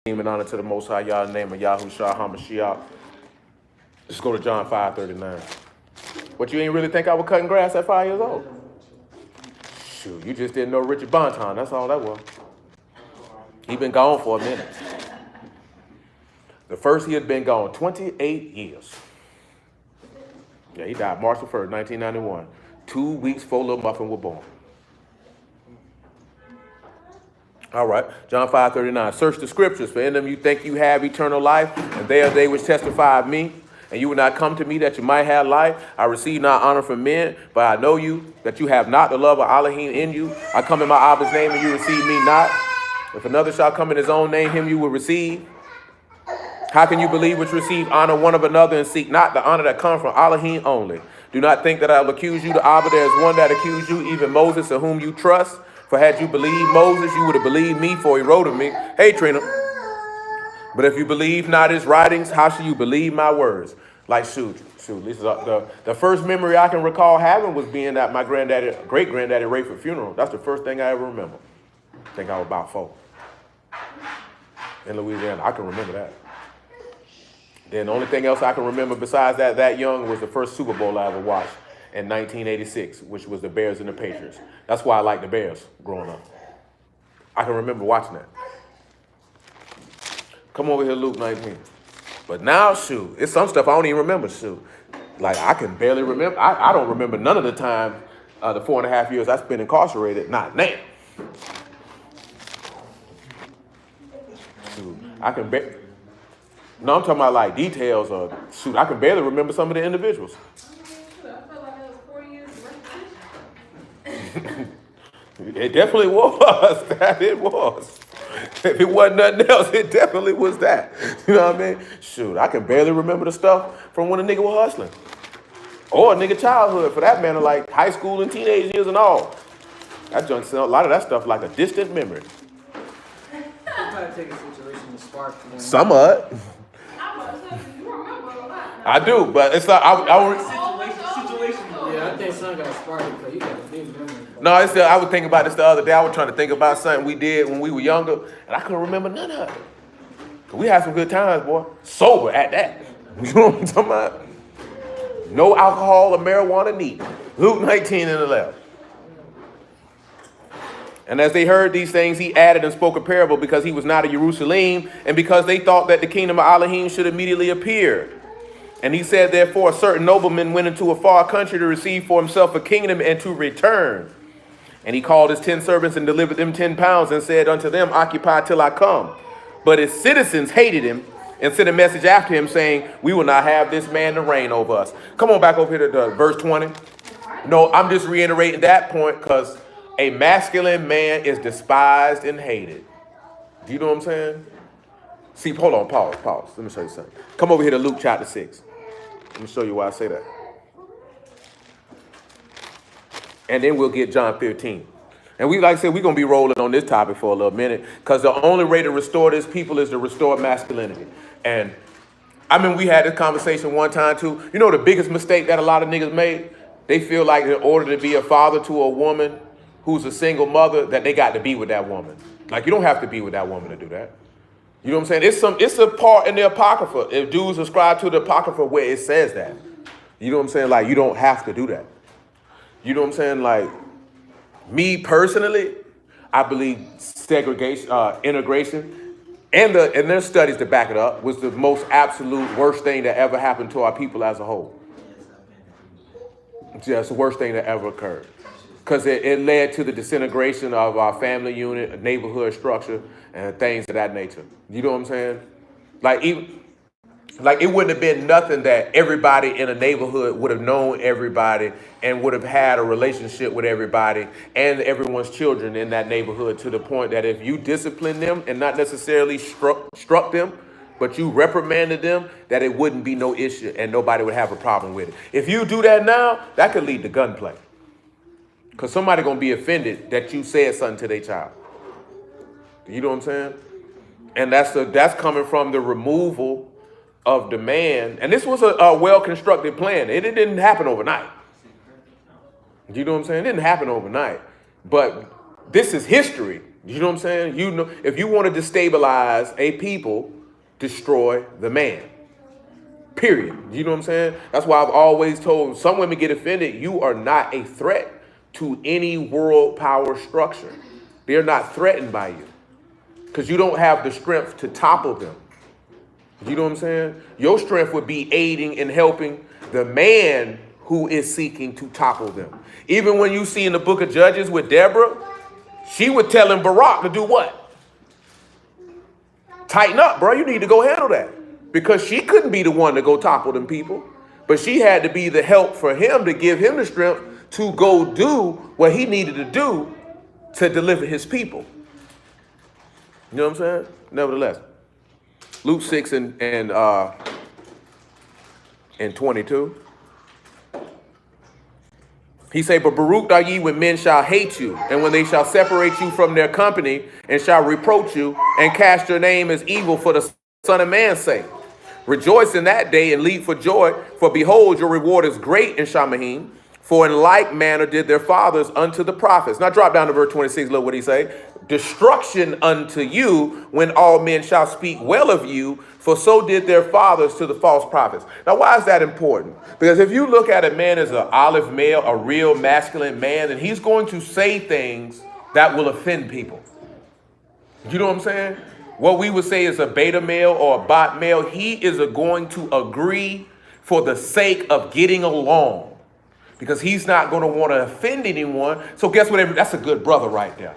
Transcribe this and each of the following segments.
And honor to the Most High, Yah, in the name of Yahushua HaMashiach. Let's go to John 5:39. What, you ain't really think I was cutting grass at 5 years old? Shoot, you just didn't know Richard Bonton. That's all that was. He been gone for a minute. The first he had been gone 28 years. Yeah, he died March 1st, 1991. 2 weeks before Little Muffin was born. All right, John 5:39. Search the scriptures, for in them you think you have eternal life, and they are they which testify of me. And you will not come to me that you might have life. I receive not honor from men, but I know you, that you have not the love of Elohim in you. I come in my Abba's name, and you receive me not. If another shall come in his own name, him you will receive. How can you believe which receive honor one of another, and seek not the honor that comes from Elohim only? Do not think that I will accuse you. The Abba, there is one that accused you, even Moses, in whom you trust. For had you believed Moses, you would have believed me, for he wrote of me. Hey, Trina. But if you believe not his writings, how shall you believe my words? Like, shoot. This is the first memory I can recall having was being at my great-granddaddy Rayford funeral. That's the first thing I ever remember. I think I was about 4. In Louisiana, I can remember that. Then the only thing else I can remember besides that young was the first Super Bowl I ever watched in 1986, which was the Bears and the Patriots. That's why I liked the Bears growing up. I can remember watching that. Come over here, Luke 19. But now, shoot, it's some stuff I don't even remember, shoot. Like, I can barely remember. I don't remember none of the time, the 4.5 years I spent incarcerated. Not now. Shoot, no, I'm talking about like details of, shoot, I can barely remember some of the individuals. It definitely was. That it was. If it wasn't nothing else, it definitely was that. You know what I mean? Shoot, I can barely remember the stuff from when a nigga was hustling. Or a nigga childhood, for that matter, like high school and teenage years and all. That junk, a lot of that stuff like a distant memory. You gotta take a situation to spark. Some of it. I do, but it's like Yeah, I think son got sparked because you got a big memory. No, I was thinking about this the other day. I was trying to think about something we did when we were younger, and I couldn't remember none of it. We had some good times, boy. Sober at that. You know what I'm talking about? No alcohol or marijuana needed. Luke 19 and 11. And as they heard these things, he added and spoke a parable because he was not of Jerusalem, and because they thought that the kingdom of Elohim should immediately appear. And he said, therefore, a certain nobleman went into a far country to receive for himself a kingdom and to return. And he called his 10 servants and delivered them 10 pounds and said unto them, occupy till I come. But his citizens hated him and sent a message after him saying, we will not have this man to reign over us. Come on back over here to verse 20. No, I'm just reiterating that point because a masculine man is despised and hated. Do you know what I'm saying? See, hold on, pause. Let me show you something. Come over here to Luke chapter 6. Let me show you why I say that. And then we'll get John 15. And like I said, we're going to be rolling on this topic for a little minute because the only way to restore this people is to restore masculinity. And I mean, we had this conversation one time too. You know the biggest mistake that a lot of niggas made? They feel like in order to be a father to a woman who's a single mother, that they got to be with that woman. Like, you don't have to be with that woman to do that. You know what I'm saying? It's a part in the Apocrypha. If dudes subscribe to the Apocrypha where it says that. You know what I'm saying? Like, you don't have to do that. You know what I'm saying? Like, me personally, I believe segregation, integration, and there's studies to back it up, was the most absolute worst thing that ever happened to our people as a whole. Yeah, it's the worst thing that ever occurred. Because it led to the disintegration of our family unit, neighborhood structure, and things of that nature. You know what I'm saying? Like it wouldn't have been nothing that everybody in a neighborhood would have known everybody and would have had a relationship with everybody and everyone's children in that neighborhood, to the point that if you disciplined them and not necessarily struck them, but you reprimanded them, that it wouldn't be no issue and nobody would have a problem with it. If you do that now, that could lead to gunplay. Because somebody going to be offended that you said something to their child. You know what I'm saying? And that's coming from the removal of the man. And this was a well-constructed plan. It didn't happen overnight. You know what I'm saying? It didn't happen overnight. But this is history. You know what I'm saying? You know, if you want to destabilize a people, destroy the man. Period. You know what I'm saying? That's why I've always told some women get offended. You are not a threat to any world power structure. They're not threatened by you because you don't have the strength to topple them. You know what I'm saying? Your strength would be aiding and helping the man who is seeking to topple them. Even when you see in the book of Judges with Deborah, she would tell him Barak to do what? Tighten up, bro. You need to go handle that. Because she couldn't be the one to go topple them people. But she had to be the help for him to give him the strength to go do what he needed to do to deliver his people. You know what I'm saying? Nevertheless, Luke 6 and 22. He say, but Baruch are ye when men shall hate you, and when they shall separate you from their company, and shall reproach you, and cast your name as evil for the Son of Man's sake. Rejoice in that day and leap for joy, for behold, your reward is great in Shamahim. For in like manner did their fathers unto the prophets. Now drop down to verse 26, look what he say. Destruction unto you when all men shall speak well of you, for so did their fathers to the false prophets. Now why is that important? Because if you look at a man as an olive male, a real masculine man, then he's going to say things that will offend people. You know what I'm saying? What we would say is a beta male or a bot male, he is going to agree for the sake of getting along. Because he's not going to want to offend anyone. So guess what? That's a good brother right there.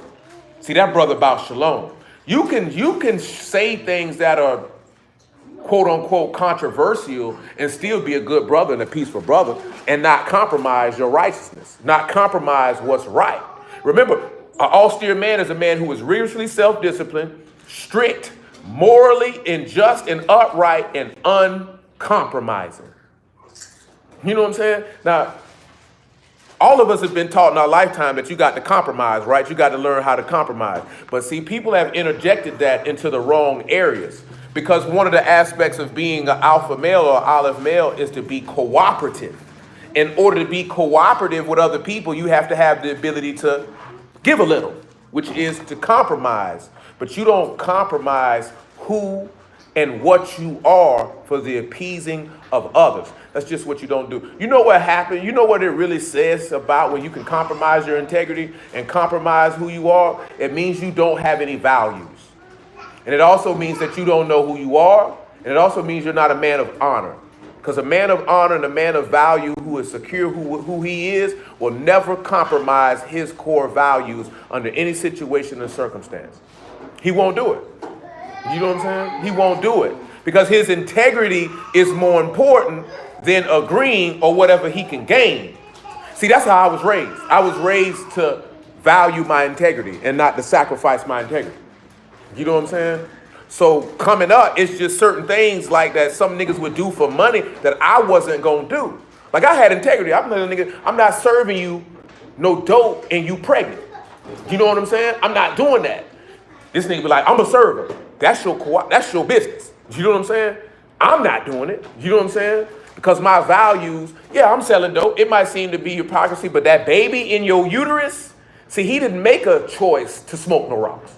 See, that brother about shalom. You can say things that are quote unquote controversial and still be a good brother and a peaceful brother and not compromise your righteousness, not compromise what's right. Remember, an austere man is a man who is rigorously self-disciplined, strict, morally and just and upright and uncompromising. You know what I'm saying? Now, all of us have been taught in our lifetime that you got to compromise, right? You got to learn how to compromise. But see, people have interjected that into the wrong areas because one of the aspects of being an alpha male or olive male is to be cooperative. In order to be cooperative with other people, you have to have the ability to give a little, which is to compromise. But you don't compromise who and what you are for the appeasing of others. That's just what you don't do. You know what happened? You know what it really says about when you can compromise your integrity and compromise who you are? It means you don't have any values. And it also means that you don't know who you are. And it also means you're not a man of honor. Because a man of honor and a man of value who is secure who he is will never compromise his core values under any situation or circumstance. He won't do it. You know what I'm saying? He won't do it because his integrity is more important than agreeing or whatever he can gain. See, that's how I was raised. I was raised to value my integrity and not to sacrifice my integrity. You know what I'm saying? So coming up, it's just certain things like that some niggas would do for money that I wasn't going to do. Like I had integrity. I'm not a nigga, I'm not serving you no dope and you pregnant. You know what I'm saying? I'm not doing that. This nigga be like, I'm a server. That's your business. You know what I'm saying? I'm not doing it. You know what I'm saying? Because my values, yeah, I'm selling dope. It might seem to be hypocrisy, but that baby in your uterus, see, he didn't make a choice to smoke no rocks.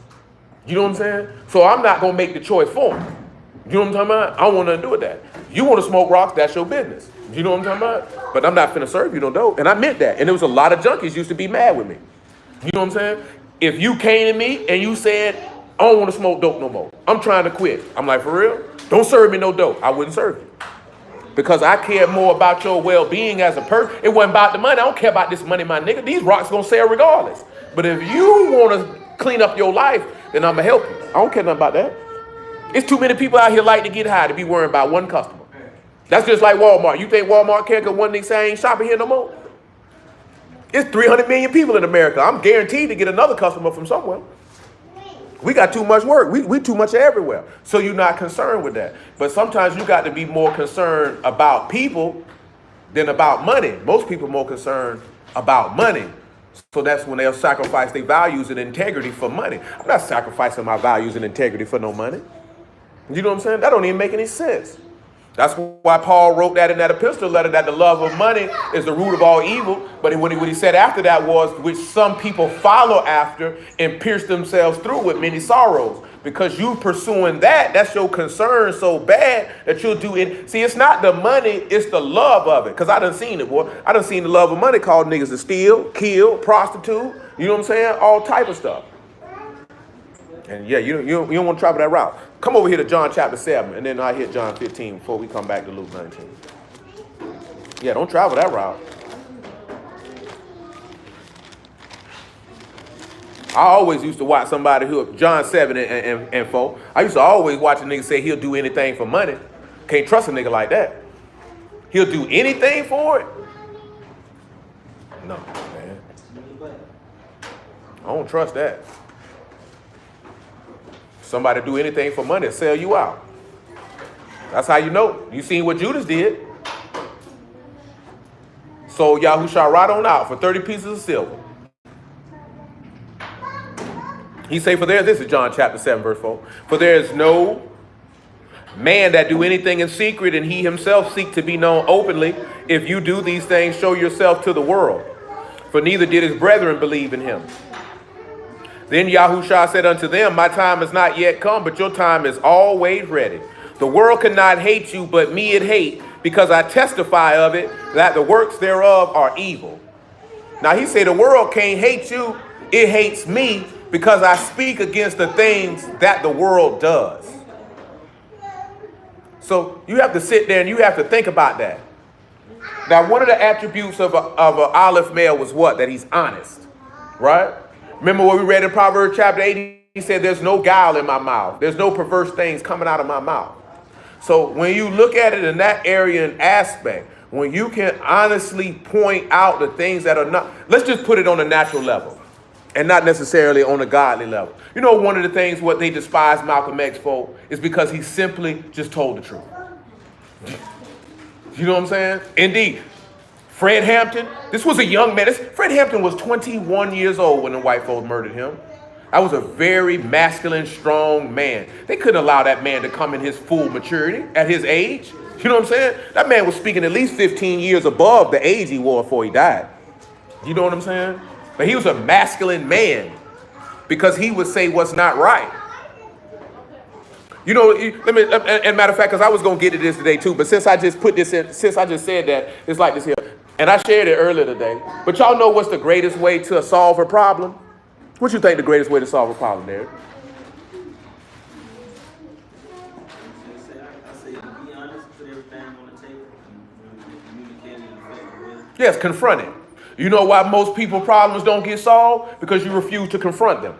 You know what I'm saying? So I'm not going to make the choice for him. You know what I'm talking about? I don't want nothing to do with that. You want to smoke rocks, that's your business. You know what I'm talking about? But I'm not finna serve you no dope. And I meant that. And there was a lot of junkies used to be mad with me. You know what I'm saying? If you came to me and you said, I don't want to smoke dope no more, I'm trying to quit. I'm like, for real? Don't serve me no dope. I wouldn't serve you. Because I care more about your well-being as a person. It wasn't about the money. I don't care about this money, my nigga. These rocks gonna sell regardless. But if you want to clean up your life, then I'm gonna help you. I don't care nothing about that. It's too many people out here like to get high to be worrying about one customer. That's just like Walmart. You think Walmart care because one nigga say I ain't shopping here no more? It's 300 million people in America. I'm guaranteed to get another customer from somewhere. We got too much work. We too much everywhere. So you're not concerned with that. But sometimes you got to be more concerned about people than about money. Most people are more concerned about money. So that's when they'll sacrifice their values and integrity for money. I'm not sacrificing my values and integrity for no money. You know what I'm saying? That don't even make any sense. That's why Paul wrote that in that epistle letter, that the love of money is the root of all evil. But what he said after that was, which some people follow after and pierce themselves through with many sorrows. Because you pursuing that's your concern so bad that you'll do it. See, it's not the money, it's the love of it. Because I done seen it, boy. I done seen the love of money called niggas to steal, kill, prostitute. You know what I'm saying? All type of stuff. And yeah, you don't want to travel that route. Come over here to John chapter 7, and then I hit John 15 before we come back to Luke 19. Yeah, don't travel that route. I always used to watch somebody who, John 7 and 4, I used to always watch a nigga say he'll do anything for money. Can't trust a nigga like that. He'll do anything for it? No, man. I don't trust that. Somebody do anything for money, sell you out. That's how you know. You seen what Judas did. Sold Yahushua right on out for 30 pieces of silver. He say, this is John chapter 7, verse 4. For there is no man that do anything in secret, and he himself seek to be known openly. If you do these things, show yourself to the world. For neither did his brethren believe in him. Then Yahushua said unto them, my time is not yet come, but your time is always ready. The world cannot hate you, but me it hate, because I testify of it, that the works thereof are evil. Now he said the world can't hate you, it hates me, because I speak against the things that the world does. So you have to sit there and you have to think about that. Now, one of the attributes of an aleph male was what? That he's honest, right? Remember what we read in Proverbs chapter 8? He said, there's no guile in my mouth. There's no perverse things coming out of my mouth. So when you look at it in that area and aspect, when you can honestly point out the things that are not, let's just put it on a natural level and not necessarily on a godly level. You know, one of the things what they despise Malcolm X for is because he simply just told the truth. You know what I'm saying? Indeed. Fred Hampton, this was a young man. Fred Hampton was 21 years old when the white folks murdered him. I was a very masculine, strong man. They couldn't allow that man to come in his full maturity at his age. You know what I'm saying? That man was speaking at least 15 years above the age he was before he died. You know what I'm saying? But he was a masculine man because he would say what's not right. You know, let me, and matter of fact, because I was going to get to this today too, but since I just put this in, since I just said that, it's like this here. And I shared it earlier today. But y'all know what's the greatest way to solve a problem? What you think the greatest way to solve a problem, Derek? Yes, confront it. You know why most people's problems don't get solved? Because you refuse to confront them.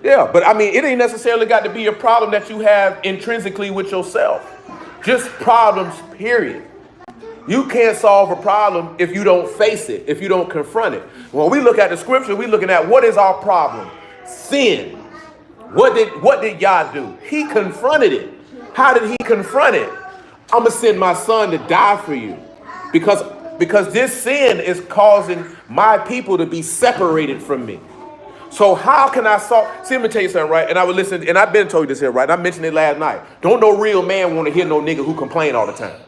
Yeah, but I mean, it ain't necessarily got to be a problem that you have intrinsically with yourself. Just problems, period. You can't solve a problem if you don't face it, if you don't confront it. When we look at the scripture, we're looking at what is our problem? Sin. What did Yah do? He confronted it. How did he confront it? I'm going to send my son to die for you. Because this sin is causing my people to be separated from me. So how can I solve? See, let me tell you something, right? And I would listen, and I've been told you this here, right? I mentioned it last night. Don't no real man want to hear no nigga who complain all the time.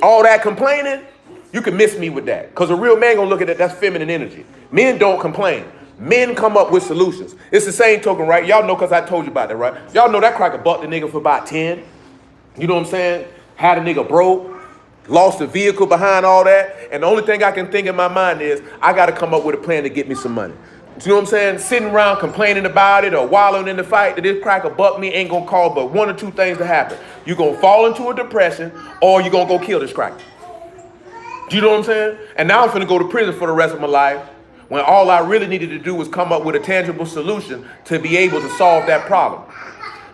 All that complaining, you can miss me with that. Because a real man gonna look at it, that's feminine energy. Men don't complain. Men come up with solutions. It's the same token, right? Y'all know because I told you about that, right? Y'all know that cracker bucked the nigga for about 10. You know what I'm saying? Had a nigga broke. Lost a vehicle behind all that. And the only thing I can think in my mind is, I got to come up with a plan to get me some money. You know what I'm saying? Sitting around complaining about it or wallowing in the fight that this cracker bucked me ain't going to cause but one or two things to happen. You're going to fall into a depression or you're going to go kill this cracker. Do you know what I'm saying? And now I'm finna go to prison for the rest of my life when all I really needed to do was come up with a tangible solution to be able to solve that problem.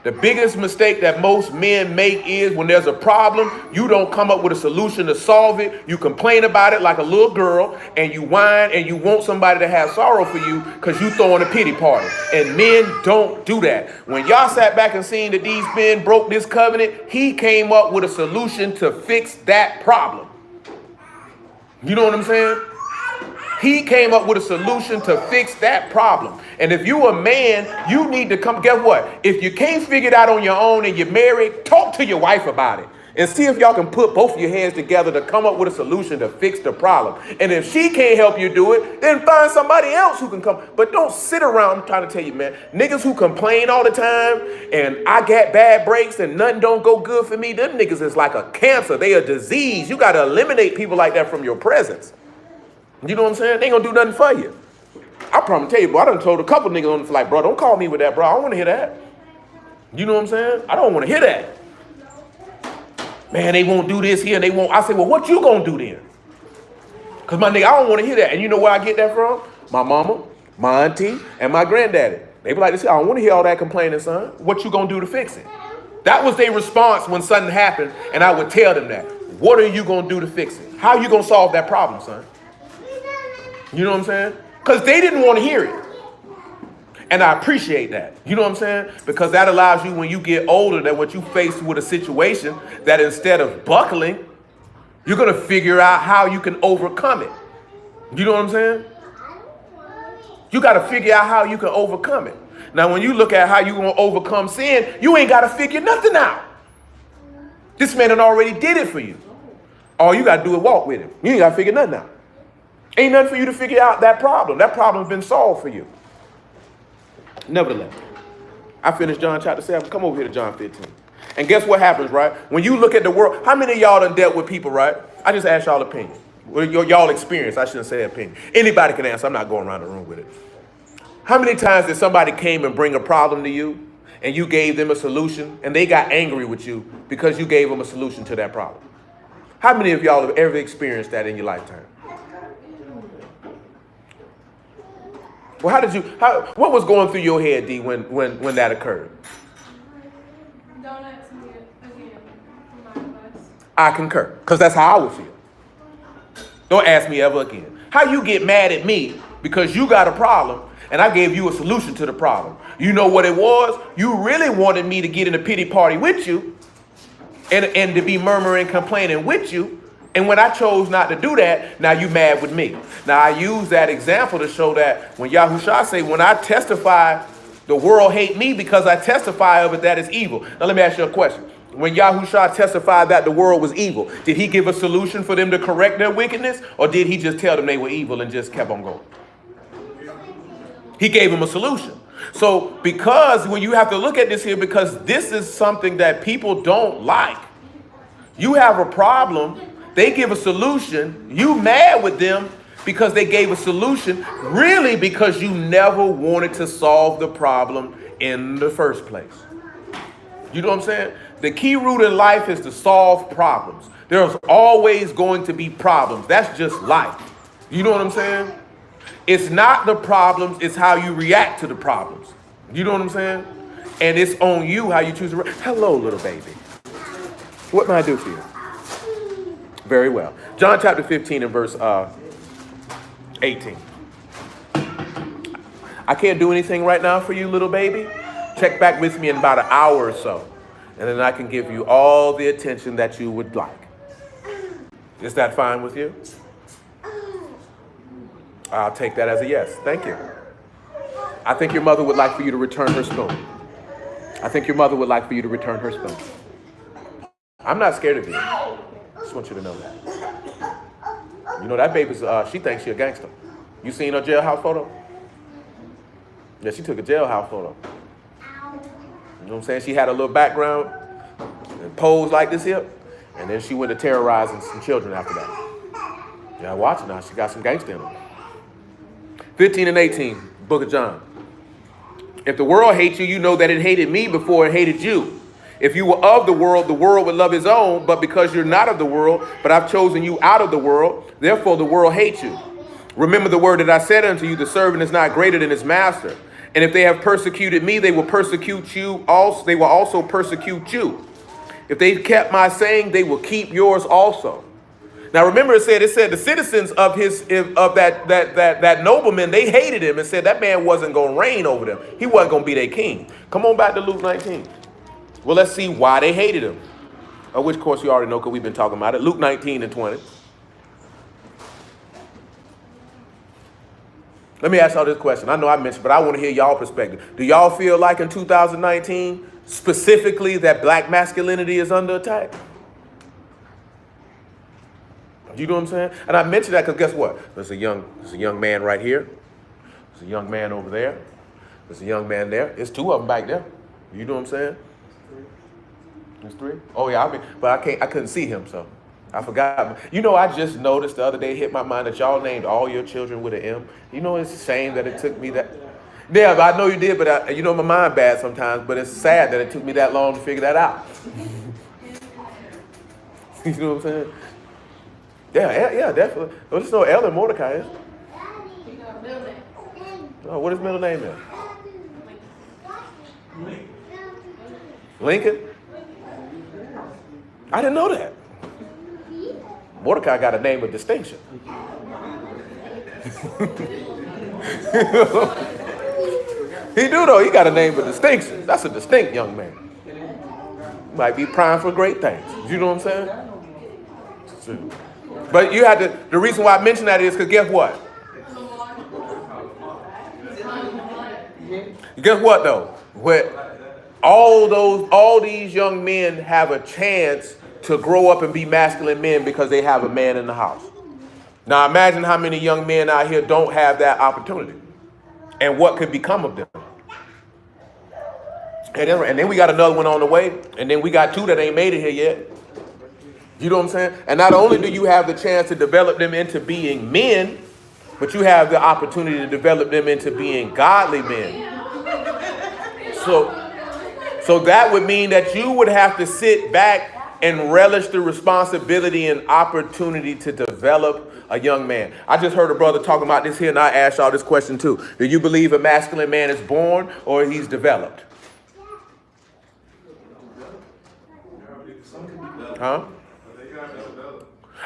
The biggest mistake that most men make is when there's a problem, you don't come up with a solution to solve it. You complain about it like a little girl and you whine and you want somebody to have sorrow for you because you throwing a pity party. And men don't do that. When y'all sat back and seen that these men broke this covenant, he came up with a solution to fix that problem. You know what I'm saying? He came up with a solution to fix that problem. And if you a man, you need to come. Guess what? If you can't figure it out on your own and you're married, talk to your wife about it. And see if y'all can put both of your heads together to come up with a solution to fix the problem. And if she can't help you do it, then find somebody else who can come. But don't sit around, I'm trying to tell you, man, niggas who complain all the time and I got bad breaks and nothing don't go good for me, them niggas is like a cancer. They a disease. You got to eliminate people like that from your presence. You know what I'm saying? They ain't gonna do nothing for you. I promise to tell you, bro, I done told a couple niggas on the flight, bro, don't call me with that, bro. I don't want to hear that. You know what I'm saying? I don't want to hear that. Man, they won't do this here and they won't. I say, well, what you gonna do then? Because my nigga, I don't want to hear that. And you know where I get that from? My mama, my auntie, and my granddaddy. They be like, I don't want to hear all that complaining, son. What you gonna do to fix it? That was their response when something happened, and I would tell them that. What are you gonna do to fix it? How you gonna solve that problem, son? You know what I'm saying? Because they didn't want to hear it. And I appreciate that. You know what I'm saying? Because that allows you, when you get older, that when you face with a situation, that instead of buckling, you're going to figure out how you can overcome it. You know what I'm saying? You got to figure out how you can overcome it. Now, when you look at how you're going to overcome sin, you ain't got to figure nothing out. This man done already did it for you. All you got to do is walk with him. You ain't got to figure nothing out. Ain't nothing for you to figure out that problem. That problem's been solved for you. Nevertheless, I finished John chapter 7. Come over here to John 15. And guess what happens, right? When you look at the world, how many of y'all done dealt with people, right? I just asked y'all opinion. Well, y'all experience, I shouldn't say opinion. Anybody can answer. I'm not going around the room with it. How many times did somebody came and bring a problem to you and you gave them a solution and they got angry with you because you gave them a solution to that problem? How many of y'all have ever experienced that in your lifetime? Well, what was going through your head, D, when that occurred? Don't ask me again for my advice. I concur, because that's how I would feel. Don't ask me ever again. How you get mad at me because you got a problem and I gave you a solution to the problem? You know what it was? You really wanted me to get in a pity party with you and to be murmuring, complaining with you. And when I chose not to do that, now you mad with me. Now I use that example to show that when Yahushua say, when I testify, the world hate me because I testify of it that is evil. Now let me ask you a question. When Yahushua testified that the world was evil, did he give a solution for them to correct their wickedness? Or did he just tell them they were evil and just kept on going? He gave them a solution. So because when you have to look at this here, because this is something that people don't like. You have a problem. They give a solution. You mad with them because they gave a solution, really because you never wanted to solve the problem in the first place. You know what I'm saying? The key root in life is to solve problems. There's always going to be problems. That's just life. You know what I'm saying? It's not the problems, it's how you react to the problems. You know what I'm saying? And it's on you how you choose to react. Hello, little baby. What can I do for you? Very well. John chapter 15 and verse 18. I can't do anything right now for you, little baby. Check back with me in about an hour or so. And then I can give you all the attention that you would like. Is that fine with you? I'll take that as a yes. Thank you. I think your mother would like for you to return her spoon. I think your mother would like for you to return her spoon. I'm not scared of you. I just want you to know that. You know, that baby's, she thinks she a gangster. You seen her jailhouse photo? Yeah, she took a jailhouse photo. You know what I'm saying? She had a little background and posed like this here. And then she went to terrorizing some children after that. Yeah, watch it now. She got some gangster in her. 15 and 18, Book of John. If the world hates you, you know that it hated me before it hated you. If you were of the world would love his own, but because you're not of the world, but I've chosen you out of the world, therefore the world hates you. Remember the word that I said unto you, the servant is not greater than his master. And if they have persecuted me, they will persecute you also. They will also persecute you. If they kept my saying, they will keep yours also. Now remember, it said the citizens of that nobleman, they hated him and said that man wasn't going to reign over them. He wasn't going to be their king. Come on back to Luke 19. Well, let's see why they hated him. Which, of course, you already know because we've been talking about it. Luke 19 and 20. Let me ask y'all this question. I know I mentioned, but I want to hear y'all perspective. Do y'all feel like in 2019, specifically, that black masculinity is under attack? You know what I'm saying? And I mentioned that because guess what? There's a young man right here. There's a young man over there. There's a young man there. There's two of them back there. You know what I'm saying? There's three. Oh yeah, but I couldn't see him, so I forgot. You know, I just noticed the other day, hit my mind that y'all named all your children with an M. You know, it's a shame that it took me that. Yeah, but I know you did, but you know my mind bad sometimes. But it's sad that it took me that long to figure that out. You know what I'm saying? Yeah, definitely. Well, just know Ellen Mordecai is. Oh, what is his middle name then? Lincoln? I didn't know that. Mordecai got a name of distinction. He do though. He got a name of distinction. That's a distinct young man. Might be primed for great things. You know what I'm saying? But you had to. The reason why I mention that is because guess what? Guess what though? All these young men have a chance to grow up and be masculine men because they have a man in the house. Now imagine how many young men out here don't have that opportunity, and what could become of them. And then we got another one on the way, and then we got two that ain't made it here yet. You know what I'm saying? And not only do you have the chance to develop them into being men, but you have the opportunity to develop them into being godly men. So that would mean that you would have to sit back and relish the responsibility and opportunity to develop a young man. I just heard a brother talking about this here, and I asked y'all this question too. Do you believe a masculine man is born or he's developed? Huh?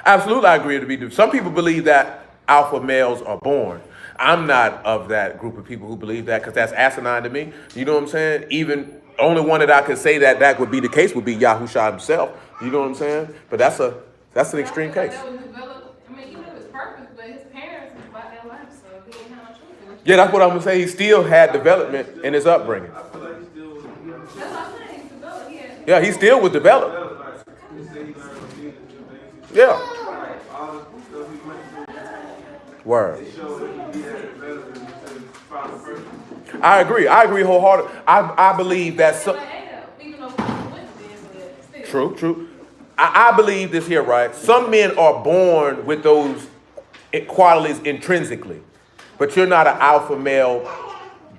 Absolutely, I agree to be. Some people believe that alpha males are born. I'm not of that group of people who believe that because that's asinine to me. You know what I'm saying? Even only one that I could say that would be the case would be Yahushua himself. You know what I'm saying? But that's an extreme case. That was developed. I mean, he knew his purpose, but his parents was about their life, so he didn't have no choice. Yeah, that's what I'm gonna say. He still had development in his upbringing. That's what I'm saying. He's developed. Yeah, he still was developed. Yeah. Word. I agree wholeheartedly. I believe that. True. I believe this here, right? Some men are born with those qualities intrinsically, but you're not an alpha male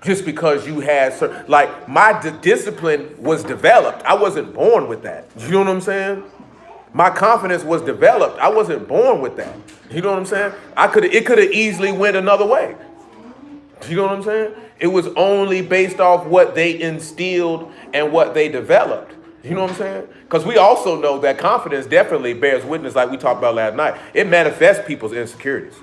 just because you had certain. Like my discipline was developed. I wasn't born with that. You know what I'm saying? My confidence was developed. I wasn't born with that. You know what I'm saying? It could have easily went another way. You know what I'm saying? It was only based off what they instilled and what they developed. You know what I'm saying? Because we also know that confidence definitely bears witness, like we talked about last night. It manifests people's insecurities.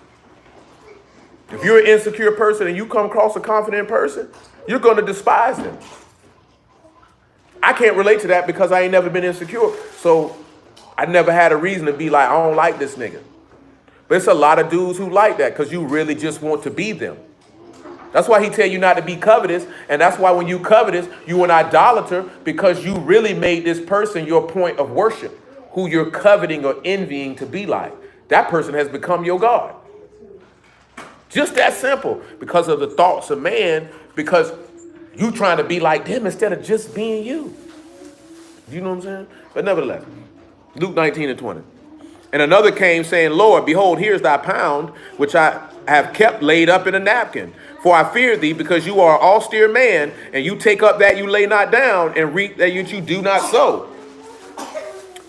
If you're an insecure person and you come across a confident person, you're going to despise them. I can't relate to that because I ain't never been insecure. So I never had a reason to be like, I don't like this nigga. But it's a lot of dudes who like that because you really just want to be them. That's why he tell you not to be covetous. And that's why when you covetous, you an idolater because you really made this person your point of worship, who you're coveting or envying to be like. That person has become your God. Just that simple, because of the thoughts of man, because you trying to be like them instead of just being you. You know what I'm saying? But nevertheless, Luke 19:20. And another came saying, Lord, behold, here's thy pound, which I have kept laid up in a napkin. For I fear thee, because you are an austere man, and you take up that you lay not down, and reap that you do not sow.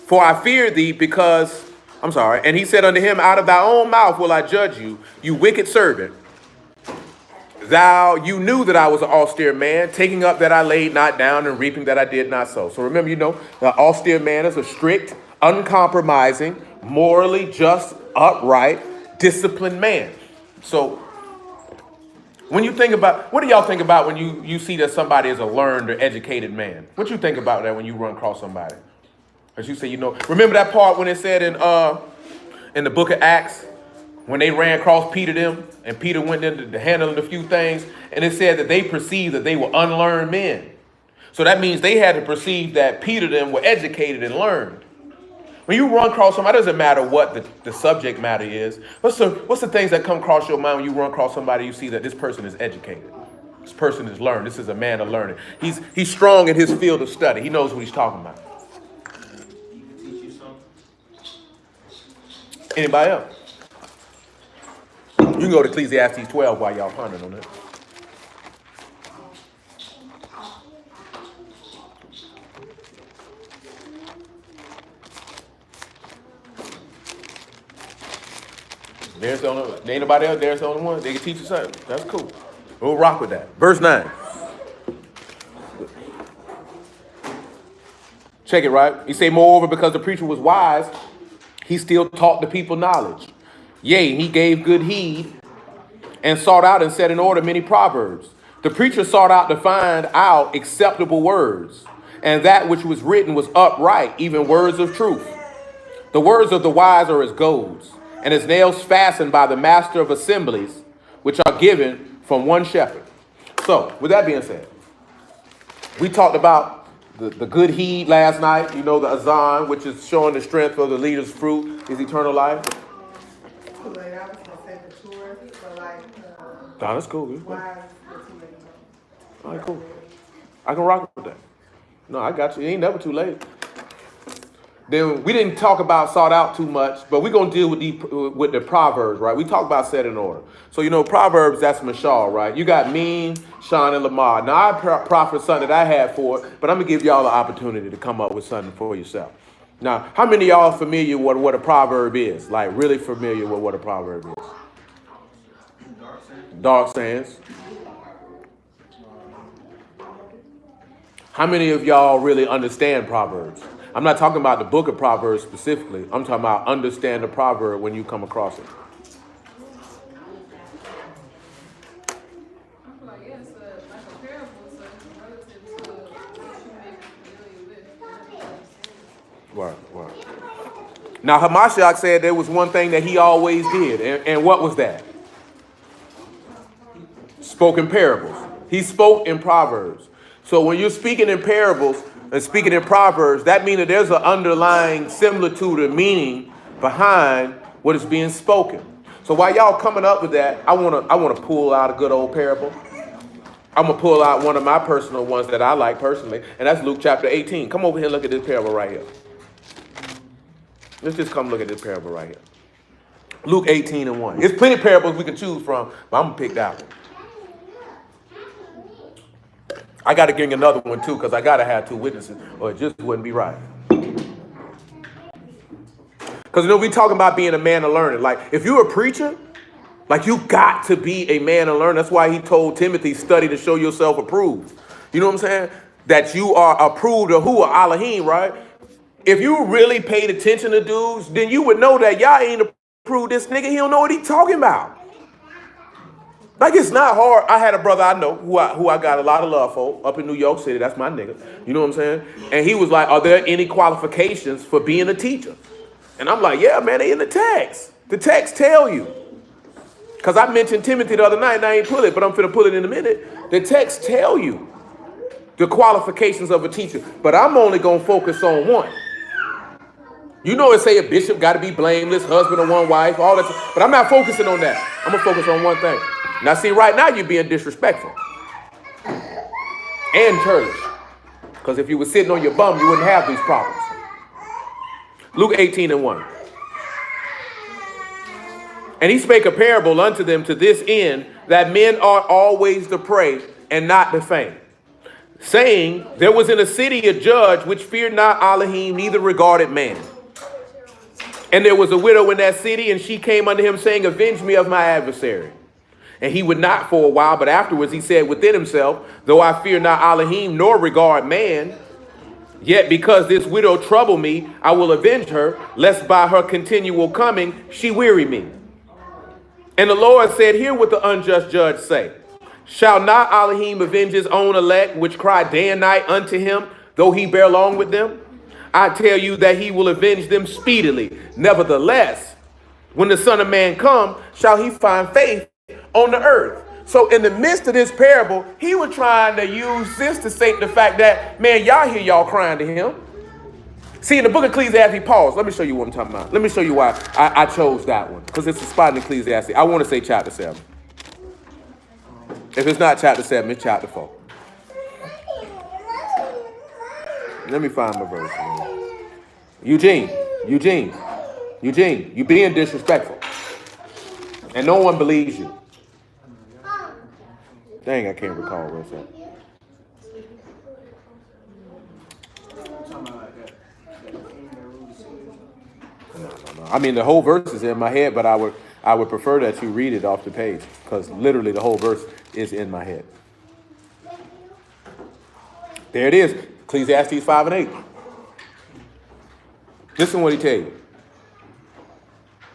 For I fear thee, because, and he said unto him, out of thy own mouth will I judge you, you wicked servant. You knew that I was an austere man, taking up that I laid not down, and reaping that I did not sow. So remember, the austere man is a strict, uncompromising, morally just, upright, disciplined man. So when you think about, what do y'all think about when you see that somebody is a learned or educated man? What you think about that when you run across somebody? As you say, remember that part when it said in the book of Acts, when they ran across Peter them, and Peter went into handling a few things, and it said that they perceived that they were unlearned men. So that means they had to perceive that Peter them were educated and learned. When you run across somebody, it doesn't matter what the subject matter is. What's the things that come across your mind when you run across somebody, you see that this person is educated. This person is learned. This is a man of learning. He's strong in his field of study. He knows what he's talking about. Teach you something. Anybody else? You can go to Ecclesiastes 12 while y'all pondering on that. There's the only, ain't nobody else. There's the only one. They can teach you something. That's cool. We'll rock with that. Verse 9. Check it, right? He say, moreover, because the preacher was wise, he still taught the people knowledge. Yea, he gave good heed and sought out and set in order many proverbs. The preacher sought out to find out acceptable words, and that which was written was upright, even words of truth. The words of the wise are as golds, and as nails fastened by the master of assemblies, which are given from one shepherd. So, with that being said, we talked about the good heed last night. You know, the azan, which is showing the strength of the leader's fruit, is eternal life. Like, I was gonna say mature, so like, Oh, that's cool. wise, All right, cool. I can rock with that. No, I got you. It ain't never too late. Then we didn't talk about sought out too much, but we're going to deal with the Proverbs, right? We talked about set in order. So, you know, Proverbs, that's Mashal, right? You got Mean, Sean, and Lamar. Now, I proffered something that I had for it, but I'm going to give y'all the opportunity to come up with something for yourself. Now, how many of y'all are familiar with what a proverb is? Like, really familiar with what a proverb is? Dark sayings. How many of y'all really understand Proverbs? I'm not talking about the book of Proverbs specifically. I'm talking about understand the proverb when you come across it. I feel like it's like a parable, so it's relative to what you may be familiar with. Right. Now, Hamashiach said there was one thing that he always did. And what was that? Spoke in parables. He spoke in Proverbs. So when you're speaking in parables and speaking in Proverbs, that means that there's an underlying similitude or meaning behind what is being spoken. So while y'all coming up with that, I wanna pull out a good old parable. I'm gonna pull out one of my personal ones that I like personally, and that's Luke chapter 18. Come over here and look at this parable right here. Let's just come look at this parable right here. Luke 18:1. There's plenty of parables we can choose from, but I'm gonna pick that one. I got to bring another one too, because I got to have two witnesses, or it just wouldn't be right. Because, you know, we talking about being a man of learning. Like, if you're a preacher, like, you got to be a man of learning. That's why he told Timothy, study to show yourself approved. You know what I'm saying? That you are approved of who? Elohim, right? If you really paid attention to dudes, then you would know that y'all ain't approved this nigga. He don't know what he talking about. Like, it's not hard. I had a brother I know who I got a lot of love for up in New York City. That's my nigga. You know what I'm saying? And he was like, are there any qualifications for being a teacher? And I'm like, yeah, man, they in the text. The text tell you. Because I mentioned Timothy the other night, and I ain't pull it, but I'm finna pull it in a minute. The text tell you the qualifications of a teacher. But I'm only going to focus on one. You know it say a bishop got to be blameless, husband of one wife, all that. But I'm not focusing on that. I'm going to focus on one thing. Now, see, right now you're being disrespectful and churlish. Because if you were sitting on your bum, you wouldn't have these problems. Luke 18:1. And he spake a parable unto them to this end, that men ought always to pray and not to faint. Saying, there was in a city a judge which feared not Elohim, neither regarded man. And there was a widow in that city, and she came unto him, saying, avenge me of my adversary. And he would not for a while, but afterwards he said within himself, though I fear not Elohim, nor regard man, yet because this widow trouble me, I will avenge her, lest by her continual coming she weary me. And the Lord said, hear what the unjust judge say. Shall not Elohim avenge his own elect, which cry day and night unto him, though he bear long with them? I tell you that he will avenge them speedily. Nevertheless, When the Son of Man come, shall he find faith on the earth? So in the midst of this parable, he was trying to use this to say the fact that, man, y'all hear y'all crying to him. See, in the book of Ecclesiastes, pause. Let me show you what I'm talking about. Let me show you why I chose that one. Because it's a spot in Ecclesiastes. I want to say chapter 7. If it's not chapter 7, it's chapter 4. Let me find my verse. Eugene, you being disrespectful. And no one believes you. Dang, I can't recall where it's at. No. I mean, the whole verse is in my head, but I would prefer that you read it off the page, because literally the whole verse is in my head. There it is, Ecclesiastes 5 and 8. Listen what he tell you.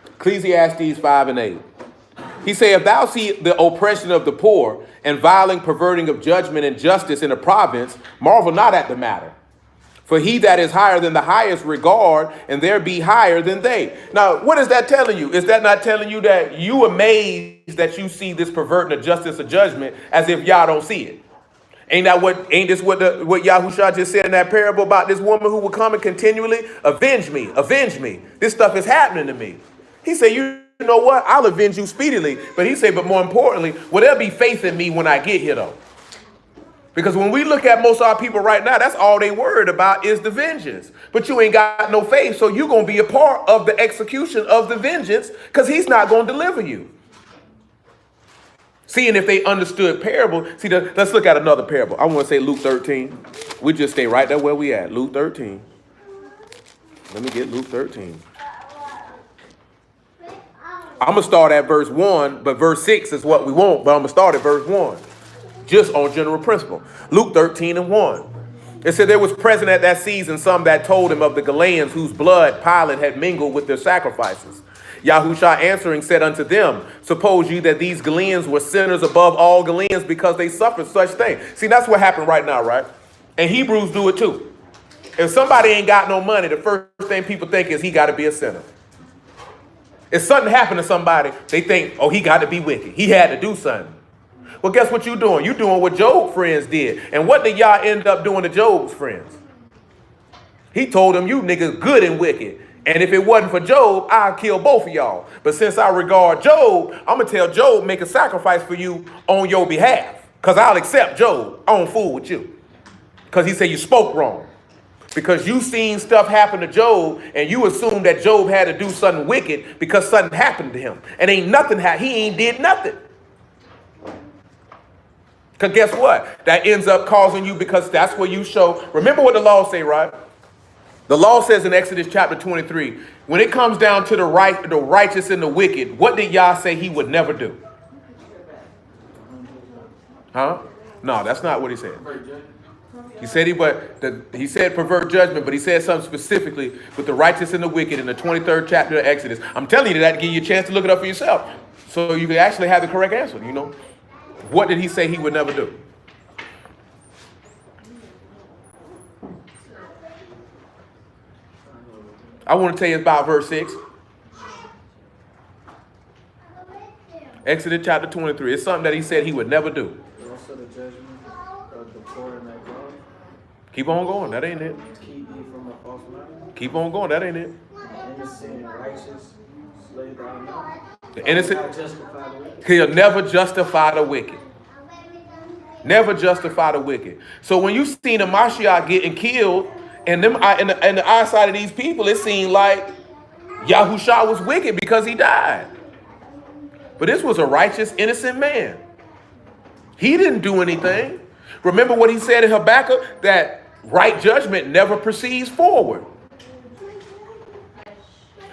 Ecclesiastes 5 and 8. He say, if thou see the oppression of the poor and violent perverting of judgment and justice in a province, marvel not at the matter. For he that is higher than the highest regard, and there be higher than they. Now, what is that telling you? Is that not telling you that you amazed that you see this perverting of justice or judgment as if y'all don't see it? Ain't this what Yahushua just said in that parable about this woman who will come and continually avenge me, avenge me. This stuff is happening to me. He said, you know what? I'll avenge you speedily. But he said, but more importantly, will there be faith in me when I get here though? Because when we look at most of our people right now, that's all they worried about is the vengeance. But you ain't got no faith, so you're going to be a part of the execution of the vengeance because he's not going to deliver you. Seeing if they understood parable. See, let's look at another parable. I want to say Luke 13. We just stay right there where we at. Luke 13. Let me get Luke 13. I'm going to start at verse 1, but verse 6 is what we want. But I'm going to start at verse 1. Just on general principle. Luke 13 and 1. It said there was present at that season some that told him of the Galileans whose blood Pilate had mingled with their sacrifices. Yahushua answering said unto them, suppose you that these Galileans were sinners above all Galileans because they suffered such things. See, that's what happened right now, right? And Hebrews do it too. If somebody ain't got no money, the first thing people think is he got to be a sinner. If something happened to somebody, they think, oh, he got to be wicked. He had to do something. Well, guess what you doing? You doing what Job's friends did. And what did y'all end up doing to Job's friends? He told them, you niggas good and wicked. And if it wasn't for Job, I'll kill both of y'all. But since I regard Job, I'm going to tell Job, make a sacrifice for you on your behalf. Because I'll accept Job. I don't fool with you. Because he said you spoke wrong. Because you seen stuff happen to Job and you assumed that Job had to do something wicked because something happened to him. And ain't nothing he ain't did nothing. Because guess what? That ends up causing you, because that's where you show. Remember what the law say, right? The law says in Exodus chapter 23, when it comes down to the righteous and the wicked, what did Yah say he would never do? Huh? No, that's not what he said. He said he said pervert judgment, but he said something specifically with the righteous and the wicked in the 23rd chapter of Exodus. I'm telling you that to give you a chance to look it up for yourself, so you can actually have the correct answer, you know. What did he say he would never do? I want to tell you about verse 6. Exodus chapter 23. It's something that he said he would never do. Also the judgment of the poor and that God. Keep on going. That ain't it. Keep ye from a false mind. Keep on going. That ain't it. Innocent and righteous, slay thou not. The innocent. Not justify the wicked. He'll never justify the wicked. Never justify the wicked. So when you seen a Mashiach getting killed, and them in the eyesight of these people, it seemed like Yahushua was wicked because he died. But this was a righteous, innocent man. He didn't do anything. Remember what he said in Habakkuk, that right judgment never proceeds forward.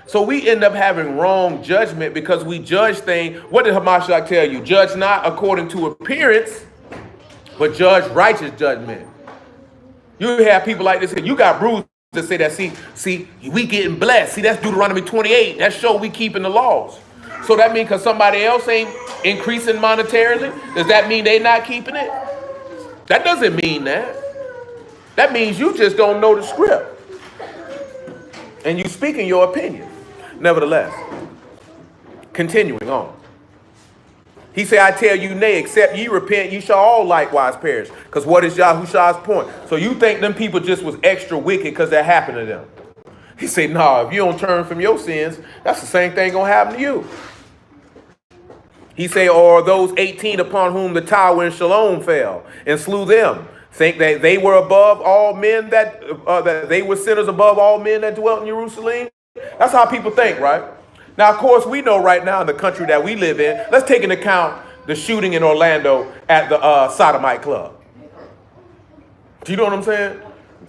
So we end up having wrong judgment because we judge things. What did Hamashiach tell you? Judge not according to appearance, but judge righteous judgment. You have people like this, and you got bruised that say that, see, we getting blessed. See, that's Deuteronomy 28. That show we keeping the laws. So that means because somebody else ain't increasing monetarily, does that mean they not keeping it? That doesn't mean that. That means you just don't know the script. And you speaking your opinion. Nevertheless, Continuing on. He said, I tell you, nay, except ye repent, ye shall all likewise perish. Because what is Yahushua's point? So you think them people just was extra wicked because that happened to them. He said, no, if you don't turn from your sins, that's the same thing going to happen to you. He said, or those 18 upon whom the tower in Shalom fell and slew them, think that they were above all men that they were sinners above all men that dwelt in Jerusalem? That's how people think, right? Now, of course, we know right now in the country that we live in, let's take into account the shooting in Orlando at the Sodomite Club. Do you know what I'm saying?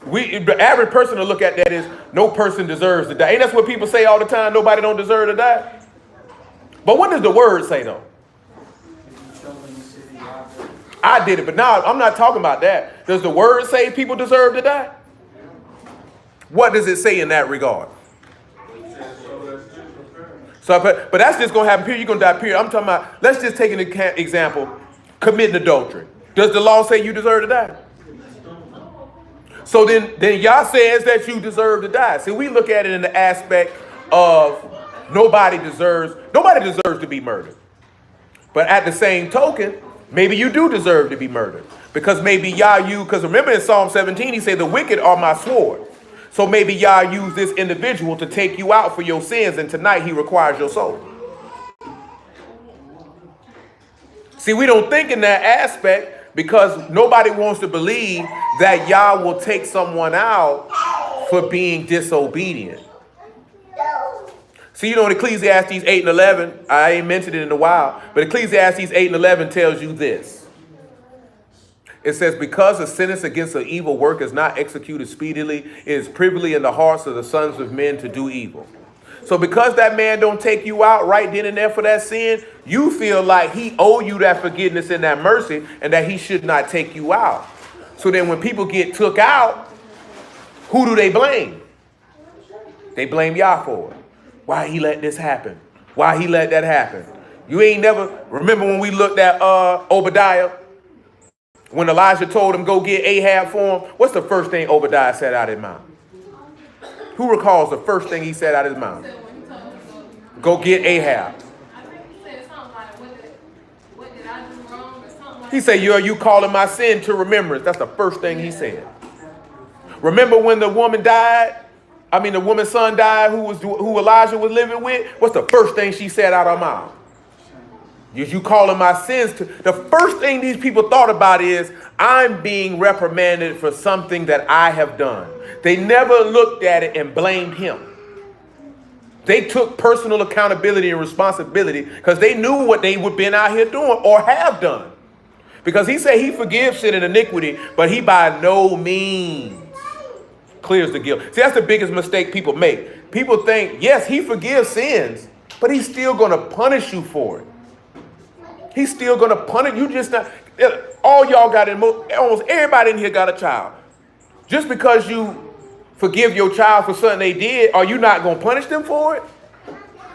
The average person to look at that is no person deserves to die. Ain't that's what people say all the time? Nobody don't deserve to die. But what does the word say, though? I did it, but now I'm not talking about that. Does the word say people deserve to die? What does it say in that regard? So, but that's just going to happen, period. You're going to die, period. I'm talking about, let's just take an example, committing adultery. Does the law say you deserve to die? So then Yah says that you deserve to die. See, we look at it in the aspect of nobody deserves to be murdered. But at the same token, maybe you do deserve to be murdered. Because maybe Yah because remember in Psalm 17, he said, the wicked are my sword. So maybe Yah used this individual to take you out for your sins, and tonight he requires your soul. See, we don't think in that aspect because nobody wants to believe that Yah will take someone out for being disobedient. See, you know in Ecclesiastes 8 and 11, I ain't mentioned it in a while, but Ecclesiastes 8 and 11 tells you this. It says, because a sentence against an evil work is not executed speedily, it is privily in the hearts of the sons of men to do evil. So because that man don't take you out right then and there for that sin, you feel like he owe you that forgiveness and that mercy and that he should not take you out. So then when people get took out, who do they blame? They blame Yah for it. Why he let this happen? Why he let that happen? You ain't never, remember when we looked at Obadiah? When Elijah told him, go get Ahab for him, what's the first thing Obadiah said out of his mouth? Who recalls the first thing he said out of his mouth? Go get Ahab. I think he said something like, what did I do wrong or something like that. He said, you calling my sin to remembrance. That's the first thing he said. Remember when the woman's son died who Elijah was living with? What's the first thing she said out of her mouth? You calling my sins to... The first thing these people thought about is, I'm being reprimanded for something that I have done. They never looked at it and blamed him. They took personal accountability and responsibility because they knew what they would been out here doing or have done. Because he said he forgives sin and iniquity, but he by no means clears the guilt. See, that's the biggest mistake people make. People think, yes, he forgives sins, but he's still going to punish you for it. He's still going to punish you. Just not. All y'all got almost everybody in here got a child. Just because you forgive your child for something they did, are you not going to punish them for it?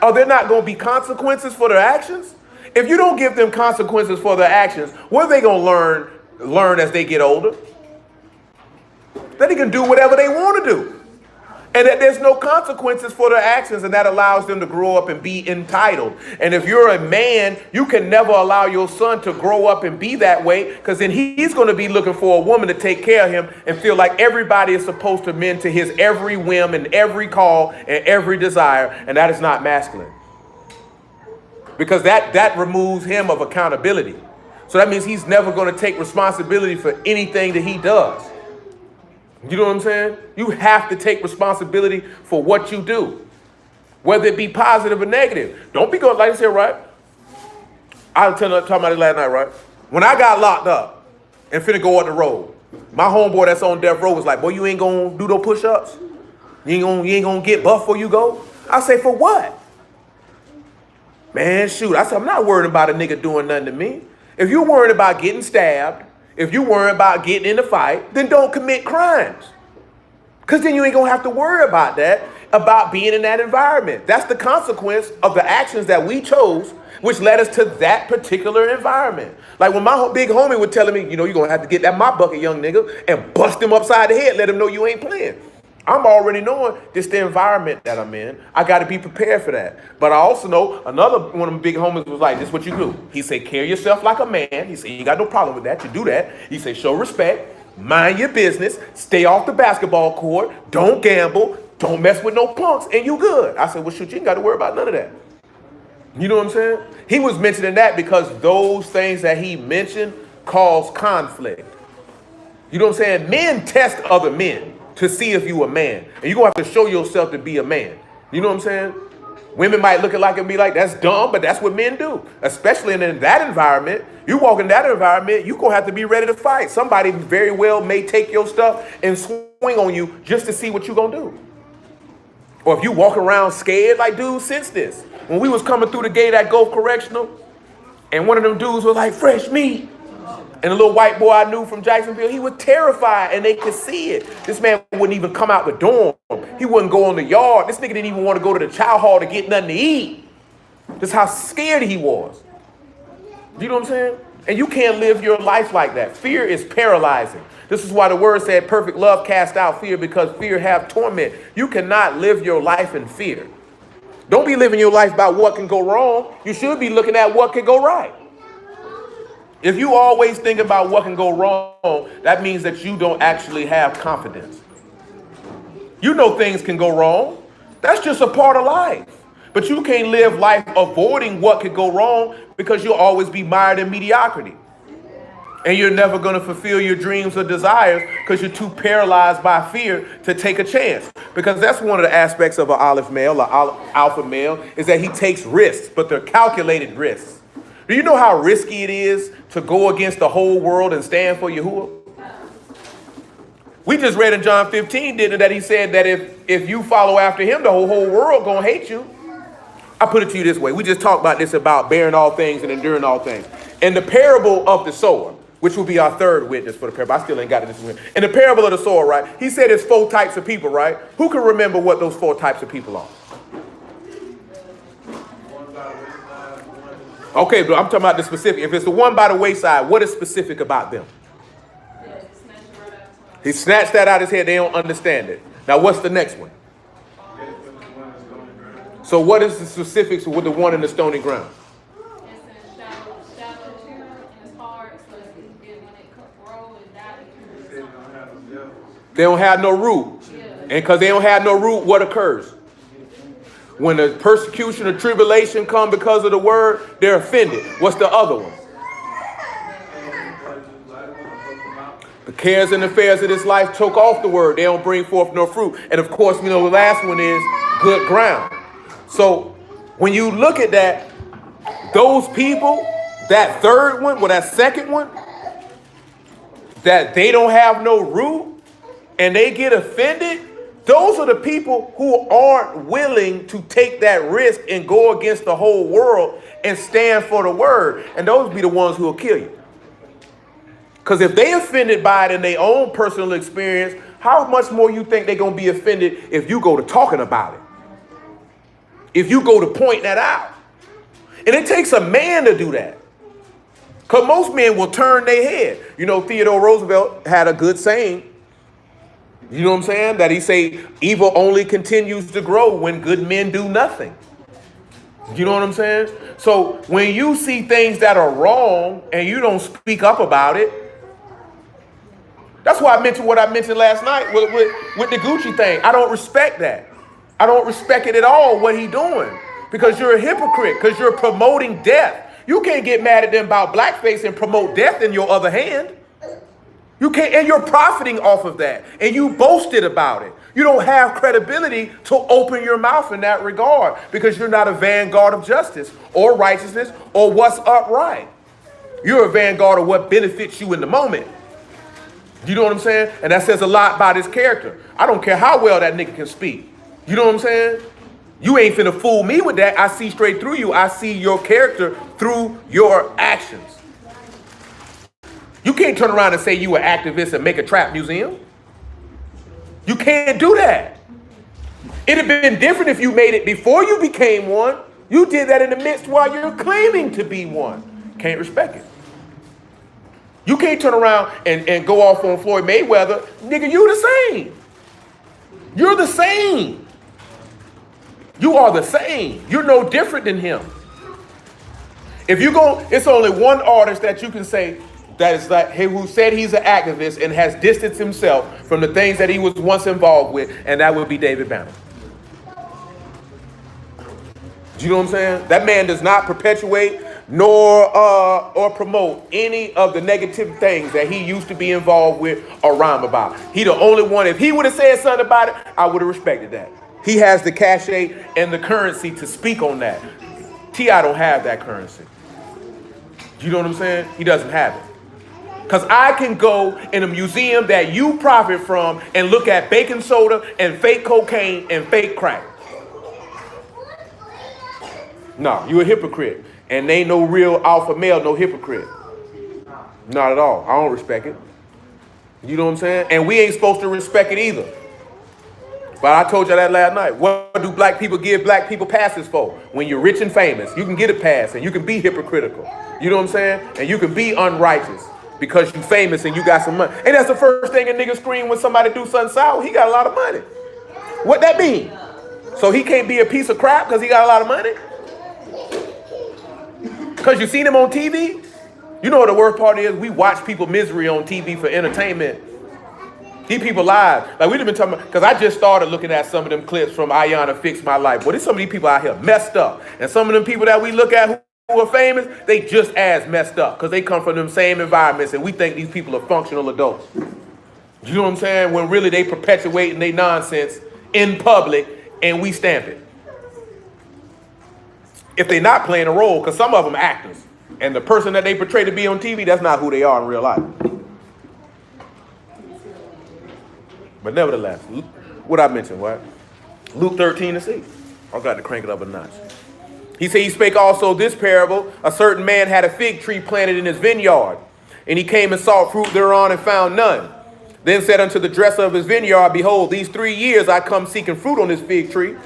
Are there not going to be consequences for their actions? If you don't give them consequences for their actions, what are they going to learn as they get older? That they can do whatever they want to do. And that there's no consequences for their actions, and that allows them to grow up and be entitled. And if you're a man, you can never allow your son to grow up and be that way, because then he's going to be looking for a woman to take care of him and feel like everybody is supposed to bend to his every whim and every call and every desire, and that is not masculine. Because that removes him of accountability. So that means he's never going to take responsibility for anything that he does. You know what I'm saying? You have to take responsibility for what you do, whether it be positive or negative. Don't be going, like I said, right? I was talking about it last night, right? When I got locked up and finna go on the road, my homeboy that's on death row was like, boy, you ain't gonna do no push-ups? You ain't gonna get buff before you go? I say, for what? Man, shoot. I said, I'm not worried about a nigga doing nothing to me. If you're worried about getting stabbed, if you're worried about getting in a fight, then don't commit crimes. Because then you ain't going to have to worry about that, about being in that environment. That's the consequence of the actions that we chose, which led us to that particular environment. Like when my big homie was telling me, you're going to have to get that mop bucket, young nigga, and bust him upside the head, let him know you ain't playing. I'm already knowing this the environment that I'm in. I got to be prepared for that. But I also know another one of my big homies was like, this is what you do. He said, carry yourself like a man. He said, you got no problem with that. You do that. He said, show respect, mind your business, stay off the basketball court, don't gamble, don't mess with no punks, and you good. I said, well, shoot, you ain't got to worry about none of that. You know what I'm saying? He was mentioning that because those things that he mentioned cause conflict. You know what I'm saying? Men test other men to see if you a man. And you're going to have to show yourself to be a man. You know what I'm saying? Women might look at like and be like, that's dumb, but that's what men do. Especially in that environment. You walk in that environment, you're going to have to be ready to fight. Somebody very well may take your stuff and swing on you just to see what you're going to do. Or if you walk around scared, like, dude, since this. When we was coming through the gate at Gulf Correctional, and one of them dudes was like, fresh meat. And a little white boy I knew from Jacksonville, he was terrified, and they could see it. This man wouldn't even come out the dorm. He wouldn't go on the yard. This nigga didn't even want to go to the chow hall to get nothing to eat. That's how scared he was. You know what I'm saying? And you can't live your life like that. Fear is paralyzing. This is why the word said perfect love cast out fear, because fear have torment. You cannot live your life in fear. Don't be living your life about what can go wrong. You should be looking at what can go right. If you always think about what can go wrong, that means that you don't actually have confidence. You know things can go wrong. That's just a part of life. But you can't live life avoiding what could go wrong, because you'll always be mired in mediocrity. And you're never going to fulfill your dreams or desires because you're too paralyzed by fear to take a chance. Because that's one of the aspects of an alpha male, is that he takes risks, but they're calculated risks. Do you know how risky it is to go against the whole world and stand for Yahuwah? We just read in John 15, didn't it, that he said that if you follow after him, the whole world gonna hate you. I put it to you this way. We just talked about this, about bearing all things and enduring all things. In the parable of the sower, which will be our third witness for the parable. I still ain't got it this one. In the parable of the sower, right? He said there's 4 types of people, right? Who can remember what those 4 types of people are? Okay, but I'm talking about the specific. If it's the one by the wayside, what is specific about them? He snatched that out of his head. They don't understand it. Now, what's the next one? So what is the specifics with the one in the stony ground? It's in shallow material, and it's hard, so when it grows and dies, They don't have no root. And because they don't have no root, what occurs? When the persecution or tribulation come because of the word, they're offended. What's the other one? The cares and affairs of this life choke off the word. They don't bring forth no fruit. And of course, we know the last one is good ground. So when you look at that, those people, that third one, well, that second one, that they don't have no root and they get offended, those are the people who aren't willing to take that risk and go against the whole world and stand for the word. And those be the ones who will kill you. Because if they offended by it in their own personal experience, how much more you think they're going to be offended if you go to talking about it? If you go to point that out. And it takes a man to do that. Because most men will turn their head. You know, Theodore Roosevelt had a good saying. You know what I'm saying? That he say, evil only continues to grow when good men do nothing. You know what I'm saying? So when you see things that are wrong and you don't speak up about it, that's why I mentioned what I mentioned last night with the Gucci thing. I don't respect that. I don't respect it at all, what he doing. Because you're a hypocrite, because you're promoting death. You can't get mad at them about blackface and promote death in your other hand. You can't, and you're profiting off of that. And you boasted about it. You don't have credibility to open your mouth in that regard because you're not a vanguard of justice or righteousness or what's upright. You're a vanguard of what benefits you in the moment. You know what I'm saying? And that says a lot about his character. I don't care how well that nigga can speak. You know what I'm saying? You ain't finna fool me with that. I see straight through you. I see your character through your actions. You can't turn around and say you an activist and make a trap museum. You can't do that. It'd have been different if you made it before you became one. You did that in the midst while you're claiming to be one. Can't respect it. You can't turn around and go off on Floyd Mayweather. Nigga, you the same. You're the same. You are the same. You're no different than him. If you go, it's only one artist that you can say that is like who said he's an activist and has distanced himself from the things that he was once involved with, and that would be David Banner. Do you know what I'm saying? That man does not perpetuate nor or promote any of the negative things that he used to be involved with or rhyme about. He the only one. If he would have said something about it, I would have respected that. He has the cachet and the currency to speak on that. T.I. don't have that currency. You know what I'm saying? He doesn't have it. Because I can go in a museum that you profit from and look at baking soda and fake cocaine and fake crack. No, you a hypocrite. And ain't no real alpha male, no hypocrite. Not at all. I don't respect it. You know what I'm saying? And we ain't supposed to respect it either. But I told you that last night. What do black people give black people passes for? When you're rich and famous, you can get a pass and you can be hypocritical. You know what I'm saying? And you can be unrighteous because you famous and you got some money. And that's the first thing a nigga scream when somebody do something sour. He got a lot of money. What that mean? So he can't be a piece of crap because he got a lot of money? Because you seen him on TV? You know what the worst part is? We watch people misery on TV for entertainment. These people live. Like we've been talking about, because I just started looking at some of them clips from Ayanna Fix My Life. Boy, there's some of these people out here messed up. And some of them people that we look at who are famous, they just as messed up because they come from them same environments and we think these people are functional adults. You know what I'm saying? When really they perpetuating their nonsense in public and we stamp it. If they're not playing a role, because some of them actors. And the person that they portray to be on TV, that's not who they are in real life. But nevertheless, what I mentioned, what? Luke 13:6. I've got to crank it up a notch. He said, he spake also this parable. A certain man had a fig tree planted in his vineyard, and he came and sought fruit thereon and found none. Then said unto the dresser of his vineyard, behold, these 3 years I come seeking fruit on this fig tree,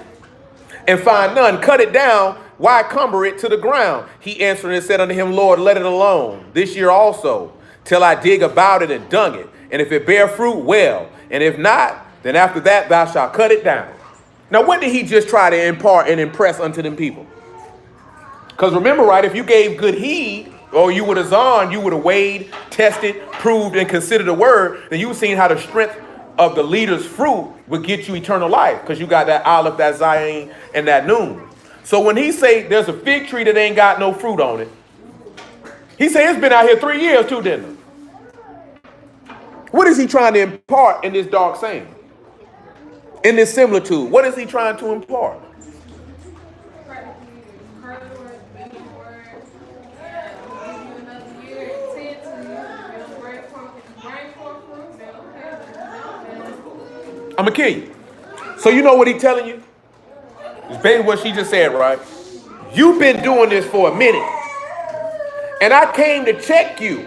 and find none. Cut it down. Why cumber it to the ground? He answered and said unto him, Lord, let it alone this year also, till I dig about it and dung it. And if it bear fruit, well. And if not, then after that thou shalt cut it down. Now, what did he just try to impart and impress unto them people? Because remember, right, if you gave good heed, or you would have zon, you would have weighed, tested, proved, and considered the word, then you would have seen how the strength of the leader's fruit would get you eternal life. Because you got that olive, that zayin, and that noon. So when he say there's a fig tree that ain't got no fruit on it, he say it's been out here 3 years too, didn't it? What is he trying to impart in this dark saying? In this similitude, what is he trying to impart? I'm going to kill you. So you know what he's telling you? It's basically what she just said, right? You've been doing this for a minute. And I came to check you.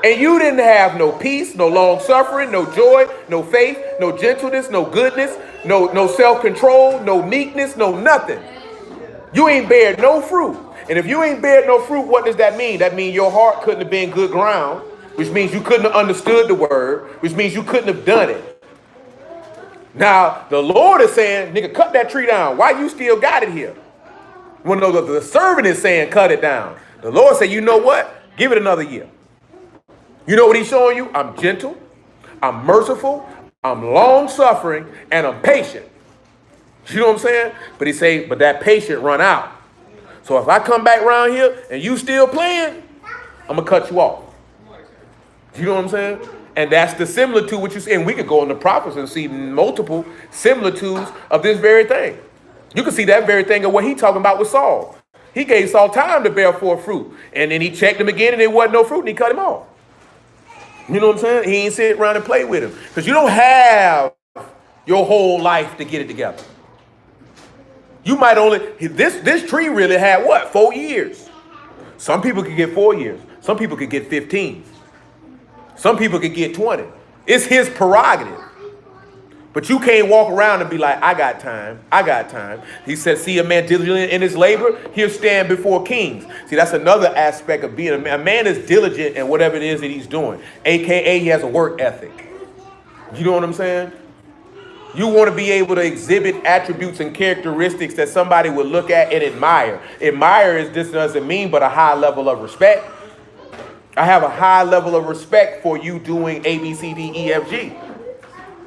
And you didn't have no peace, no long suffering, no joy, no faith, no gentleness, no goodness, no self-control, no meekness, no nothing. You ain't bared no fruit. And if you ain't bared no fruit, what does that mean? That means your heart couldn't have been good ground, which means you couldn't have understood the word, which means you couldn't have done it. Now, the Lord is saying, nigga, cut that tree down. Why you still got it here? When the servant is saying, cut it down. The Lord said, you know what? Give it another year. You know what he's showing you? I'm gentle, I'm merciful, I'm long-suffering, and I'm patient. You know what I'm saying? But he say, but that patient run out. So if I come back around here and you still playing, I'm going to cut you off. You know what I'm saying? And that's the similitude what you see. And we could go in the prophets and see multiple similitudes of this very thing. You can see that very thing of what he talking about with Saul. He gave Saul time to bear forth fruit. And then he checked him again and there wasn't no fruit and he cut him off. You know what I'm saying? He ain't sit around and play with him. Because you don't have your whole life to get it together. You might only, this tree really had what? 4 years. Some people could get 4 years. Some people could get 15. Some people could get 20. It's his prerogative. But you can't walk around and be like, I got time. I got time. He said, see a man diligent in his labor, he'll stand before kings. See, that's another aspect of being a man. A man is diligent in whatever it is that he's doing. AKA, he has a work ethic. You know what I'm saying? You want to be able to exhibit attributes and characteristics that somebody would look at and admire. Admire is just doesn't mean but a high level of respect. I have a high level of respect for you doing A, B, C, D, E, F, G.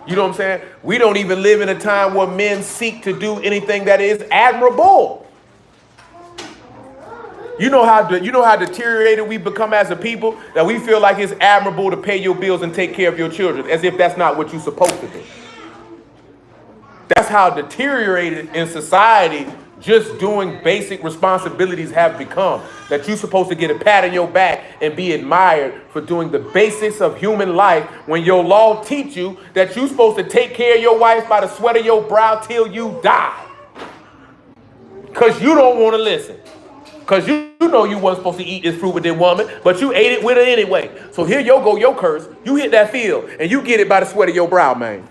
You know what I'm saying? We don't even live in a time where men seek to do anything that is admirable. You know how deteriorated we become as a people, that we feel like it's admirable to pay your bills and take care of your children, as if that's not what you're supposed to do. That's how deteriorated in society just doing basic responsibilities have become. That you're supposed to get a pat on your back and be admired for doing the basics of human life, when your law teach you that you're supposed to take care of your wife by the sweat of your brow till you die. Because you don't want to listen. Because you know you weren't supposed to eat this fruit with this woman, but you ate it with her anyway. So here you go, your curse. You hit that field and you get it by the sweat of your brow, man.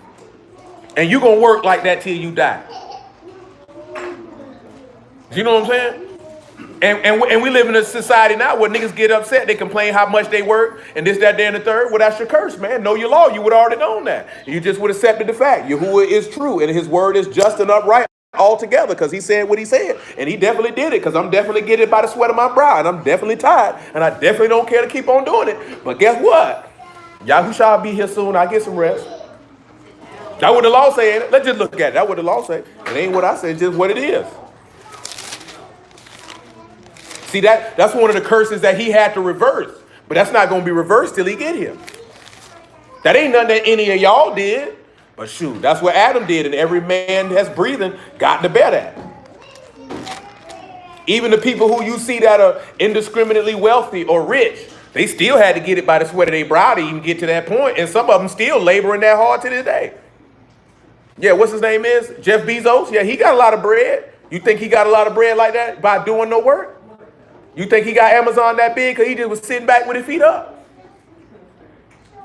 And you going to work like that till you die. You know what I'm saying? And we live in a society now where niggas get upset. They complain how much they work and this, that, and the third. Well, that's your curse, man. Know your law. You would have already known that. You just would have accepted the fact. Yahuwah is true and his word is just and upright altogether, because he said what he said. And he definitely did it, because I'm definitely getting it by the sweat of my brow. And I'm definitely tired. And I definitely don't care to keep on doing it. But guess what? Yahushua be here soon. I get some rest. That's what the law said. Let's just look at it. That's what the law said. It ain't what I said, it's just what it is. See, that's one of the curses that he had to reverse. But that's not going to be reversed till he get here. That ain't nothing that any of y'all did. But shoot, that's what Adam did. And every man that's breathing got to bear that. Even the people who you see that are indiscriminately wealthy or rich, they still had to get it by the sweat of their brow to even get to that point. And some of them still laboring that hard to this day. Yeah, what's his name is? Jeff Bezos? Yeah, he got a lot of bread. You think he got a lot of bread like that by doing no work? You think he got Amazon that big because he just was sitting back with his feet up?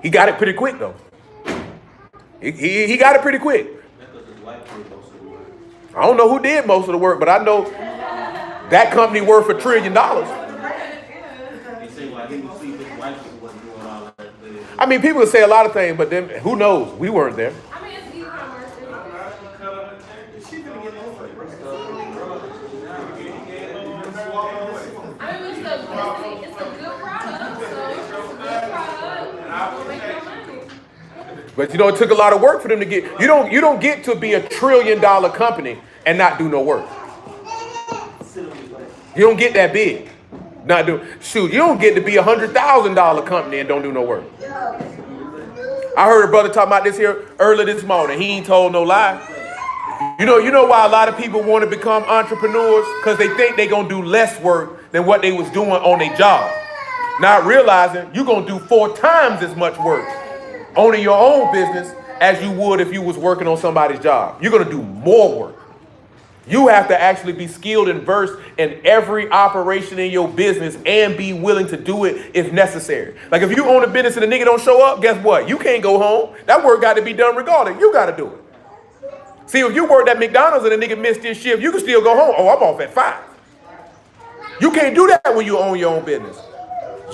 He got it pretty quick, though. He got it pretty quick. I don't know who did most of the work, but I know that company worth $1 trillion. I mean, people would say a lot of things, but then who knows? We weren't there. I mean, it's e-commerce. I mean, it's a good product, so it's a good product. We'll make no money. But you know, it took a lot of work for them to get. You don't get to be $1 trillion company and not do no work. You don't get that big. You don't get to be $100,000 company and don't do no work. I heard a brother talking about this here earlier this morning. He ain't told no lie. You know why a lot of people want to become entrepreneurs? Because they think they're going to do less work than what they was doing on their job. Not realizing you're going to do 4 times as much work owning your own business as you would if you was working on somebody's job. You're going to do more work. You have to actually be skilled and versed in every operation in your business and be willing to do it if necessary. Like if you own a business and the nigga don't show up, guess what? You can't go home. That work got to be done regardless. You got to do it. See, if you worked at McDonald's and the nigga missed his shift, you can still go home. Oh, I'm off at 5. You can't do that when you own your own business.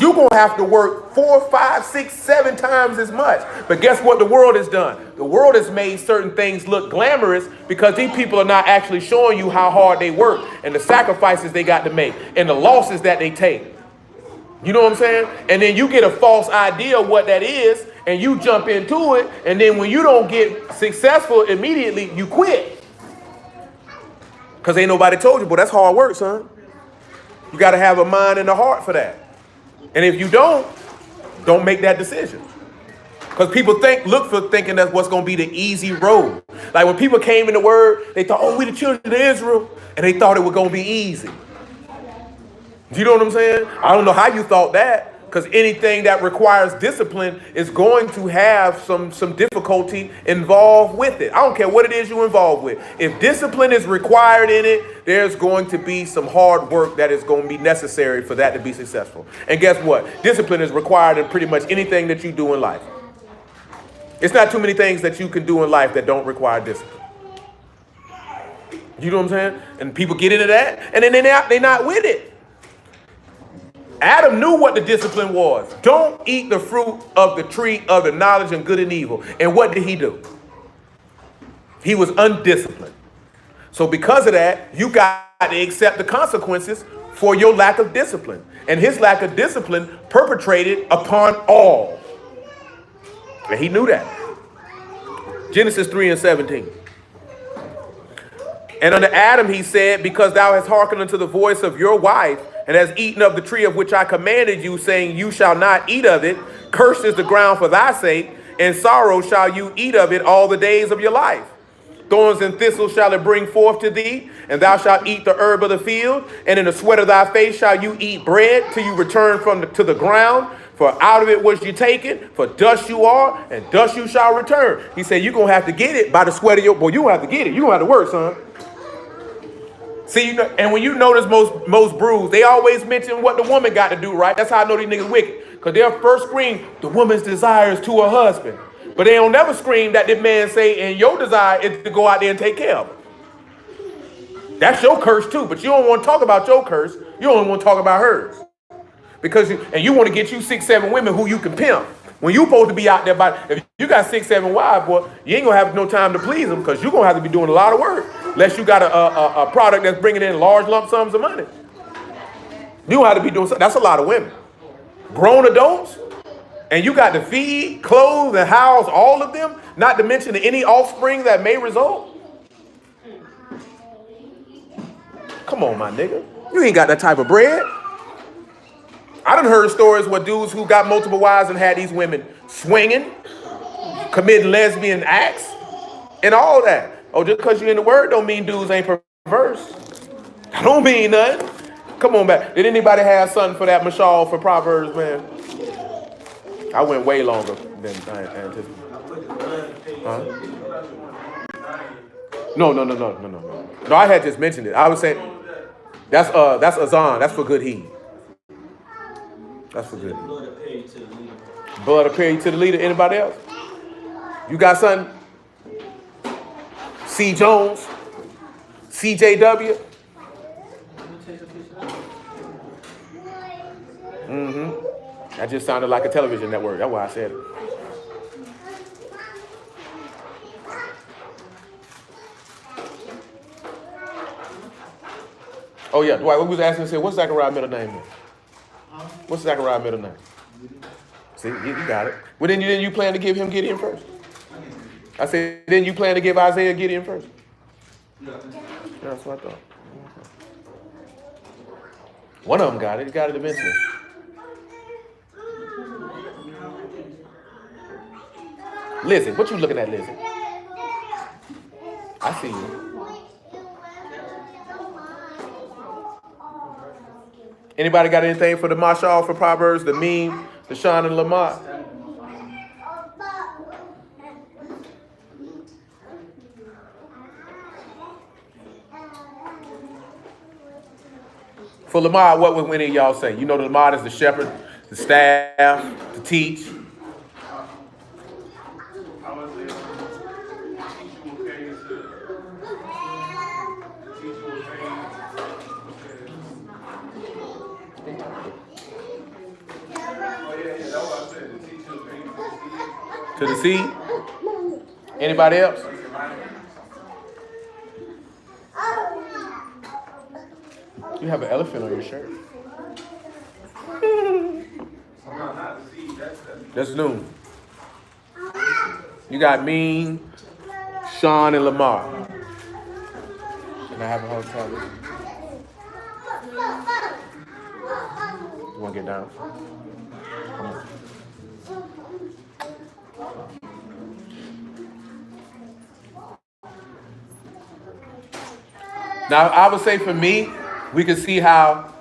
You're going to have to work 4, 5, 6, 7 times as much. But guess what the world has done? The world has made certain things look glamorous because these people are not actually showing you how hard they work and the sacrifices they got to make and the losses that they take. You know what I'm saying? And then you get a false idea of what that is and you jump into it. And then when you don't get successful immediately, you quit. Because ain't nobody told you, but that's hard work, son. You got to have a mind and a heart for that. And if you don't make that decision. Because people look for thinking that's what's going to be the easy road. Like when people came in the word, they thought, oh, we the children of Israel. And they thought it was going to be easy. Do you know what I'm saying? I don't know how you thought that. Because anything that requires discipline is going to have some difficulty involved with it. I don't care what it is you're involved with. If discipline is required in it, there's going to be some hard work that is going to be necessary for that to be successful. And guess what? Discipline is required in pretty much anything that you do in life. It's not too many things that you can do in life that don't require discipline. You know what I'm saying? And people get into that, and then they're not with it. Adam knew what the discipline was. Don't eat the fruit of the tree of the knowledge of good and evil. And what did he do? He was undisciplined. So because of that, you got to accept the consequences for your lack of discipline. And his lack of discipline perpetrated upon all. And he knew that. Genesis 3:17. And unto Adam he said, because thou hast hearkened unto the voice of your wife, and hast eaten of the tree of which I commanded you, saying, you shall not eat of it. Cursed is the ground for thy sake, and sorrow shall you eat of it all the days of your life. Thorns and thistles shall it bring forth to thee, and thou shalt eat the herb of the field, and in the sweat of thy face shall you eat bread till you return to the ground. For out of it was you taken, for dust you are, and dust you shall return. He said, you're going to have to get it by the sweat of your... Boy, you going to have to get it. You're going to have to work, son. See, you know, and when you notice most brews, they always mention what the woman got to do, right? That's how I know these niggas wicked. Because they'll first scream, the woman's desires to her husband. But they don't never scream that the man say, and your desire is to go out there and take care of her. That's your curse too, but you don't want to talk about your curse. You only want to talk about hers. Because you want to get you 6, 7 women who you can pimp. When you supposed to be out there, if you got 6, 7 wives, boy, you ain't going to have no time to please them because you're going to have to be doing a lot of work. Unless you got a product that's bringing in large lump sums of money. You don't have to be doing something. That's a lot of women. Grown adults. And you got to feed, clothe, and house all of them, not to mention any offspring that may result. Come on, my nigga. You ain't got that type of bread. I done heard stories where dudes who got multiple wives and had these women swinging, committing lesbian acts, and all that. Oh, just because you're in the word don't mean dudes ain't perverse. That don't mean nothing. Come on back. Did anybody have something for that Mashal for Proverbs, man? I went way longer than I anticipated. Huh? No. No, I had just mentioned it. I was saying that's Azan. That's for good heed. That's for good heed. Blood appear to the leader. Anybody else? You got something? C. Jones? CJW? Mm-hmm. That just sounded like a television network. That's why I said it. Oh, yeah. Dwight, we was asking, say, what's Zachariah's middle name? What's Zachariah's middle name? See, you got it. Well, then you plan to give him Gideon first? I said, then you plan to give Isaiah Gideon first? Yeah. That's what I thought. One of them got it. He got it eventually. Lizzie, what you looking at, Lizzie? I see you. Anybody got anything for the Mashal, for Proverbs, the Meme, the Sean and Lamont? For Lamar, what would any of y'all say? You know the Lamar is the shepherd, the staff, to teach. To the seed? Anybody else? You have an elephant on your shirt. That's noon. You got Mean, Sean, and Lamar. Can I have a hotel? You want to get down? Come on. Now, I would say for me, we can see how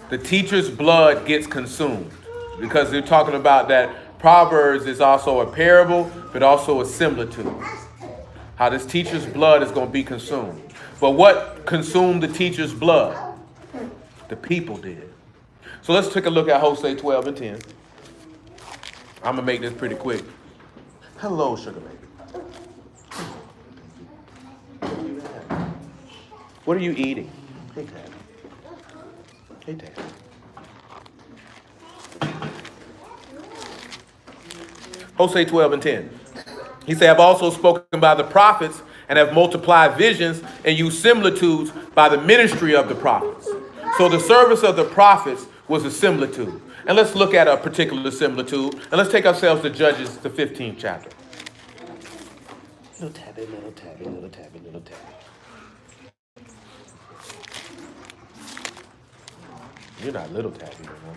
the teacher's blood gets consumed. Because they're talking about that Proverbs is also a parable, but also a similitude. How this teacher's blood is going to be consumed. But what consumed the teacher's blood? The people did. So let's take a look at Hosea 12 and 10. I'm going to make this pretty quick. Hello, sugar baby. What are you eating? Hey, Dad. Hey, Dad. Hosea 12 and 10. He said, I've also spoken by the prophets and have multiplied visions and used similitudes by the ministry of the prophets. So the service of the prophets was a similitude. And let's look at a particular similitude. And let's take ourselves to Judges, the 15th chapter. Little tabby, little tabby, little tabby, little tabby. You're not little tabby no more.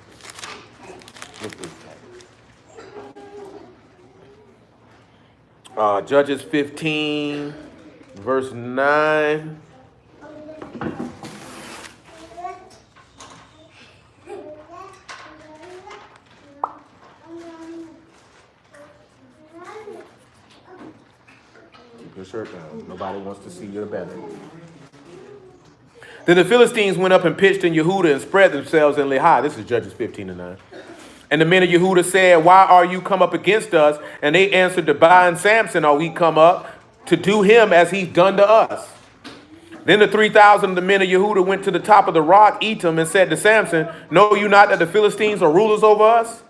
Look this tabby. Judges 15, verse 9. Keep your shirt down. Nobody wants to see your belly. Then the Philistines went up and pitched in Yehudah and spread themselves in Lehi. This is Judges 15 and 9. And the men of Yehudah said, why are you come up against us? And they answered, to bind Samson are we come up, to do him as he's done to us. Then the 3,000 of the men of Yehudah went to the top of the rock, Etam, and said to Samson, know you not that the Philistines are rulers over us?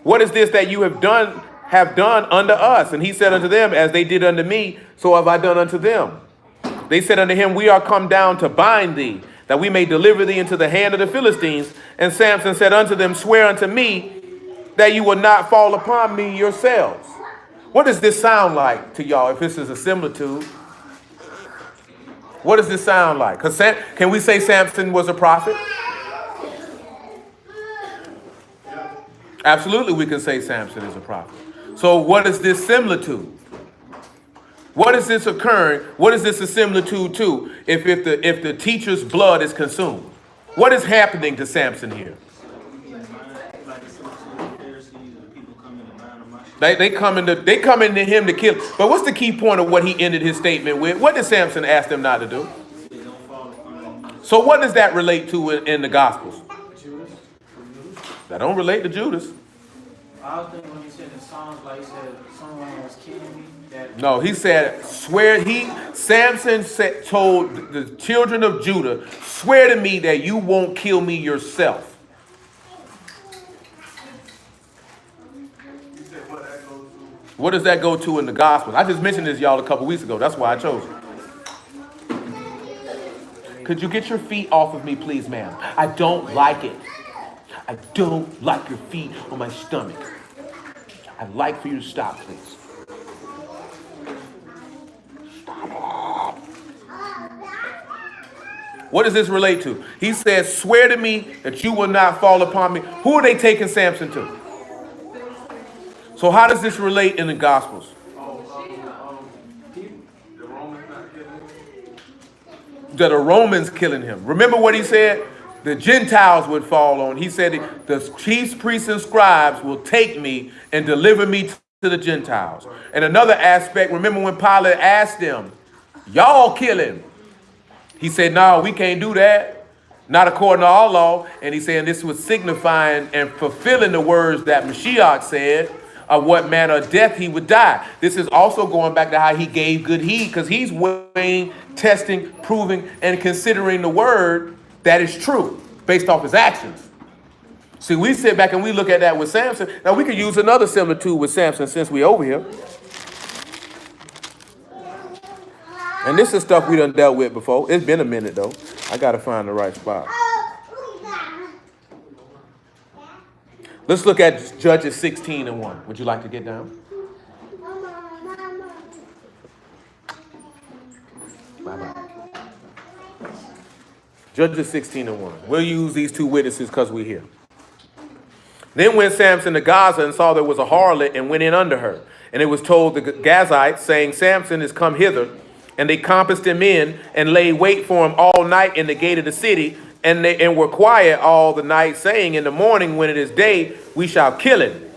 What is this that you have done unto us? And he said unto them, as they did unto me, so have I done unto them. They said unto him, we are come down to bind thee, that we may deliver thee into the hand of the Philistines. And Samson said unto them, swear unto me that you will not fall upon me yourselves. What does this sound like to y'all if this is a similitude? What does this sound like? Can we say Samson was a prophet? Absolutely, we can say Samson is a prophet. So what is this similitude? What is this occurring? What is this a similitude to if the teacher's blood is consumed? What is happening to Samson here? They come into him to kill. But what's the key point of what he ended his statement with? What did Samson ask them not to do? So what does that relate to in the Gospels? That don't relate to Judas. I was thinking when he said in Psalms, like he said, someone was killing me. No, he said, Samson told the children of Judah, swear to me that you won't kill me yourself. What does that go to in the gospel? I just mentioned this, y'all, a couple weeks ago. That's why I chose it. Could you get your feet off of me, please, ma'am? I don't like it. I don't like your feet on my stomach. I'd like for you to stop, please. Stop. What does this relate to? He says, swear to me that you will not fall upon me. Who are they taking Samson to? So how does this relate in the Gospels? That the Romans killing him. Remember what he said? The Gentiles would fall on. He said the chief priests and scribes will take me and deliver me to the Gentiles. And another aspect, remember when Pilate asked them, y'all kill him. He said, no, we can't do that. Not according to our law. And he said this was signifying and fulfilling the words that Mashiach said of what manner of death he would die. This is also going back to how he gave good heed, because he's weighing, testing, proving, and considering the word that is true based off his actions. See, we sit back and we look at that with Samson. Now, we could use another similitude with Samson since we over here. And this is stuff we done dealt with before. It's been a minute, though. I got to find the right spot. Let's look at Judges 16 and 1. Would you like to get down? Bye-bye. Judges 16 and 1. We'll use these two witnesses because we're here. Then went Samson to Gaza and saw there was a harlot and went in under her. And it was told the Gazites, saying, Samson is come hither. And they compassed him in and laid wait for him all night in the gate of the city. And were quiet all the night, saying, in the morning when it is day, we shall kill him.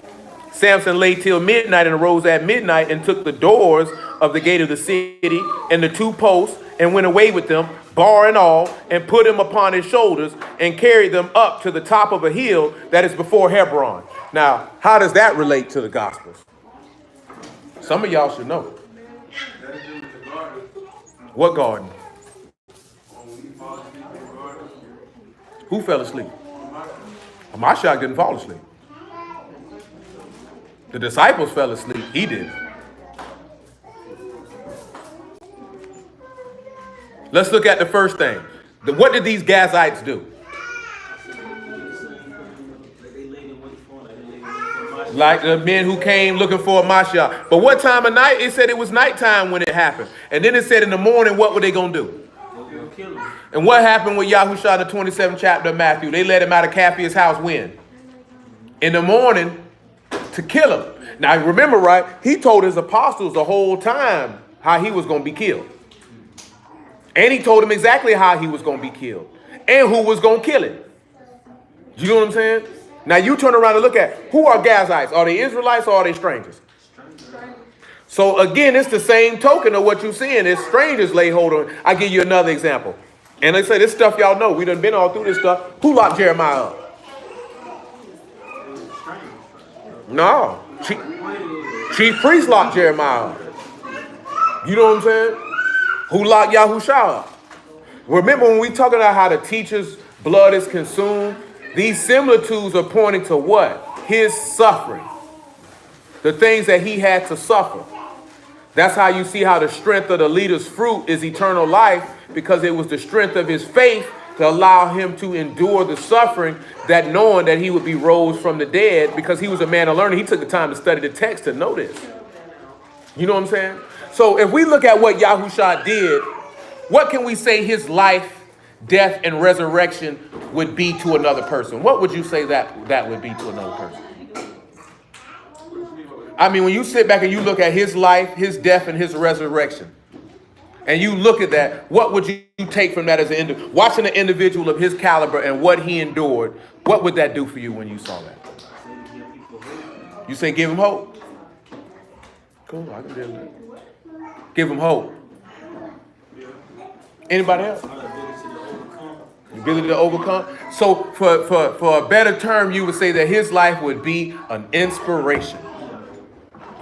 Samson lay till midnight and arose at midnight and took the doors of the gate of the city and the two posts and went away with them, bar and all, and put him upon his shoulders and carried them up to the top of a hill that is before Hebron. Now, how does that relate to the Gospels? Some of y'all should know. What garden? Who fell asleep? Mashiach didn't fall asleep. The disciples fell asleep. He did. Let's look at the first thing. What did these Gazites do? Like the men who came looking for a Mashiach. But what time of night? It said it was nighttime when it happened. And then it said in the morning, what were they going to do? And what happened with Yahushua in the 27th chapter of Matthew? They let him out of Caphas' house when? In the morning to kill him. Now remember, right? He told his apostles the whole time how he was going to be killed. And he told them exactly how he was going to be killed. And who was going to kill him. You know what I'm saying? Now you turn around and look at, who are Gazites? Are they Israelites or are they strangers? So again, it's the same token of what you're seeing. It's strangers lay hold on. I give you another example. And they say this stuff y'all know. We done been all through this stuff. Who locked Jeremiah up? No. Chief priest locked Jeremiah up. You know what I'm saying? Who locked Yahushua up? Remember when we talking about how the teacher's blood is consumed? These similitudes are pointing to what? His suffering. The things that he had to suffer. That's how you see how the strength of the leader's fruit is eternal life, because it was the strength of his faith to allow him to endure the suffering, that knowing that he would be rose from the dead, because he was a man of learning. He took the time to study the text to know this. You know what I'm saying? So if we look at what Yahushua did, what can we say his life, death, and resurrection would be to another person? What would you say that would be to another person? I mean, when you sit back and you look at his life, his death, and his resurrection, and you look at that, what would you take from that as an individual? Watching an individual of his caliber and what he endured, what would that do for you when you saw that? You say give him hope? Cool, I can deal with that. Give him hope. Anybody else? Ability to overcome. So for a better term, you would say that his life would be an inspiration.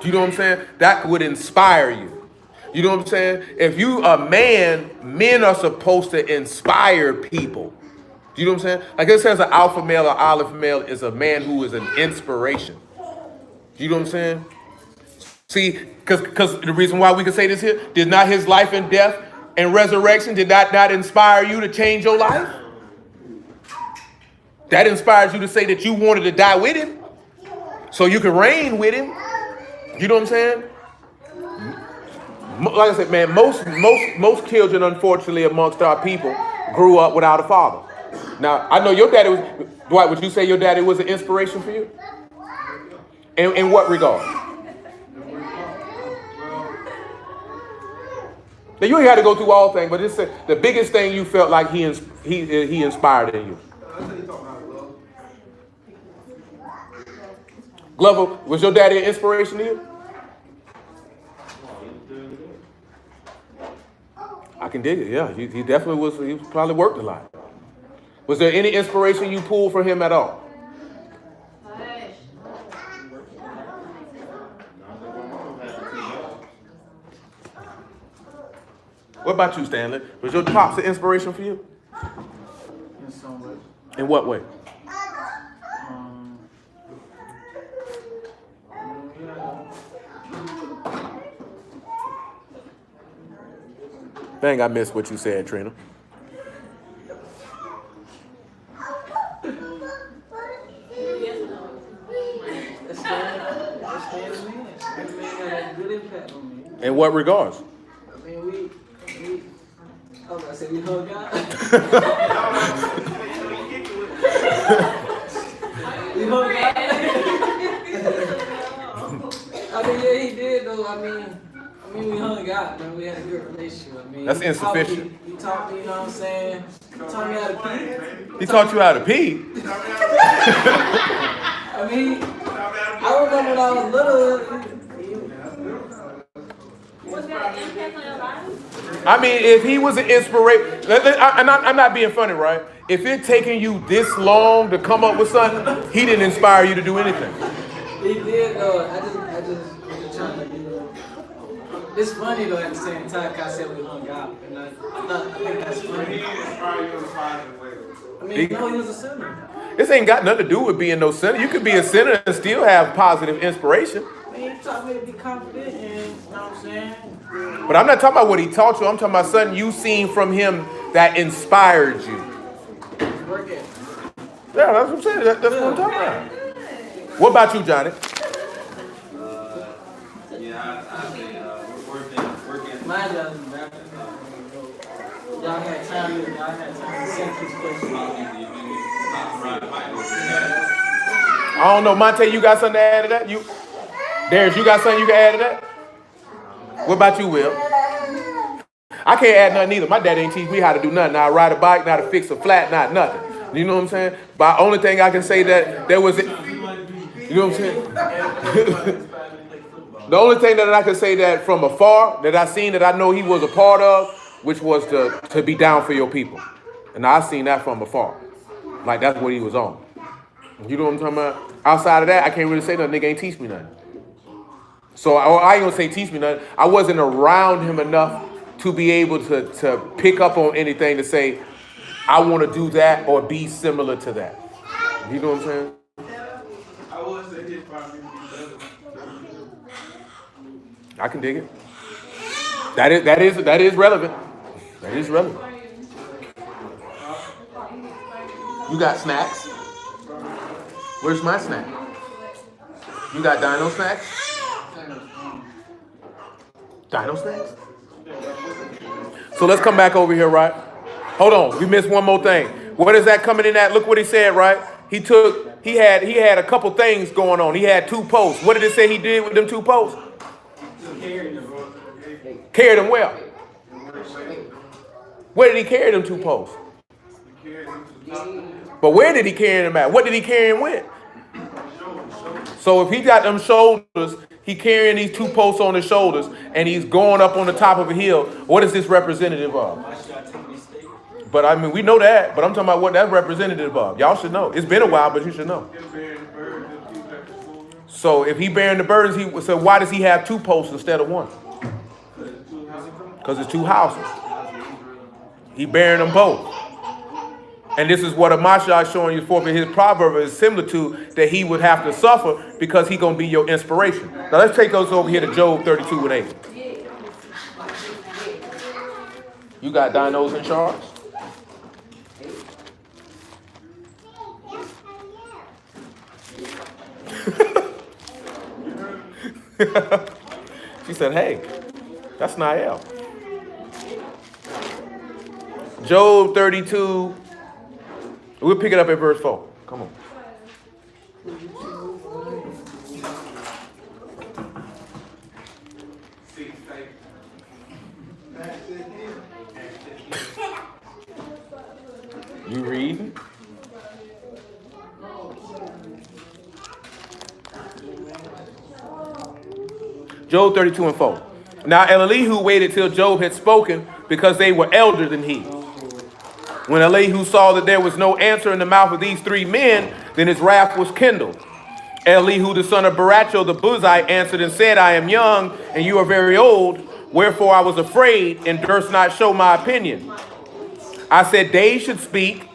Do you know what I'm saying? That would inspire you. You know what I'm saying? If you a man, men are supposed to inspire people. Do you know what I'm saying? Like it says an alpha male or olive male is a man who is an inspiration. Do you know what I'm saying? See, because the reason why we can say this here, did not his life and death and resurrection, did that not inspire you to change your life? That inspires you to say that you wanted to die with him so you could reign with him. You know what I'm saying? Like I said, man, most children, unfortunately, amongst our people, grew up without a father. Now, I know your daddy was, Dwight, would you say your daddy was an inspiration for you? In what regard? Now, you ain't had to go through all things, but it's the biggest thing you felt like he inspired in you. Glover, was your daddy an inspiration to you? I can dig it, yeah. He definitely was. He probably worked a lot. Was there any inspiration you pulled from him at all? What about you, Stanley? Was your pops an inspiration for you? In some way. In what way? Dang, I missed what you said, Trina. In what regards? I mean, we I said we hung out. We hung out. I mean, yeah, he did though. I mean, we hung out, man. We had a good relationship. I mean, that's insufficient. He taught me, you know what I'm saying? He taught me how to pee. He taught you how to pee? I mean, I remember when I was little. Was that an impact on your life? I mean, if he was an inspiration, I'm not being funny, right? If it's taking you this long to come up with something, he didn't inspire you to do anything. He did, though. I just trying to, you know. It's funny, though, at the same time, because I said we hung out. And I think that's funny. He didn't inspire you in a positive way. I mean, no, he was a sinner. This ain't got nothing to do with being no sinner. You could be a sinner and still have positive inspiration. He taught me to be confident and, you know what I'm saying? But I'm not talking about what he taught you. I'm talking about something you seen from him that inspired you. Work it. Yeah, that's what I'm saying. That's what I'm talking about. What about you, Johnny? My job is back. Y'all had time to set this question. I don't know, Monte, you got something to add to that? Darius, you got something you can add to that? What about you, Will? I can't add nothing either. My dad ain't teach me how to do nothing. Not ride a bike, not to fix a flat, not nothing. You know what I'm saying? But the only thing I can say that there was, you know what I'm saying? The only thing that I can say that from afar, that I seen that I know he was a part of, which was to be down for your people. And I seen that from afar. Like that's what he was on. You know what I'm talking about? Outside of that, I can't really say nothing. Nigga ain't teach me nothing. So I ain't gonna say teach me nothing. I wasn't around him enough to be able to pick up on anything to say, I want to do that or be similar to that. You know what I'm saying? I would say his probably be better. I can dig it. That is relevant. That is relevant. You got snacks? Where's my snack? You got dino snacks? Dino snacks? So let's come back over here, right? Hold on, we missed one more thing. What is that coming in at? Look what he said, right? He had a couple things going on. He had 2 posts. What did it say he did with them 2 posts? Carried them well. Where did he carry them 2 posts? But where did he carry them at? What did he carry them with? So if he got them shoulders, he carrying these 2 posts on his shoulders, and he's going up on the top of a hill. What is this representative of? But I mean, we know that, but I'm talking about what that's representative of. Y'all should know. It's been a while, but you should know. So if he bearing the burdens, so why does he have 2 posts instead of 1? Because it's 2 houses. He bearing them both. And this is what Amasha is showing you forth in his proverb is similar to that he would have to suffer because he's going to be your inspiration. Now let's take us over here to Job 32 and 8. You got dinos and sharks? She said, hey, that's Nael. Job 32. We'll pick it up at verse 4. Come on. You reading? Job 32 and 4. Now Elihu waited till Job had spoken because they were elder than he. When Elihu saw that there was no answer in the mouth of these 3 men, then his wrath was kindled. Elihu, the son of Baracho, the Buzite, answered and said, I am young, and you are very old. Wherefore I was afraid, and durst not show my opinion. I said, days should speak,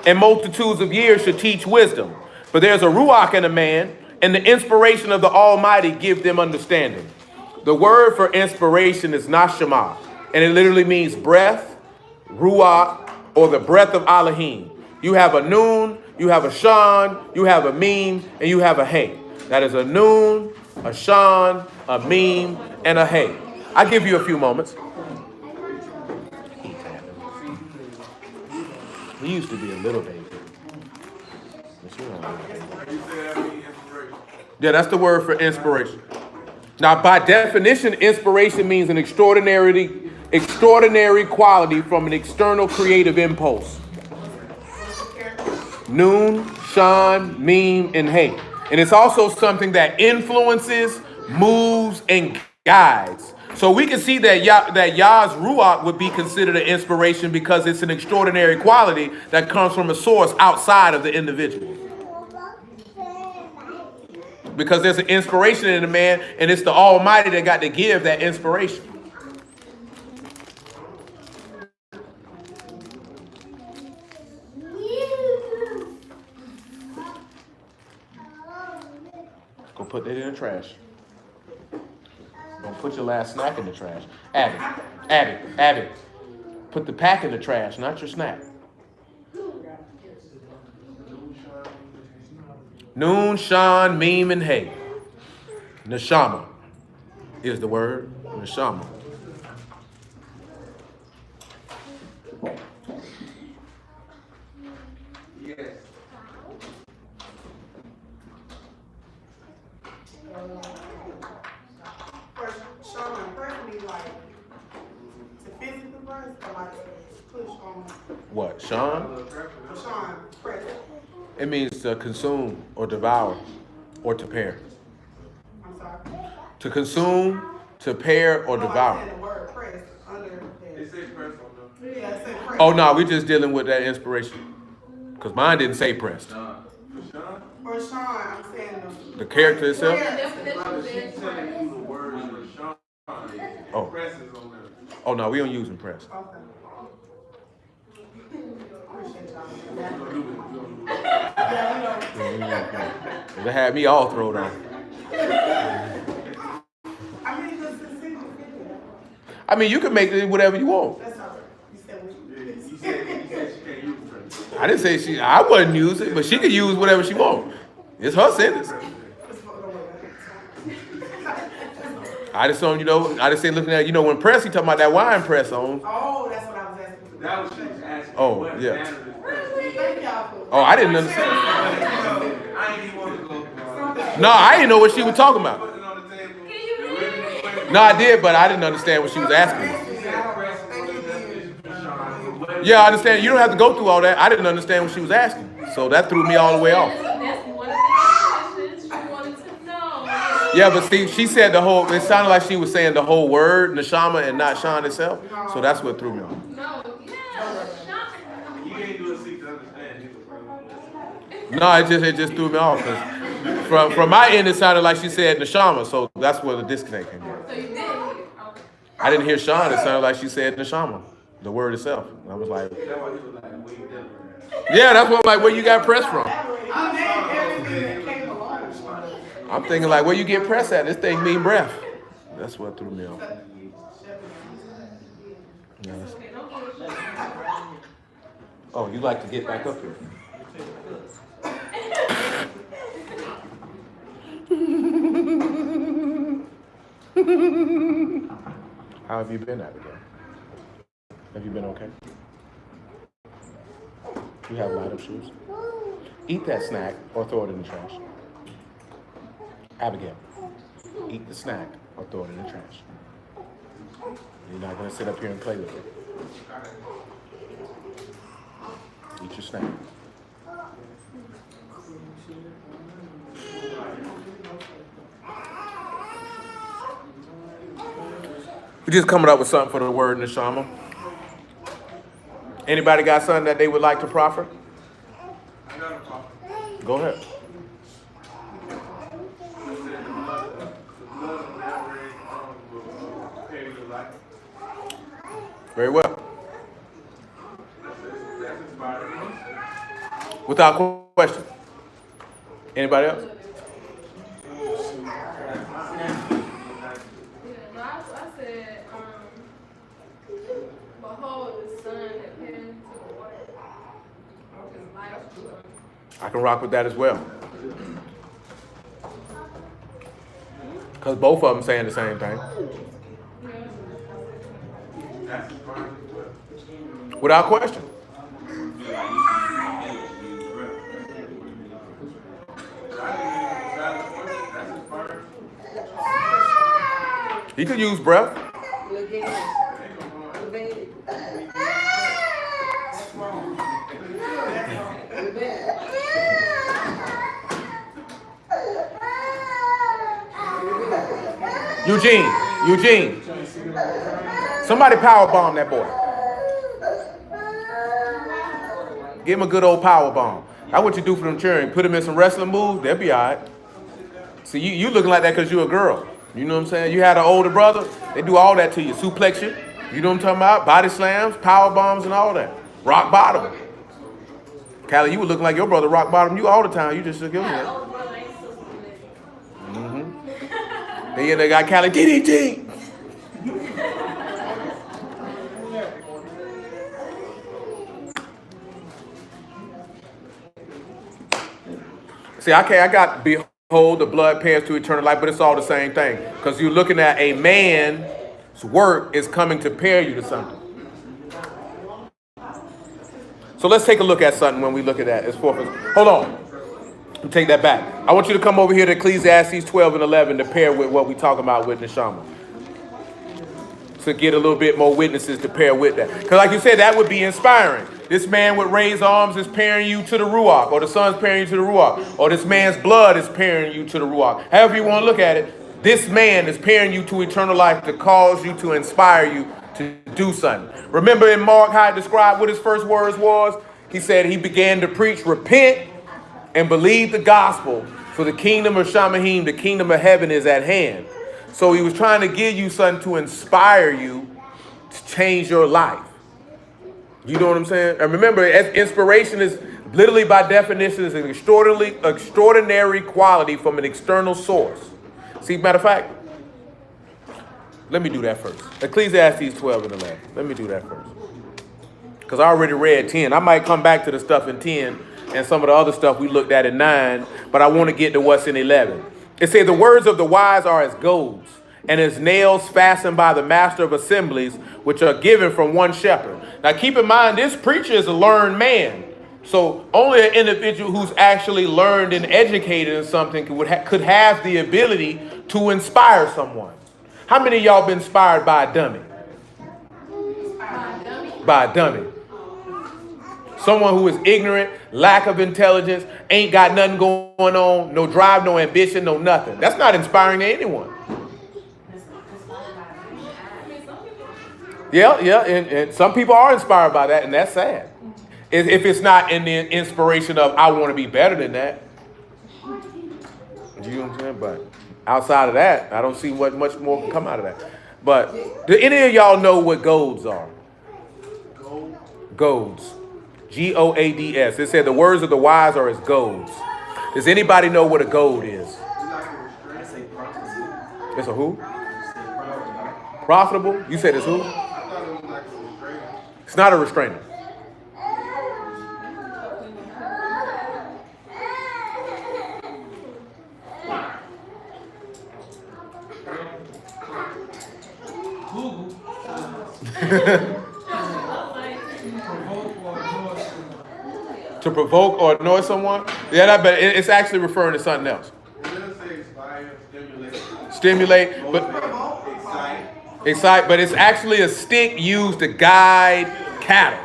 and multitudes of years should teach wisdom. But there's a ruach in a man, and the inspiration of the Almighty give them understanding. The word for inspiration is nashama, and it literally means breath, ruach, or the breath of Elohim. You have a noon, you have a shan, you have a meme, and you have a hey. That is a noon, a shan, a meme, and a hey. I'll give you a few moments. He used to be a little baby. Yeah, that's the word for inspiration. Now, by definition, inspiration means an extraordinary quality from an external creative impulse. Noon, shan, meme, and hey. And it's also something that influences, moves, and guides. So we can see that Yah's Ruach would be considered an inspiration because it's an extraordinary quality that comes from a source outside of the individual. Because there's an inspiration in the man, and it's the Almighty that got to give that inspiration. Go put that in the trash. Put your last snack in the trash. Abby. Put the pack in the trash, not your snack. Noon, Sean, Meme, and Hay. Neshama is the word. Neshama. Yes. Sean, press me like to physically press or like to push on. What, Sean? Sean, press. It means to consume or devour or to pair. I'm sorry. To consume, to pair, or I devour. said the word press under They that. say press on them. Yeah, it said press. Oh no, we just dealing with that inspiration. Because mine didn't say pressed. For Sean? Or Sean, I'm saying The character itself? She's telling you the words for Sean. Oh. Press is on them. Oh no, we don't use them pressed. Okay. Appreciate y'all. They had me all thrown off. I mean, just to see the video. I mean, you can make it whatever you want. That's all right. You said we. You said she can't use press. I didn't say I wouldn't use it, but she could use whatever she wants. It's her sentence. I just don't, I just say looking at, when press, he talking about that wine press on. Oh, that's what I was asking. That was she was asking. Oh, what yeah. manner is press in. Thank y'all for. Oh, I didn't understand. I ain't even want to go. No, I didn't know what she was talking about. Putting on the table. No, I did, but I didn't understand what she was asking. Yeah, I understand. You don't have to go through all that. I didn't understand what she was asking. So that threw me all the way off. That's one of the questions she wanted to know. Yeah, but see, she said it sounded like she was saying the whole word, Neshama, and not Sean itself. So that's what threw me off. No, yeah, Sean. You ain't do a seek to understand. No, it just threw me off. Cause from my end, it sounded like she said Neshama. So that's where the disconnect came in. So you didn't hear. Okay. I didn't hear Sean. It sounded like she said Neshama, the word itself. And I was like, That's why he was like, wait, yeah, that's what I'm like, where you got press from? I named everything that came along. I'm thinking like, where you get press at? This thing mean breath. That's what threw me off. Yes. Oh, you like to get back up here? How have you been, Abigail? Have you been okay? You have light up shoes? Eat that snack or throw it in the trash. Abigail, eat the snack or throw it in the trash. You're not going to sit up here and play with it. Eat your snack. We're just coming up with something for the word Neshama. Anybody got something that they would like to proffer? Go ahead. Very well. Without question. Anybody else? Yeah, no, I said, behold the sun that peers into the water. His light. I can rock with that as well. Because both of them saying the same thing. Without question. He could use breath. Eugene. Somebody power bomb that boy. Give him a good old power bomb. That's what you do for them children. Put them in some wrestling moves, they'll be all right. See, you looking like that because you're a girl. You know what I'm saying? You had an older brother, they do all that to you. Suplex you. You know what I'm talking about? Body slams, power bombs, and all that. Rock bottom. Callie, you were looking like your brother rock bottom you all the time. You just shook your head. Then they got Callie, DDT. See, I got behold the blood pairs to eternal life, but it's all the same thing. Because you're looking at a man's work is coming to pair you to something. So let's take a look at something when we look at that. It's hold on. Take that back. I want you to come over here to Ecclesiastes 12 and 11 to pair with what we talking about with Neshama. To get a little bit more witnesses to pair with that. Because like you said, that would be inspiring. This man with raised arms is pairing you to the Ruach, or the son's pairing you to the Ruach, or this man's blood is pairing you to the Ruach. However you want to look at it, this man is pairing you to eternal life to cause you, to inspire you to do something. Remember in Mark how he described what his first words was? He said he began to preach, repent and believe the gospel, for the kingdom of Shamahim, the kingdom of heaven is at hand. So he was trying to give you something to inspire you to change your life. You know what I'm saying? And remember, inspiration is literally by definition is an extraordinary quality from an external source. See, matter of fact, let me do that first. Ecclesiastes 12 and 11. Let me do that first. Because I already read 10. I might come back to the stuff in 10 and some of the other stuff we looked at in 9, but I want to get to what's in 11. It says, the words of the wise are as golds, and as nails fastened by the master of assemblies, which are given from one shepherd. Now keep in mind, this preacher is a learned man. So only an individual who's actually learned and educated in something could have the ability to inspire someone. How many of y'all been inspired by a dummy? By a dummy. Someone who is ignorant, lack of intelligence, ain't got nothing going on, no drive, no ambition, no nothing. That's not inspiring to anyone. Yeah, and some people are inspired by that, and that's sad. If it's not in the inspiration of, I want to be better than that. You know what I'm saying? But outside of that, I don't see what much more can come out of that. But do any of y'all know what golds are? Golds. G-O-A-D-S. It said the words of the wise are as golds. Does anybody know what a gold is? It's a who? Profitable? You said it's who? It's not a restrainer. To provoke or annoy someone? Yeah, but it's actually referring to something else. Stimulate, but excite, but it's actually a stick used to guide cattle.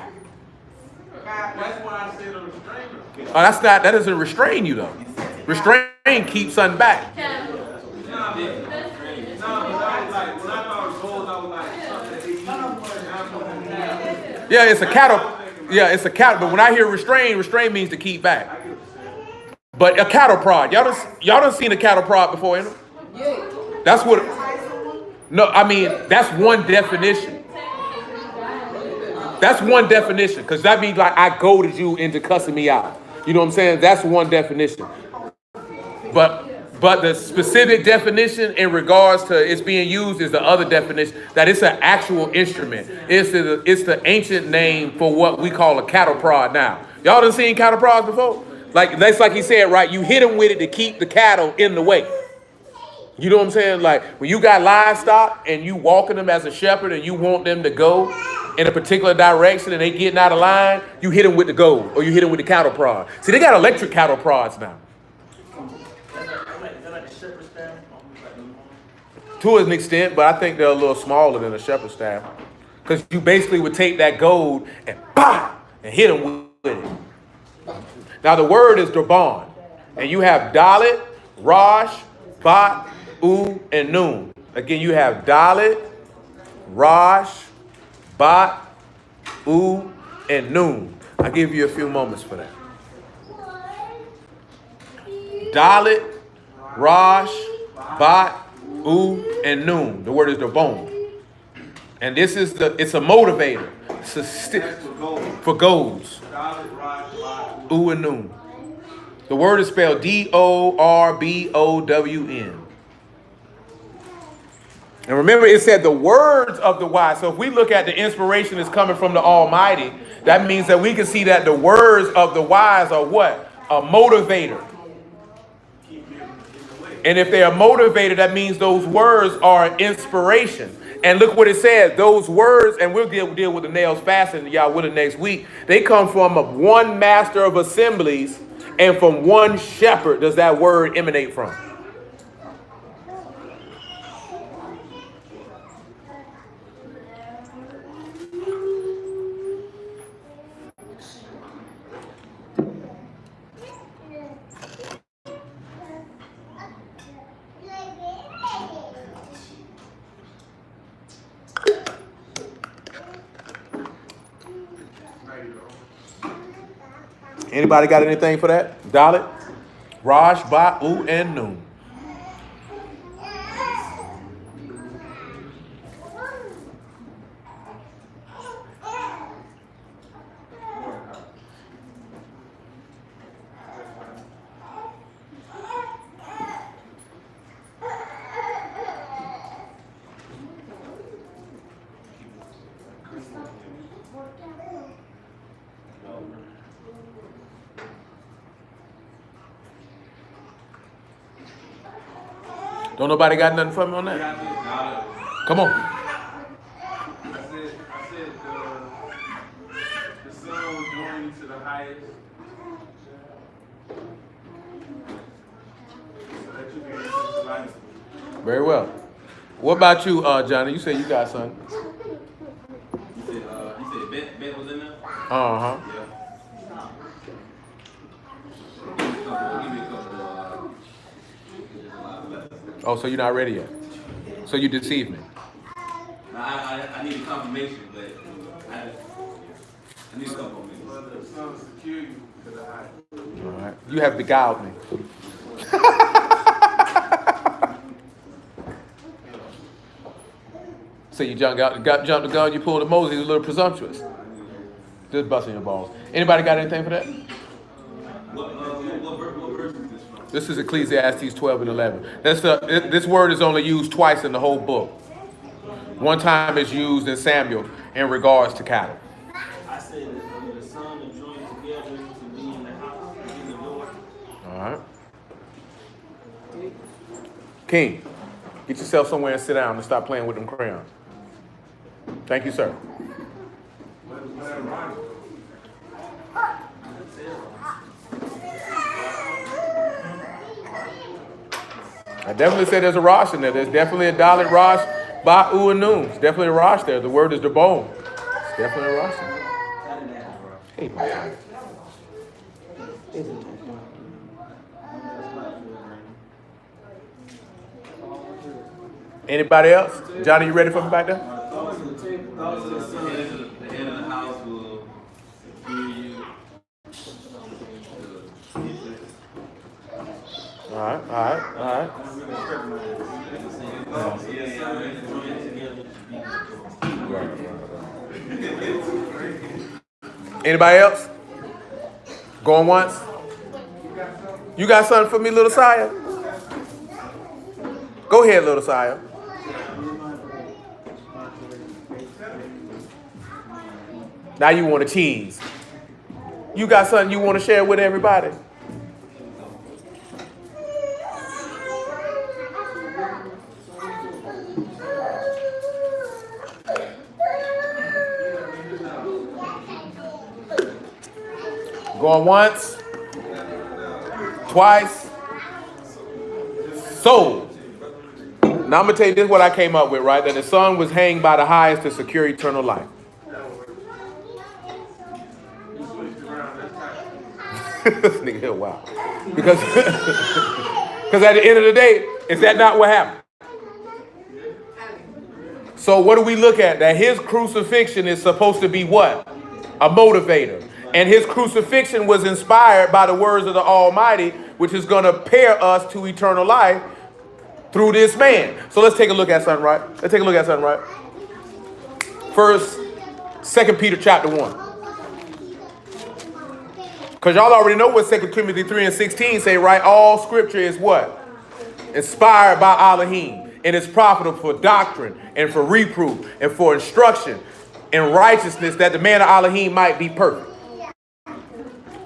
That's what I said a restrainer. Oh, that doesn't restrain you though. Restrain keeps something back. Yeah, it's a cattle. Yeah, it's a cattle. But when I hear restrain means to keep back. But a cattle prod, y'all done seen a cattle prod before, ain't it? Yeah. That's what. No, I mean that's one definition. That's one definition, because that means like I goaded you into cussing me out. You know what I'm saying? That's one definition. But the specific definition in regards to it's being used is the other definition, that it's an actual instrument. It's the ancient name for what we call a cattle prod now. Y'all done seen cattle prods before? Like that's like he said, right? You hit them with it to keep the cattle in the way. You know what I'm saying? Like when you got livestock and you walking them as a shepherd and you want them to go in a particular direction and they getting out of line, you hit them with the goad or you hit them with the cattle prod. See, they got electric cattle prods now. To an extent, but I think they're a little smaller than a shepherd's staff. Because you basically would take that goad and bah, and hit them with it. Now the word is Durban. And you have Dalit, Rosh, Bat, U, and Nun. Again, you have Dalit, Rosh, Bat, U, and Nun. I'll give you a few moments for that. Dalit, Rosh, Bat, U, and Nun. The word is Durban. And this is it's a motivator. It's a for goals. U and Nun. The word is spelled D-O-R-B-O-W-N. And remember, it said the words of the wise. So if we look at the inspiration that's coming from the Almighty, that means that we can see that the words of the wise are what? A motivator. And if they are motivated, that means those words are inspiration. And look what it says. Those words, and we'll deal with the nails fastened, y'all will next week. They come from one master of assemblies and from one shepherd does that word emanate from. Anybody got anything for that? Dalit, Raj, Ba, U, and Noon. Don't nobody got nothing for me on that? Come on. I said the sun will join you to the highest. So that you can enter the light. Very well. What about you, Johnny? You said you got something. You said Bet was in there? Uh-huh. Yeah. Give me a couple, Oh, so you're not ready yet. So you deceived me. I need a confirmation, but I need a couple minutes. Well, the sun will secure you to the highest. All right. You have beguiled me. So you jumped the gun, you pulled the Moses, he was a little presumptuous. Just busting your balls. Anybody got anything for that? What verse is this from? This is Ecclesiastes 12 and 11. This word is only used twice in the whole book. One time it's used in Samuel in regards to cattle. I said that the son and joined together to be in the house, in the Lord. All right. King, get yourself somewhere and sit down and stop playing with them crayons. Thank you, sir. I definitely said there's a Rosh in there. There's definitely a Dalit Rosh, Ba, U, and Noon. It's definitely a Rosh there. The word is the bone. It's definitely a Rosh in there. Hey, my God. Anybody else? Johnny, you ready for me back there? The head of the house will secure you. All right. Anybody else? Going once? You got something for me, little Sire? Go ahead, little Sire. Now you want to cheese. You got something you want to share with everybody? Going once, twice, sold. Now I'm going to tell you this is what I came up with, right? That the sun was hanged by the highest to secure eternal life. This nigga here, wow. Because at the end of the day, is that not what happened? So what do we look at? That his crucifixion is supposed to be what? A motivator. And his crucifixion was inspired by the words of the Almighty, which is going to pair us to eternal life through this man. So let's take a look at something, right? First, 2 Peter chapter 1. Because y'all already know what 2 Timothy 3 and 16 say, right? All scripture is what? Inspired by Elohim. And it's profitable for doctrine and for reproof and for instruction in righteousness, that the man of Elohim might be perfect.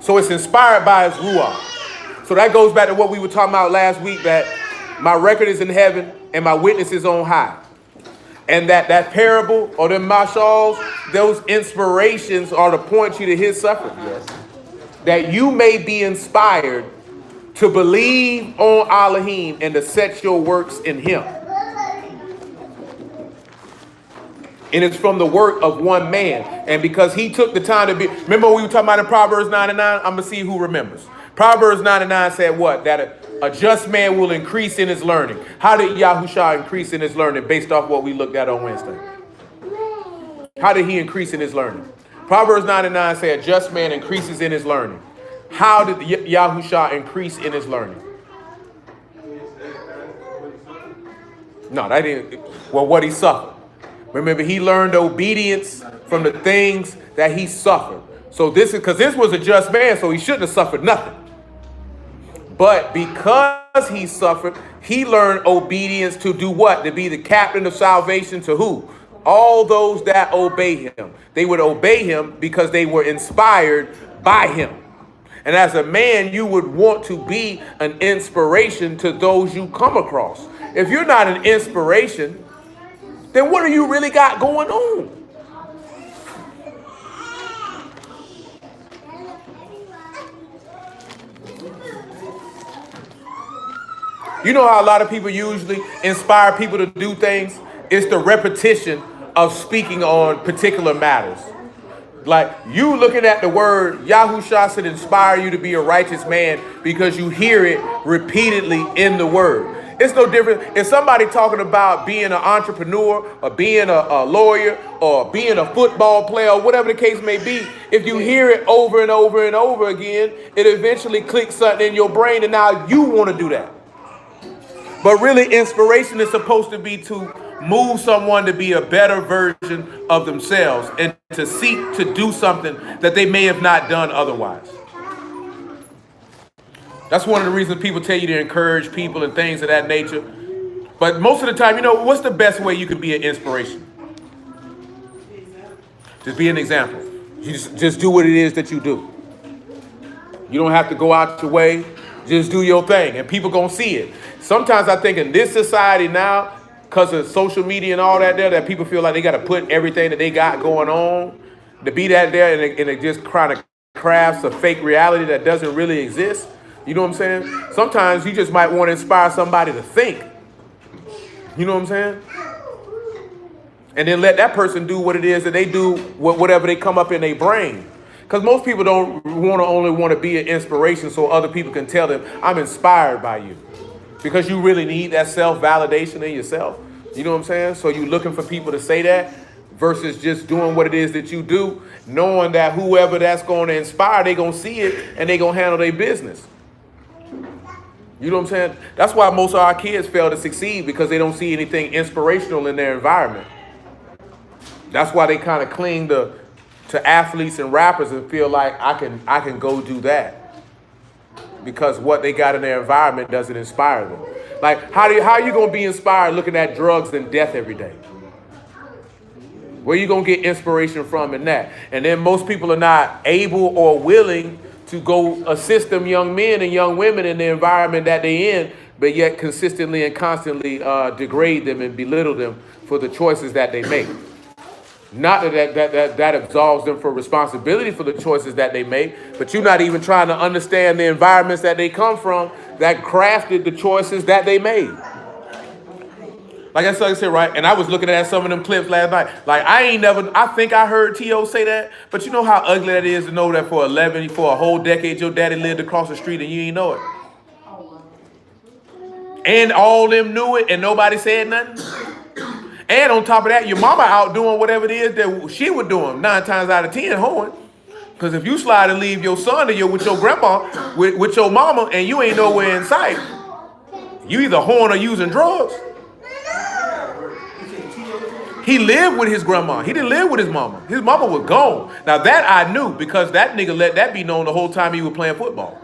So it's inspired by his Ruach. So that goes back to what we were talking about last week, that my record is in heaven, and my witness is on high. And that parable or the mashals, those inspirations are to point you to his suffering. Yes. That you may be inspired to believe on Elohim and to set your works in him. And it's from the work of one man. And because he took the time to be, remember we were talking about in Proverbs 9 and 9? I'm going to see who remembers. Proverbs 9 and 9 said what? That a just man will increase in his learning. How did Yahushua increase in his learning based off what we looked at on Wednesday? How did he increase in his learning? Proverbs 9 and 9 say a just man increases in his learning. How did Yahushua increase in his learning? No, that didn't. Well, what he suffered. Remember, he learned obedience from the things that he suffered. So this is because this was a just man, so he shouldn't have suffered nothing. But because he suffered, he learned obedience to do what? To be the captain of salvation to who? All those that obey him. They would obey him because they were inspired by him. And as a man, you would want to be an inspiration to those you come across. If you're not an inspiration, then what do you really got going on? You know how a lot of people usually inspire people to do things? It's the repetition of speaking on particular matters. Like you looking at the word, Yahushua should inspire you to be a righteous man because you hear it repeatedly in the word. It's no different. If somebody talking about being an entrepreneur or being a lawyer or being a football player or whatever the case may be, if you hear it over and over and over again, it eventually clicks something in your brain and now you want to do that. But really, inspiration is supposed to be to move someone to be a better version of themselves and to seek to do something that they may have not done otherwise. That's one of the reasons people tell you to encourage people and things of that nature. But most of the time, you know, what's the best way you can be an inspiration? Just be an example. You just do what it is that you do. You don't have to go out your way. Just do your thing and people gonna see it. Sometimes I think in this society now, because of social media and all that there, that people feel like they got to put everything that they got going on to be that there, and it just kind of crafts a fake reality that doesn't really exist. You know what I'm saying? Sometimes you just might want to inspire somebody to think. You know what I'm saying? And then let that person do what it is that they do, whatever they come up in their brain. Because most people don't only want to be an inspiration so other people can tell them, I'm inspired by you. Because you really need that self-validation in yourself. You know what I'm saying? So you're looking for people to say that versus just doing what it is that you do, knowing that whoever that's going to inspire, they're going to see it and they're going to handle their business. You know what I'm saying? That's why most of our kids fail to succeed, because they don't see anything inspirational in their environment. That's why they kind of cling to athletes and rappers and feel like I can go do that. Because what they got in their environment doesn't inspire them. Like, how are you going to be inspired looking at drugs and death every day? Where are you going to get inspiration from in that? And then most people are not able or willing to go assist them young men and young women in the environment that they're in, but yet consistently and constantly degrade them and belittle them for the choices that they make. Not that absolves them for responsibility for the choices that they make, but you're not even trying to understand the environments that they come from that crafted the choices that they made. Like I said, right? And I was looking at some of them clips last night. Like, I think I heard T.O. say that, but you know how ugly that is to know that for a whole decade, your daddy lived across the street and you ain't know it. And all them knew it and nobody said nothing. And on top of that, your mama out doing whatever it is that she was doing 9 times out of 10 hoeing. Because if you slide and leave your son with your grandma, with your mama, and you ain't nowhere in sight, you either hoeing or using drugs. He lived with his grandma. He didn't live with his mama. His mama was gone. Now that I knew, because that nigga let that be known the whole time he was playing football.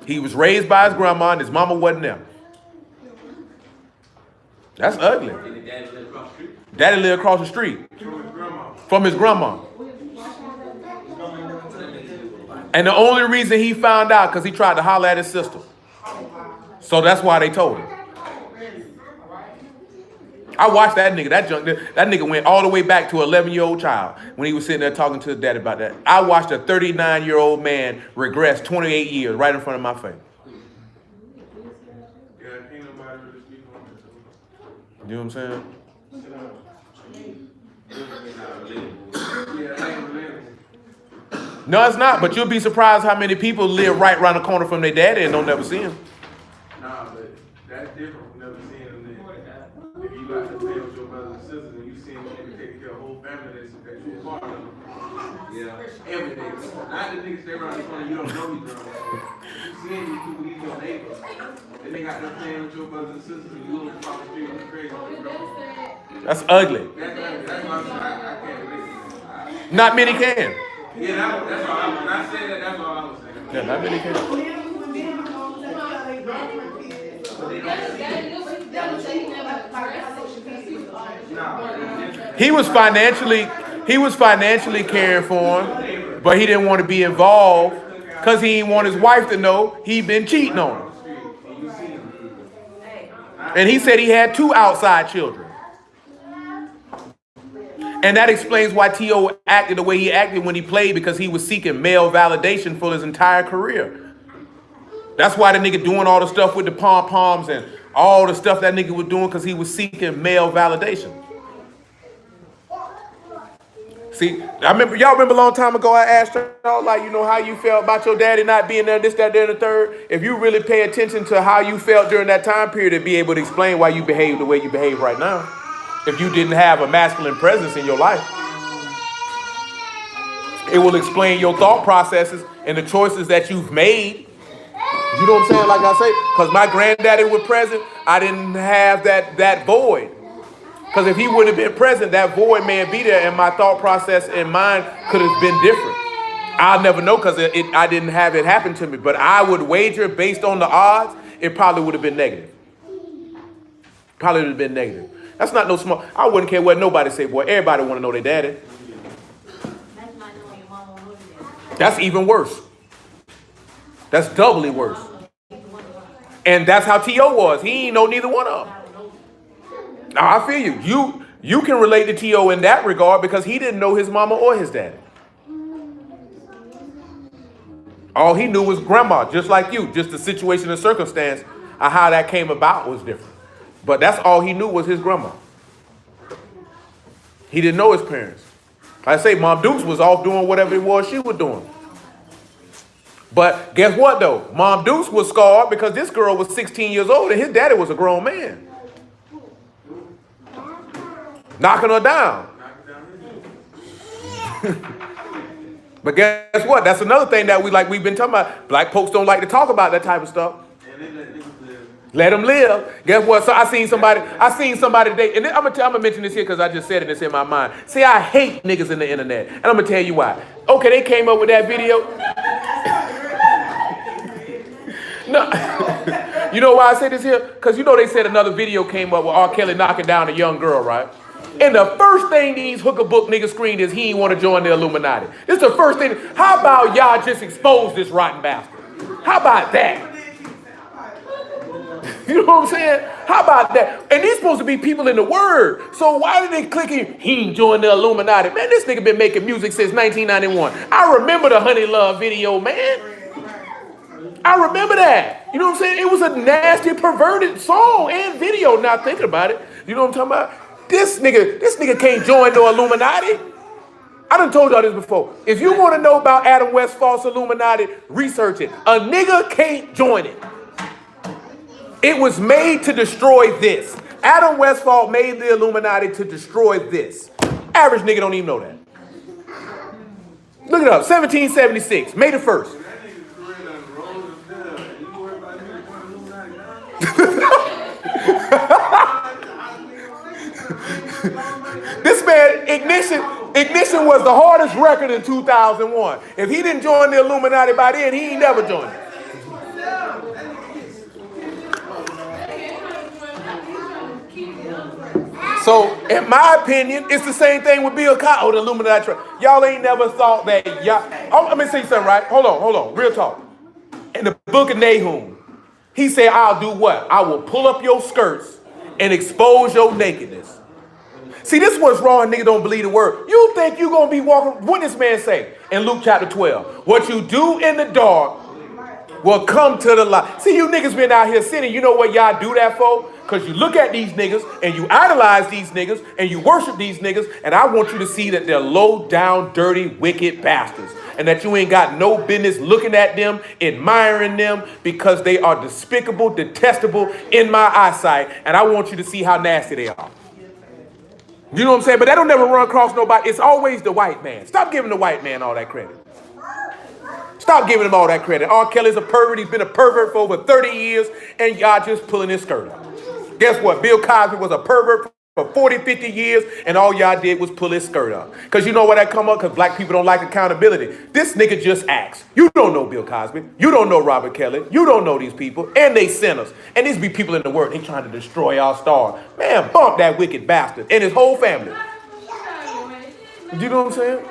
He was raised by his grandma and his mama wasn't there. That's ugly. Daddy lived across the street from his grandma. And the only reason he found out because he tried to holler at his sister. So that's why they told him. I watched that nigga. That nigga went all the way back to an 11-year-old child when he was sitting there talking to his daddy about that. I watched a 39-year-old man regress 28 years right in front of my face. Yeah, ain't nobody really speak on that. You know what I'm saying? Yeah, ain't relatable. No, it's not. But you'll be surprised how many people live right around the corner from their daddy and don't never see him. Nah, but that's different from never seeing them then. If you got to play with your brothers and sisters and you see them taking care of a whole family that you a part of. Yeah. Every day. Not the niggas stay around the corner you don't know these girls. You seeing these people, these your neighbors. Then they got them playing with your brothers and sisters and you look across the street and crazy. That's ugly. That's why I can't relate to that. Not many can. Yeah, that's all when I said that, that's all I was saying. Yeah, not many can. He was financially caring for him, but he didn't want to be involved because he didn't want his wife to know he'd been cheating on her. And he said he had 2 outside children. And that explains why T.O. acted the way he acted when he played, because he was seeking male validation for his entire career. That's why the nigga doing all the stuff with the pom-poms and all the stuff that nigga was doing, because he was seeking male validation. See, y'all remember a long time ago I asked y'all, like, you know, how you felt about your daddy not being there, this, that, there, and the third. If you really pay attention to how you felt during that time period, it'd be able to explain why you behave the way you behave right now. If you didn't have a masculine presence in your life, it will explain your thought processes and the choices that you've made. You know what I'm saying? Like I say, because my granddaddy was present, I didn't have that void. Because if he wouldn't have been present, that void may be there, and my thought process and mine could have been different. I'll never know because I didn't have it happen to me. But I would wager, based on the odds, it probably would have been negative. Probably would have been negative. That's not no small. I wouldn't care what nobody say, boy. Everybody want to know their daddy. That's even worse. That's doubly worse. And that's how T.O. was. He ain't know neither one of them. Now, I feel you. You can relate to T.O. in that regard because he didn't know his mama or his daddy. All he knew was grandma, just like you. Just the situation and circumstance of how that came about was different. But that's all he knew was his grandma. He didn't know his parents. Like I say, Mom Dukes was off doing whatever it was she was doing. But guess what, though? Mom Dukes was scarred because this girl was 16 years old and his daddy was a grown man. Knocking her down. But guess what? That's another thing that we've been talking about. Black folks don't like to talk about that type of stuff. Let them live. Guess what? So I seen somebody today, and I'm gonna mention this here because I just said it. It's in my mind. See, I hate niggas in the internet, and I'm gonna tell you why. Okay, they came up with that video. No, you know why I say this here? Because you know they said another video came up with R. Kelly knocking down a young girl, right? And the first thing these hooker book niggas screamed is he ain't want to join the Illuminati. This is the first thing. How about y'all just expose this rotten bastard? How about that? You know what I'm saying? How about that? And these supposed to be people in the word. So why did they click in? He ain't joined the Illuminati. Man, this nigga been making music since 1991. I remember the Honey Love video, man. I remember that. You know what I'm saying? It was a nasty, perverted song and video. Now thinking about it. You know what I'm talking about? This nigga can't join no Illuminati. I done told y'all this before. If you want to know about Adam Westphal's Illuminati, research it. A nigga can't join it. It was made to destroy this. Adam Westphal made the Illuminati to destroy this. Average nigga don't even know that. Look it up. 1776. May the 1st. This man, Ignition was the hardest record in 2001. If he didn't join the Illuminati by then, he ain't never joined it. So, in my opinion, it's the same thing with Bill Cosby. Oh, the Illuminati. Y'all ain't never thought that. Let me say something, right? Hold on. Real talk. In the book of Nahum, he said, I'll do what? I will pull up your skirts and expose your nakedness. See, this is what's wrong. Niggas don't believe the word. You think you gonna be walking? What this man say in Luke chapter 12? What you do in the dark will come to the light. See, you niggas been out here sinning. You know what y'all do that for? Because you look at these niggas and you idolize these niggas and you worship these niggas. And I want you to see that they're low down, dirty, wicked bastards. And that you ain't got no business looking at them, admiring them, because they are despicable, detestable in my eyesight. And I want you to see how nasty they are. You know what I'm saying? But that don't never run across nobody. It's always the white man. Stop giving the white man all that credit. Stop giving him all that credit. R. Kelly's a pervert. He's been a pervert for over 30 years, and y'all just pulling his skirt up. Guess what? Bill Cosby was a pervert for 40, 50 years, and all y'all did was pull his skirt up. Because you know why that come up? Because black people don't like accountability. This nigga just acts. You don't know Bill Cosby. You don't know Robert Kelly. You don't know these people, and they sinners. And these be people in the world. They trying to destroy our star. Man, bump that wicked bastard and his whole family. You know what I'm saying?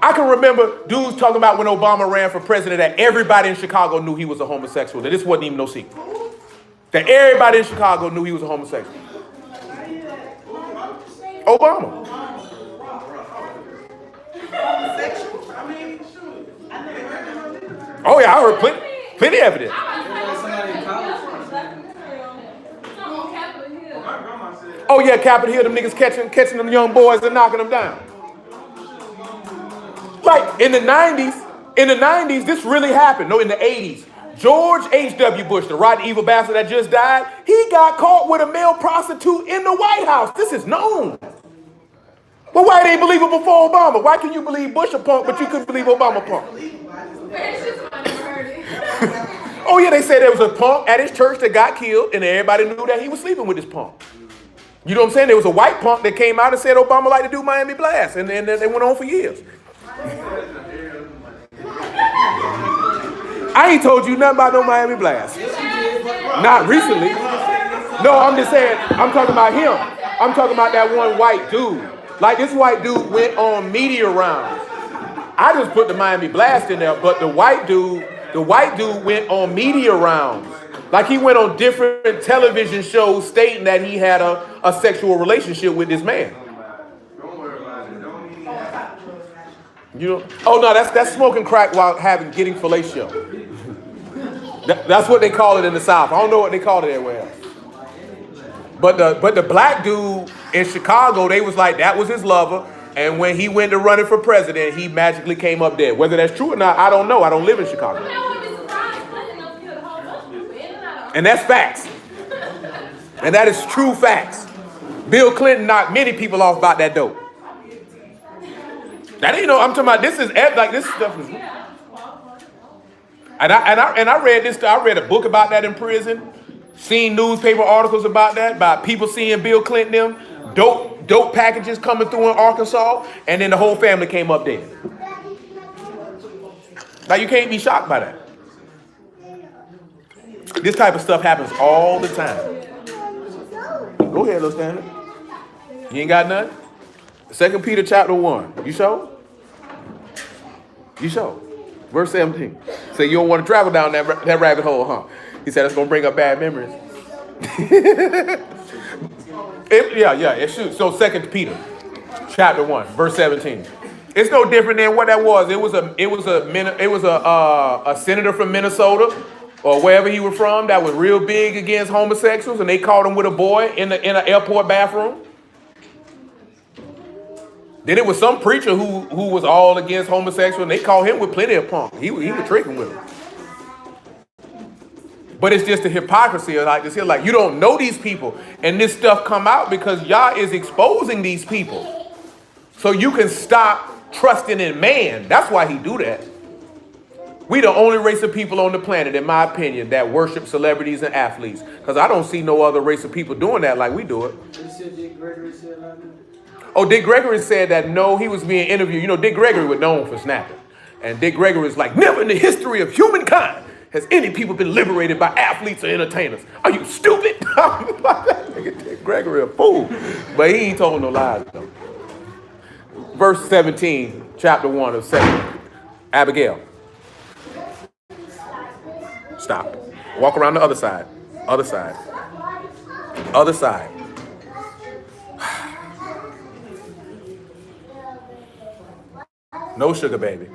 I can remember dudes talking about when Obama ran for president that everybody in Chicago knew he was a homosexual. That this wasn't even no secret. That everybody in Chicago knew he was a homosexual. Obama. Oh yeah, I heard plenty of evidence. Oh yeah, Capitol Hill, them niggas catching them young boys and knocking them down. Like in the 90s, this really happened. No, in the 80s. George H.W. Bush, the rotten evil bastard that just died, he got caught with a male prostitute in the White House. This is known. Well, why didn't they believe it before Obama? Why can you believe Bush a punk, but you couldn't believe Obama a punk? Oh yeah, they said there was a punk at his church that got killed, and everybody knew that he was sleeping with this punk. You know what I'm saying? There was a white punk that came out and said Obama liked to do Miami Blast, and they went on for years. I ain't told you nothing about no Miami Blast. Not recently. No, I'm just saying, I'm talking about him. I'm talking about that one white dude. Like this white dude went on media rounds. I just put the Miami Blast in there, but the white dude went on media rounds. Like he went on different television shows stating that he had a sexual relationship with this man. You know? Oh no, that's smoking crack while getting fellatio. That's what they call it in the South. I don't know what they call it everywhere else. But the black dude in Chicago, they was like that was his lover, and when he went to running for president, he magically came up dead. Whether that's true or not, I don't know. I don't live in Chicago. And that's facts. And that is true facts. Bill Clinton knocked many people off about that dope. That ain't no. I'm talking about. This is like this stuff is. And I read this. I read a book about that in prison. Seen newspaper articles about that, about people seeing Bill Clinton them dope packages coming through in Arkansas, and then the whole family came up dead. Like you can't be shocked by that. This type of stuff happens all the time. Go ahead, little Stanley. You ain't got nothing? 2 Peter chapter 1. You sure? You sure? Verse 17. Say you don't want to travel down that rabbit hole, huh? He said it's going to bring up bad memories. It should. So 2 Peter chapter 1, verse 17. It's no different than what that was. It was a senator from Minnesota or wherever he was from that was real big against homosexuals, and they caught him with a boy in an airport bathroom. Then it was some preacher who was all against homosexual, and they caught him with plenty of punk. He was tricking with him. But it's just the hypocrisy of like this here, like you don't know these people, and this stuff come out because y'all is exposing these people, so you can stop trusting in man. That's why he do that. We the only race of people on the planet, in my opinion, that worship celebrities and athletes, because I don't see no other race of people doing that like we do it. Oh, Dick Gregory said that no, he was being interviewed. You know, Dick Gregory was known for snapping, and Dick Gregory was like, never in the history of humankind has any people been liberated by athletes or entertainers. Are you stupid? Dick Gregory a fool. But he ain't told no lies, though. Verse 17, chapter 1 of 2 Abigail. Stop. Walk around the other side. Other side. Other side. No sugar baby.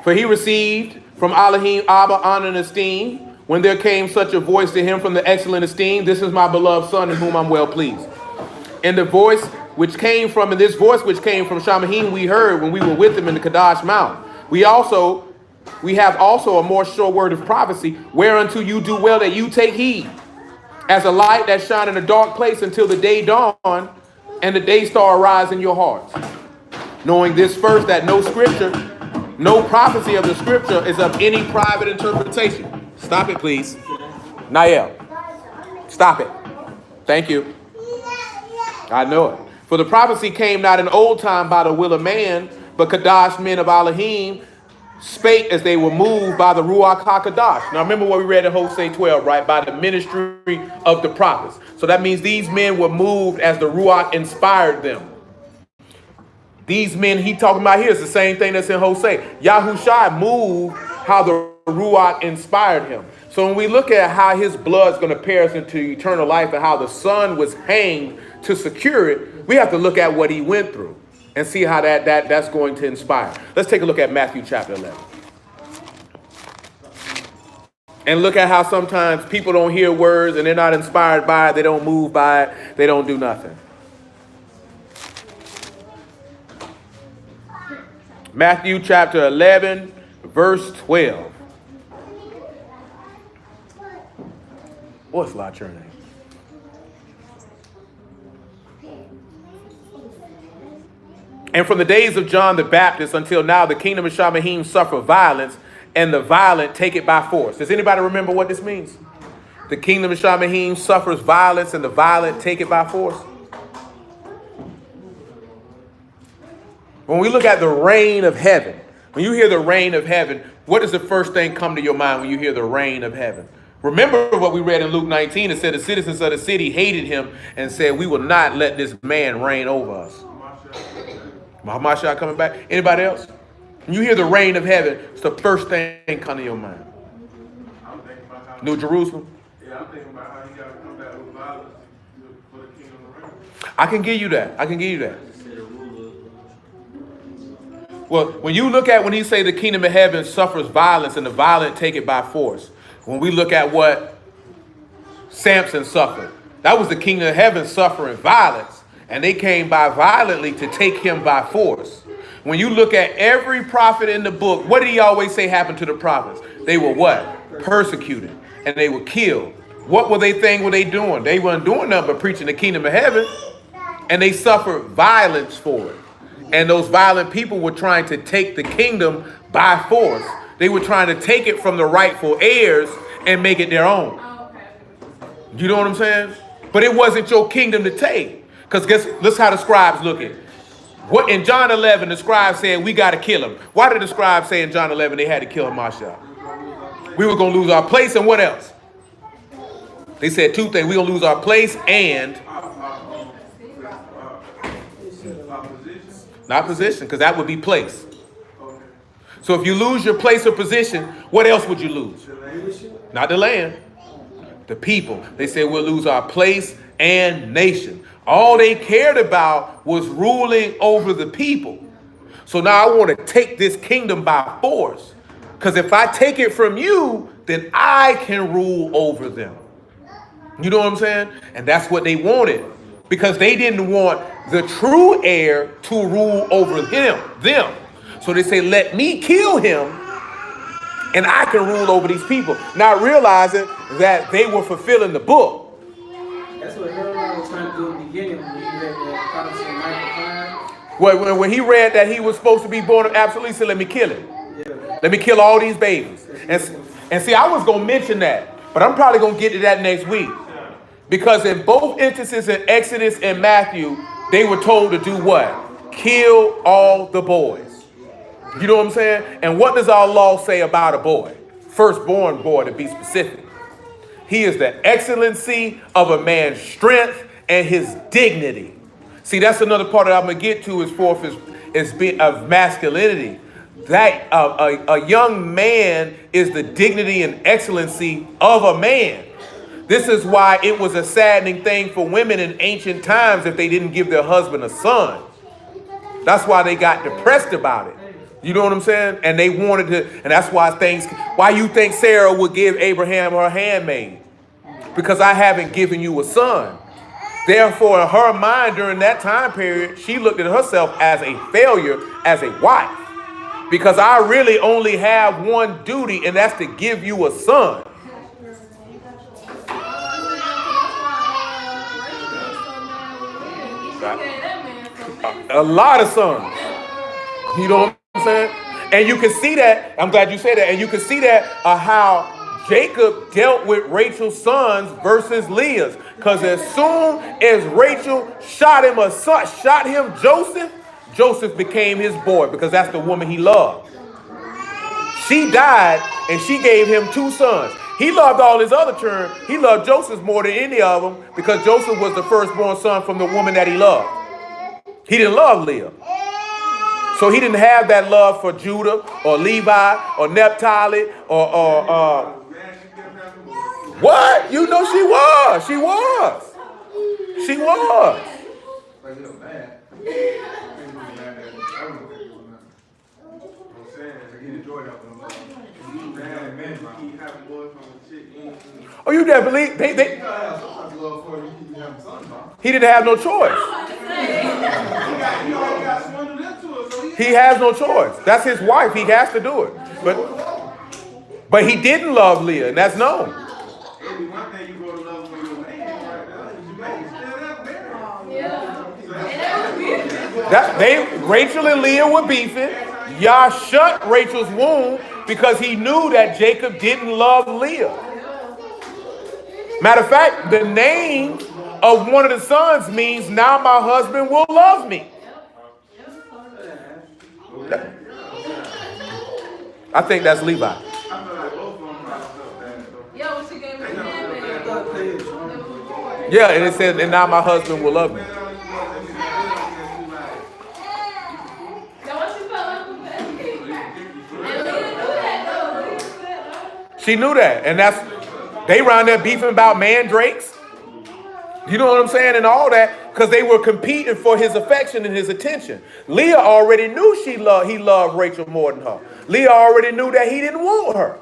For he received from Elohim Abba honor and esteem. When there came such a voice to him from the excellent esteem, this is my beloved son in whom I'm well pleased. And the voice which came from, and this voice which came from Shamahim we heard when we were with him in the Kadash Mount. We have also a more sure word of prophecy, whereunto you do well that you take heed, as a light that shine in a dark place until the day dawn and the day star arise in your hearts. Knowing this first, that no scripture, no prophecy of the scripture is of any private interpretation. Stop it, please. Nael, stop it. Thank you. I know it. For the prophecy came not in old time by the will of man, but Kadash men of Elohim spake as they were moved by the Ruach HaKadosh. Now remember what we read in Hosea 12, right? By the ministry of the prophets. So that means these men were moved as the Ruach inspired them. These men he talking about here is the same thing that's in Hosea. Yahushua moved how the Ruach inspired him. So when we look at how his blood's going to pair us into eternal life and how the son was hanged to secure it, we have to look at what he went through and see how that's going to inspire. Let's take a look at Matthew chapter 11. And look at how sometimes people don't hear words and they're not inspired by it. They don't move by it. They don't do nothing. Matthew chapter 11, verse 12. What's lot your name? And from the days of John the Baptist until now, the kingdom of Shamahim suffer violence, and the violent take it by force. Does anybody remember what this means? The kingdom of Shamahim suffers violence, and the violent take it by force. When we look at the reign of heaven, when you hear the reign of heaven, what does the first thing come to your mind when you hear the reign of heaven? Remember what we read in Luke 19. It said the citizens of the city hated him and said, we will not let this man reign over us. Mashiach coming back. Anybody else? When you hear the reign of heaven, it's the first thing come to your mind. I'm thinking about how New Jerusalem. Yeah, I'm thinking about how he got to come back with violence for the kingdom to reign. I can give you that. I can give you that. Well, when you look at when he say the kingdom of heaven suffers violence and the violent take it by force, when we look at what Samson suffered, that was the kingdom of heaven suffering violence, and they came by violently to take him by force. When you look at every prophet in the book, what did he always say happened to the prophets? They were what? Persecuted, and they were killed. What were they doing? They weren't doing nothing but preaching the kingdom of heaven, and they suffered violence for it. And those violent people were trying to take the kingdom by force. They were trying to take it from the rightful heirs and make it their own. You know what I'm saying? But it wasn't your kingdom to take. Because guess how the scribes look at it. What in John 11, the scribes said, we got to kill him. Why did the scribes say in John 11 they had to kill Mashiach? We were going to lose our place, and what else? They said two things. We're going to lose our place and... Not position, because that would be place. So if you lose your place or position, what else would you lose? Not the land. The people. They said we'll lose our place and nation. All they cared about was ruling over the people. So now I want to take this kingdom by force. Because if I take it from you, then I can rule over them. You know what I'm saying? And that's what they wanted. Because they didn't want the true heir to rule over them. So they say, let me kill him and I can rule over these people. Not realizing that they were fulfilling the book. That's what Herod was trying to do in the beginning when he read that prophecy in Micah 5. When he read that he was supposed to be born of absolute, he said, let me kill him. Yeah. Let me kill all these babies. And see, I was going to mention that, but I'm probably going to get to that next week. Because in both instances in Exodus and Matthew, they were told to do what? Kill all the boys. You know what I'm saying? And what does our law say about a boy? Firstborn boy, to be specific. He is the excellency of a man's strength and his dignity. See, that's another part that I'm going to get to of masculinity. That a young man is the dignity and excellency of a man. This is why it was a saddening thing for women in ancient times if they didn't give their husband a son. That's why they got depressed about it. You know what I'm saying? And they wanted to, and that's why you think Sarah would give Abraham her handmaid? Because I haven't given you a son. Therefore, in her mind during that time period, she looked at herself as a failure as a wife. Because I really only have one duty, and that's to give you a son. A lot of sons. You know what I'm saying? And you can see that, I'm glad you said that, and you can see that how Jacob dealt with Rachel's sons versus Leah's. Because as soon as Rachel shot him Joseph, Joseph became his boy because that's the woman he loved. She died and she gave him 2 sons. He loved all his other children. He loved Joseph more than any of them because Joseph was the firstborn son from the woman that he loved. He didn't love Leah. So he didn't have that love for Judah or Levi or Naphtali or what? You know she was. She was. She was. Oh, you definitely. He didn't have no choice. He has no choice. That's his wife. He has to do it. But he didn't love Leah, and that's known. Rachel and Leah were beefing. Yah shut Rachel's womb because he knew that Jacob didn't love Leah. Matter of fact, the name of one of the sons means now my husband will love me. I think that's Levi. Yeah, and it says, and now my husband will love me. She knew that, and they around there beefing about mandrakes. You know what I'm saying? And all that, because they were competing for his affection and his attention. Leah already knew he loved Rachel more than her. Leah already knew that he didn't want her.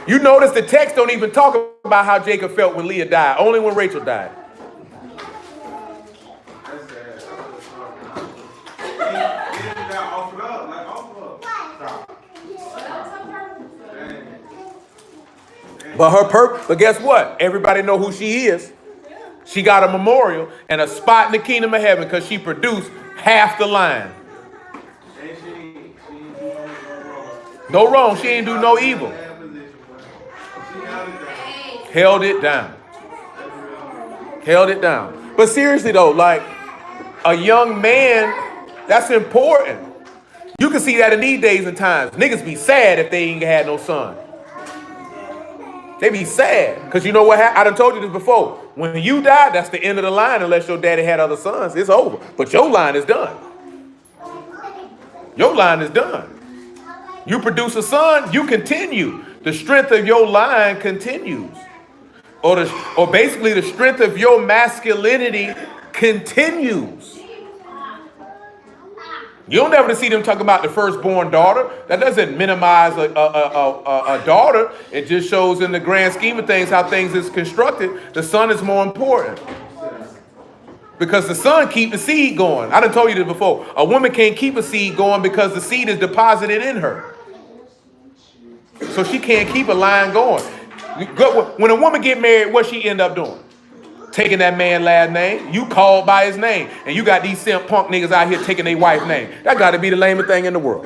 You notice the text don't even talk about how Jacob felt when Leah died, only when Rachel died. But guess what? Everybody know who she is. She got a memorial and a spot in the kingdom of heaven because she produced half the line. No wrong. She ain't do no evil. Held it down. Held it down. But seriously though, like a young man, that's important. You can see that in these days and times. Niggas be sad if they ain't had no son. They be sad. Because you know what happened? I done told you this before. When you die, that's the end of the line unless your daddy had other sons. It's over. But your line is done. Your line is done. You produce a son, you continue. The strength of your line continues. Or basically the strength of your masculinity continues. You don't ever see them talk about the firstborn daughter. That doesn't minimize a daughter. It just shows in the grand scheme of things how things is constructed. The son is more important. Because the son keep the seed going. I done told you this before. A woman can't keep a seed going because the seed is deposited in her. So she can't keep a line going. When a woman get married, what she end up doing? Taking that man's last name. You called by his name. And you got these simp punk niggas out here taking their wife's name. That got to be the lamest thing in the world.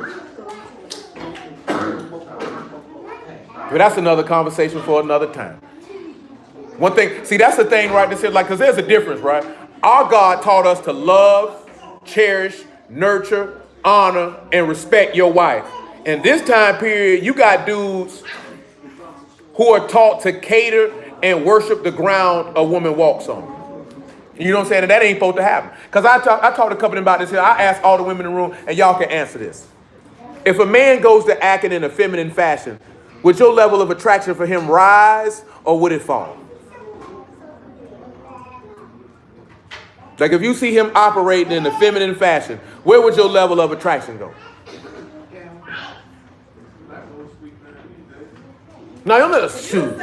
But that's another conversation for another time. One thing, see, that's the thing, right? Because there's a difference, right? Our God taught us to love, cherish, nurture, honor, and respect your wife. In this time period, you got dudes who are taught to cater and worship the ground a woman walks on. You know what I'm saying? And that ain't supposed to happen. Because I talked to a couple of them about this here. I asked all the women in the room, and y'all can answer this. If a man goes to acting in a feminine fashion, would your level of attraction for him rise or would it fall? Like if you see him operating in a feminine fashion, where would your level of attraction go? No, you're not shoot.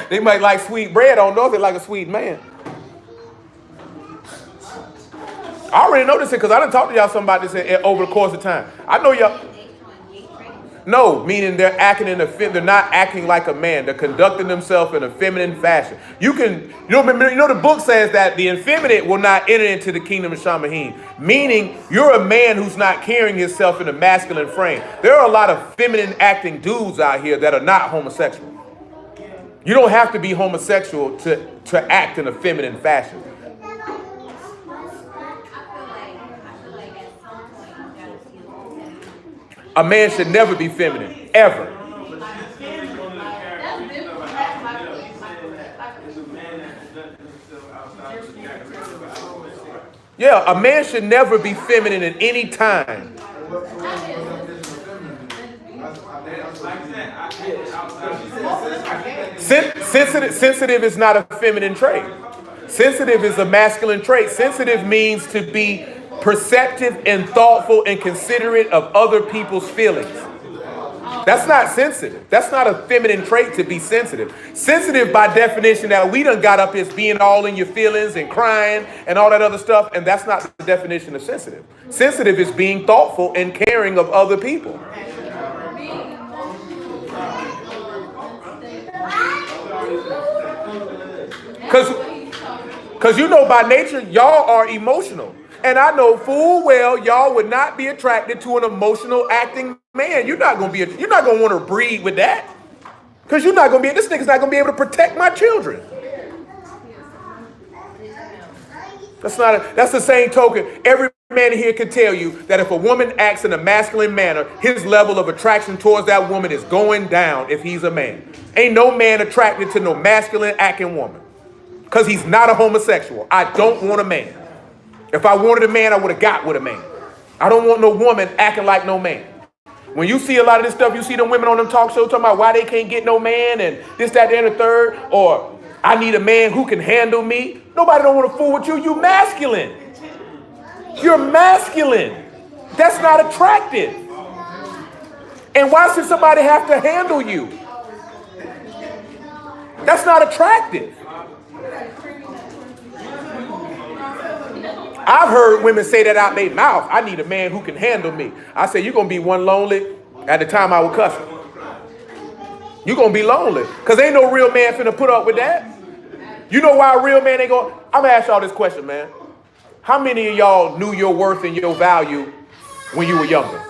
They might like sweet bread. I don't know if they like a sweet man. I already know this because I done talked to y'all something about this over the course of time. I know y'all. No, meaning they're acting in they're not acting like a man. They're conducting themselves in a feminine fashion. You know the book says that the effeminate will not enter into the kingdom of Shamahin. Meaning you're a man who's not carrying himself in a masculine frame. There are a lot of feminine acting dudes out here that are not homosexual. You don't have to be homosexual to act in a feminine fashion. A man should never be feminine, ever. Yeah, a man should never be feminine at any time. Sensitive is not a feminine trait. Sensitive is a masculine trait. Sensitive means to be perceptive and thoughtful and considerate of other people's feelings. That's not sensitive. That's not a feminine trait to be sensitive. Sensitive by definition that we done got up is being all in your feelings and crying and all that other stuff. And that's not the definition of sensitive. Sensitive is being thoughtful and caring of other people. Because you know by nature, y'all are emotional. And I know full well y'all would not be attracted to an emotional acting man. You're not gonna want to breed with that. Because this nigga's not gonna be able to protect my children. That's the same token. Every man here can tell you that if a woman acts in a masculine manner, his level of attraction towards that woman is going down if he's a man. Ain't no man attracted to no masculine acting woman. Because he's not a homosexual. I don't want a man. If I wanted a man, I would have got with a man. I don't want no woman acting like no man. When you see a lot of this stuff, you see them women on them talk shows talking about why they can't get no man and this, that, and the third, or I need a man who can handle me. Nobody don't want to fool with you. You masculine. You're masculine. That's not attractive. And why should somebody have to handle you? That's not attractive. I've heard women say that out their mouth. I need a man who can handle me. I say, you're going to be one lonely. At the time I was cussing. You're going to be lonely. Because ain't no real man finna put up with that. You know why a real man ain't going? I'm going to ask y'all this question, man. How many of y'all knew your worth and your value when you were younger?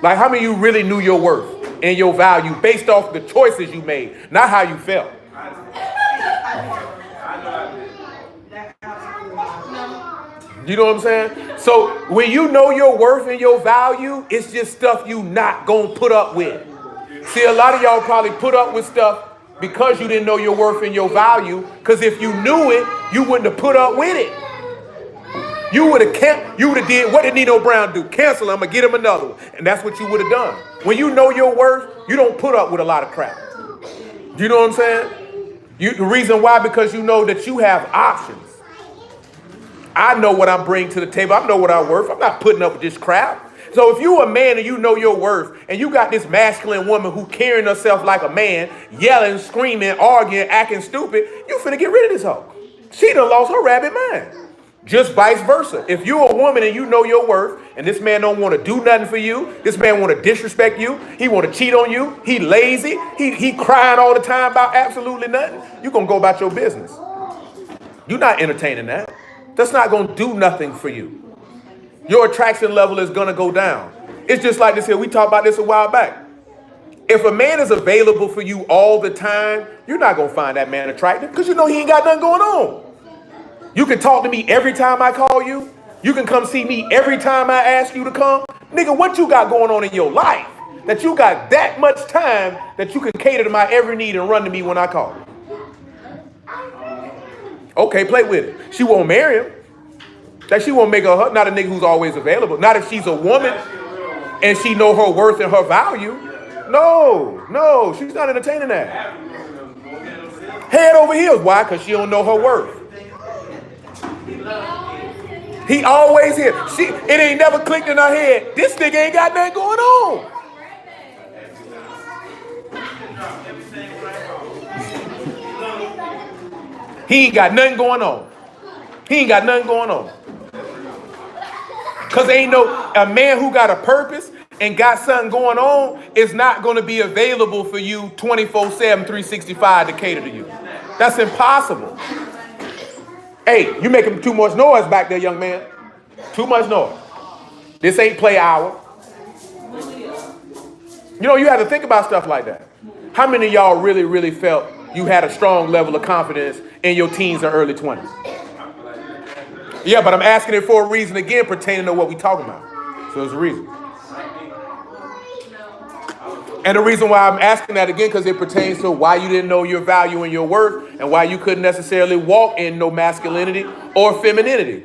Like, how many of you really knew your worth and your value based off the choices you made, not how you felt? You know what I'm saying? So when you know your worth and your value, it's just stuff you not gonna put up with. See, a lot of y'all probably put up with stuff because you didn't know your worth and your value. Because if you knew it, you wouldn't have put up with it. You would have did what did Nino Brown do? Cancel, I'm gonna get him another one. And that's what you would have done. When you know your worth, you don't put up with a lot of crap. Do you know what I'm saying? The reason why, because you know that you have options. I know what I bring to the table. I know what I'm worth. I'm not putting up with this crap. So if you a man and you know your worth and you got this masculine woman who carrying herself like a man, yelling, screaming, arguing, acting stupid, you finna get rid of this hoe. She done lost her rabbit mind. Just vice versa. If you're a woman and you know your worth and this man don't want to do nothing for you, this man want to disrespect you, he want to cheat on you, he lazy, he crying all the time about absolutely nothing, you gonna go about your business. You're not entertaining that. That's not going to do nothing for you. Your attraction level is going to go down. It's just like this here. We talked about this a while back. If a man is available for you all the time, you're not going to find that man attractive because you know he ain't got nothing going on. You can talk to me every time I call you. You can come see me every time I ask you to come. Nigga, what you got going on in your life that you got that much time that you can cater to my every need and run to me when I call you? Okay, play with it. She won't marry him. That she won't make her not a nigga who's always available. Not if she's a woman. and she know her worth and her value. No, she's not entertaining that. Head over heels. Why? Because she don't know her worth. He always here. It ain't never clicked in her head. This nigga ain't got nothing going on. He ain't got nothing going on. Because ain't a man who got a purpose and got something going on is not going to be available for you 24/7, 365 to cater to you. That's impossible. Hey, you making too much noise back there, young man. Too much noise. This ain't play hour. You have to think about stuff like that. How many of y'all really, really felt you had a strong level of confidence in your teens or early 20s? Yeah, but I'm asking it for a reason again, pertaining to what we talking about. So there's a reason. And the reason why I'm asking that again, because it pertains to why you didn't know your value and your worth, and why you couldn't necessarily walk in no masculinity or femininity.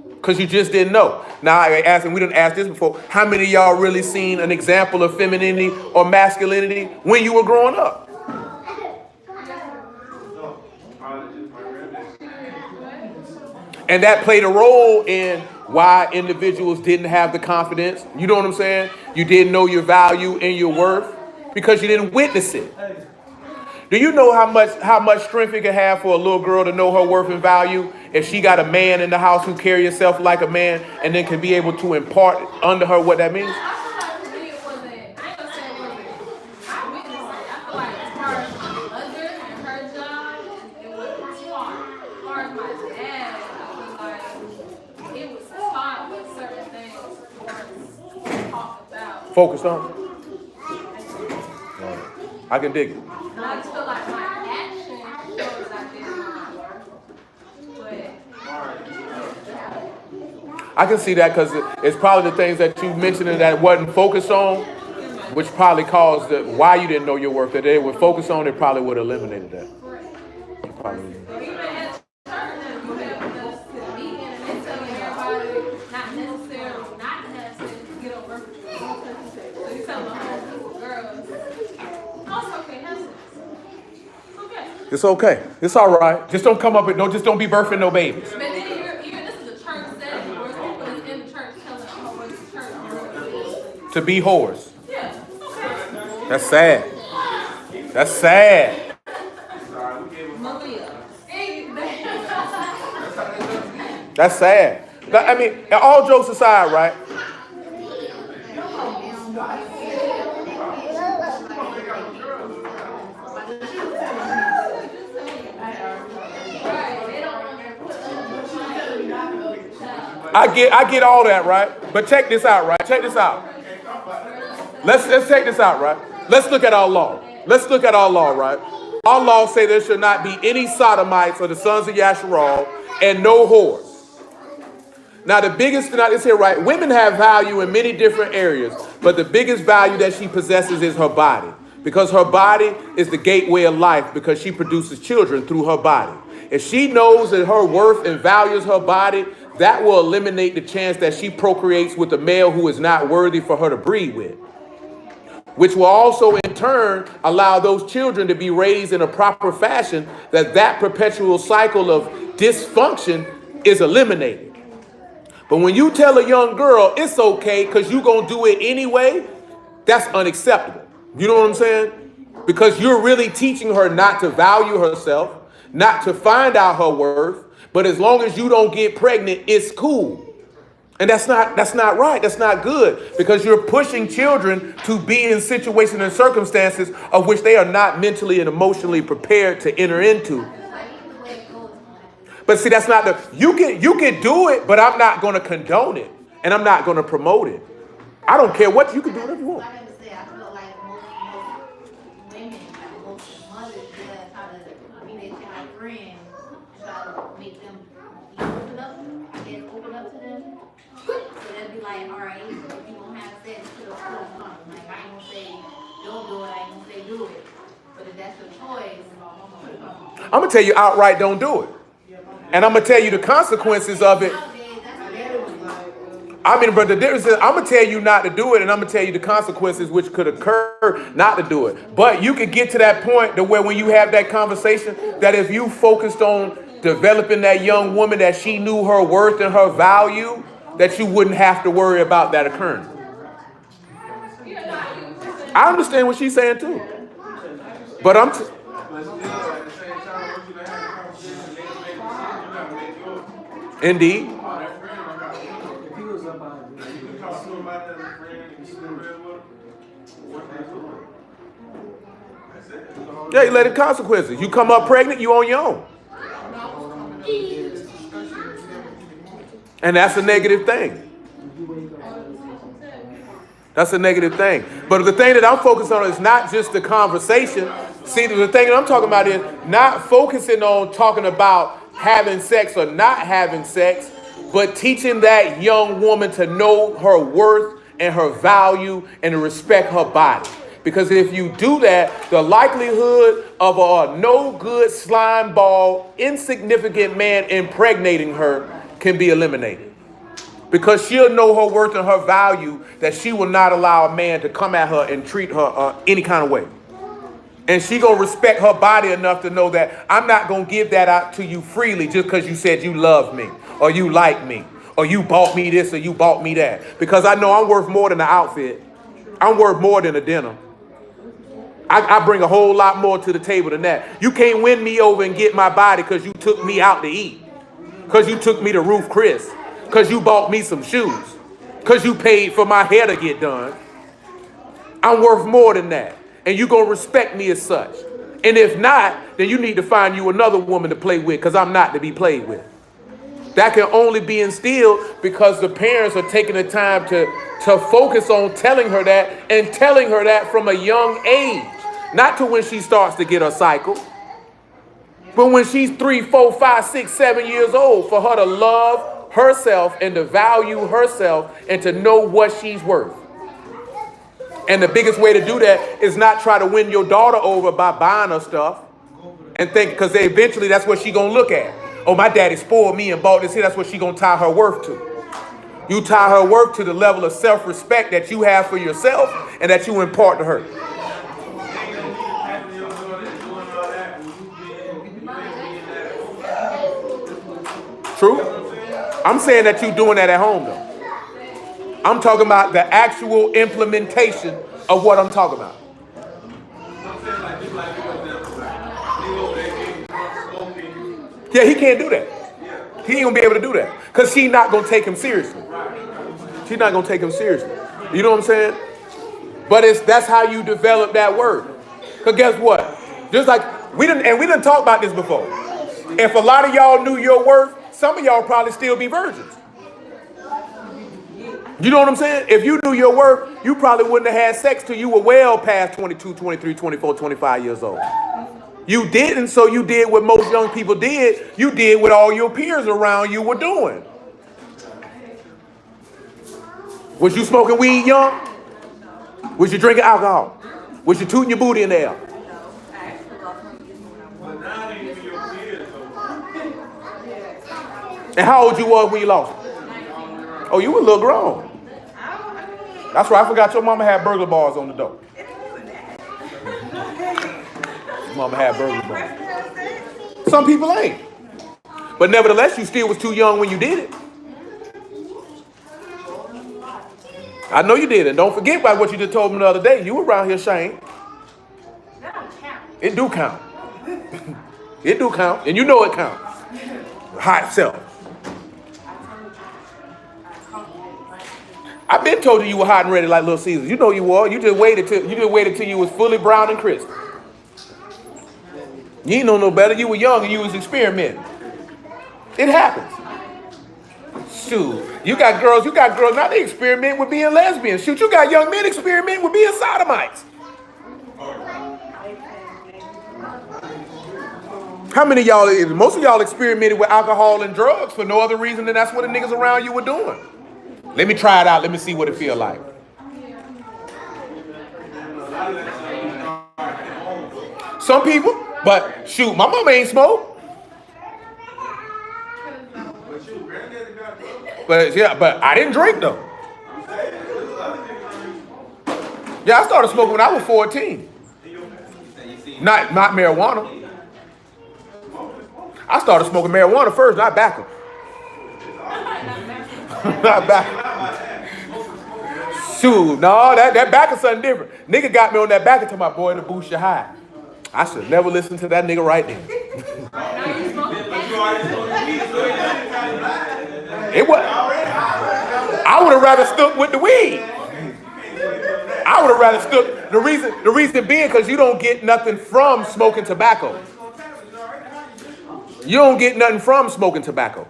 Because you just didn't know. Now I asked, and we didn't ask this before, how many of y'all really seen an example of femininity or masculinity when you were growing up? And that played a role in why individuals didn't have the confidence. You know what I'm saying? You didn't know your value and your worth because you didn't witness it. Do you know how much strength it can have for a little girl to know her worth and value if she got a man in the house who carry herself like a man and then can be able to impart under her what that means? Focused on? I can dig it. I just feel like my action shows I did my work. But I can see that because it's probably the things that you mentioned that wasn't focused on, which probably caused why you didn't know your worth. If they were focused on, it probably would have eliminated that. Probably. even at church, you have us to be in and they telling everybody not necessarily not to have sex to get over. So you tell the whole group of girls, also okay, have sex. It's okay. It's all right. Just don't come up with don't be birthing no babies. But then even this is a church setting where people is in the church telling the church To be whores. yeah, okay. That's sad. That's sad. Malia. That's sad. I mean, all jokes aside, right? I get all that, right? But check this out, right? Check this out. Let's check this out, right? Let's look at our law. Let's look at our law, right? Our law say there should not be any sodomites or the sons of Yasharal and no whores. Now the biggest thing is here, right? Women have value in many different areas, but the biggest value that she possesses is her body. Because her body is the gateway of life because she produces children through her body. If she knows that her worth and values her body, that will eliminate the chance that she procreates with a male who is not worthy for her to breed with. Which will also in turn allow those children to be raised in a proper fashion that perpetual cycle of dysfunction is eliminated. But when you tell a young girl it's okay because you're going to do it anyway, that's unacceptable. You know what I'm saying? Because you're really teaching her not to value herself, not to find out her worth, but as long as you don't get pregnant, it's cool. And that's not right. That's not good because you're pushing children to be in situations and circumstances of which they are not mentally and emotionally prepared to enter into. But see, that's not you can do it, but I'm not going to condone it and I'm not going to promote it. I don't care what you can do whatever you want. I feel like most women, like most mothers, they try to be their child friend, try to make them open up to them. So they'll be like, all right, if you don't have sex, put a close on. Like, I ain't gonna say don't do it, I ain't gonna say do it. But if that's your choice, put it on. I'm going to tell you outright don't do it. And I'm going to tell you the consequences of it. I mean, but the difference is I'm going to tell you not to do it, and I'm going to tell you the consequences which could occur not to do it. But you could get to that point to where when you have that conversation, that if you focused on developing that young woman, that she knew her worth and her value, that you wouldn't have to worry about that occurring. I understand what she's saying too. But But still, at the same time, I want you to have a conversation, they make a decision, you gotta make yours. indeed. Oh, that friend, I got you. If he was up on You can talk to him about that as a friend, and keep it real with him. What they doing? That's it. Yeah, you let it consequences. You come up pregnant, you on your own. And that's a negative thing. That's a negative thing. But the thing that I'm focused on is not just the conversation. See, the thing that I'm talking about is not focusing on talking about having sex or not having sex, but teaching that young woman to know her worth and her value and to respect her body. Because if you do that, the likelihood of a no good slime ball, insignificant man impregnating her can be eliminated. Because she'll know her worth and her value, that she will not allow a man to come at her and treat her any kind of way. And she gonna respect her body enough to know that I'm not gonna give that out to you freely just because you said you love me or you like me or you bought me this or you bought me that. Because I know I'm worth more than an outfit. I'm worth more than a dinner. I bring a whole lot more to the table than that. You can't win me over and get my body because you took me out to eat. Because you took me to Ruth Chris. Because you bought me some shoes. Because you paid for my hair to get done. I'm worth more than that. And you're going to respect me as such. And if not, then you need to find you another woman to play with, because I'm not to be played with. That can only be instilled because the parents are taking the time to focus on telling her that, and telling her that from a young age. Not to when she starts to get her cycle, but when she's 3, 4, 5, 6, 7 years old, for her to love herself and to value herself and to know what she's worth. And the biggest way to do that is not try to win your daughter over by buying her stuff and think, because eventually that's what she's going to look at. Oh, my daddy spoiled me and bought this here. That's what she's going to tie her worth to. You tie her worth to the level of self-respect that you have for yourself and that you impart to her. True? I'm saying that you're doing that at home, though. I'm talking about the actual implementation of what I'm talking about. Yeah, he can't do that. He ain't gonna be able to do that because she's not gonna take him seriously. She's not gonna take him seriously. You know what I'm saying? But that's how you develop that word. Because guess what? Just like we didn't talk about this before. If a lot of y'all knew your worth, some of y'all probably still be virgins. You know what I'm saying? If you knew your worth, you probably wouldn't have had sex till you were well past 22, 23, 24, 25 years old. You didn't, so you did what most young people did. You did what all your peers around you were doing. Was you smoking weed young? Was you drinking alcohol? Was you tooting your booty in the air? And how old you was when you lost it? Oh, you were a little grown. That's right. I forgot your mama had burglar bars on the door. Your mama had burglar bars. Some people ain't. But nevertheless, you still was too young when you did it. I know you did. And don't forget about what you just told me the other day. You were around here, Shane. It do count. It do count. And you know it counts. Hot self. I've been told you were hot and ready like Little Caesar. You know you were. You just waited till you was fully brown and crisp. You ain't know no better. You were young and you was experimenting. It happens. Shoot, you got girls now they experiment with being lesbians. Shoot, you got young men experimenting with being sodomites. How many of y'all, most of y'all experimented with alcohol and drugs for no other reason than that's what the niggas around you were doing. Let me try it out. Let me see what it feel like. Some people, but shoot, my mama ain't smoke. But you, granddaddy got drugs. But yeah, but I didn't drink though. I'm saying, there's other niggas. Yeah, I started smoking when I was 14. Not marijuana. I started smoking marijuana first, not back. Not back. Shoot, no, that back is something different. Nigga got me on that back and told my boy to boost your high. I should never listen to that nigga right there. It was. I would have rather stuck with the weed. I would have rather stuck. The reason being because you don't get nothing from smoking tobacco. You don't get nothing from smoking tobacco.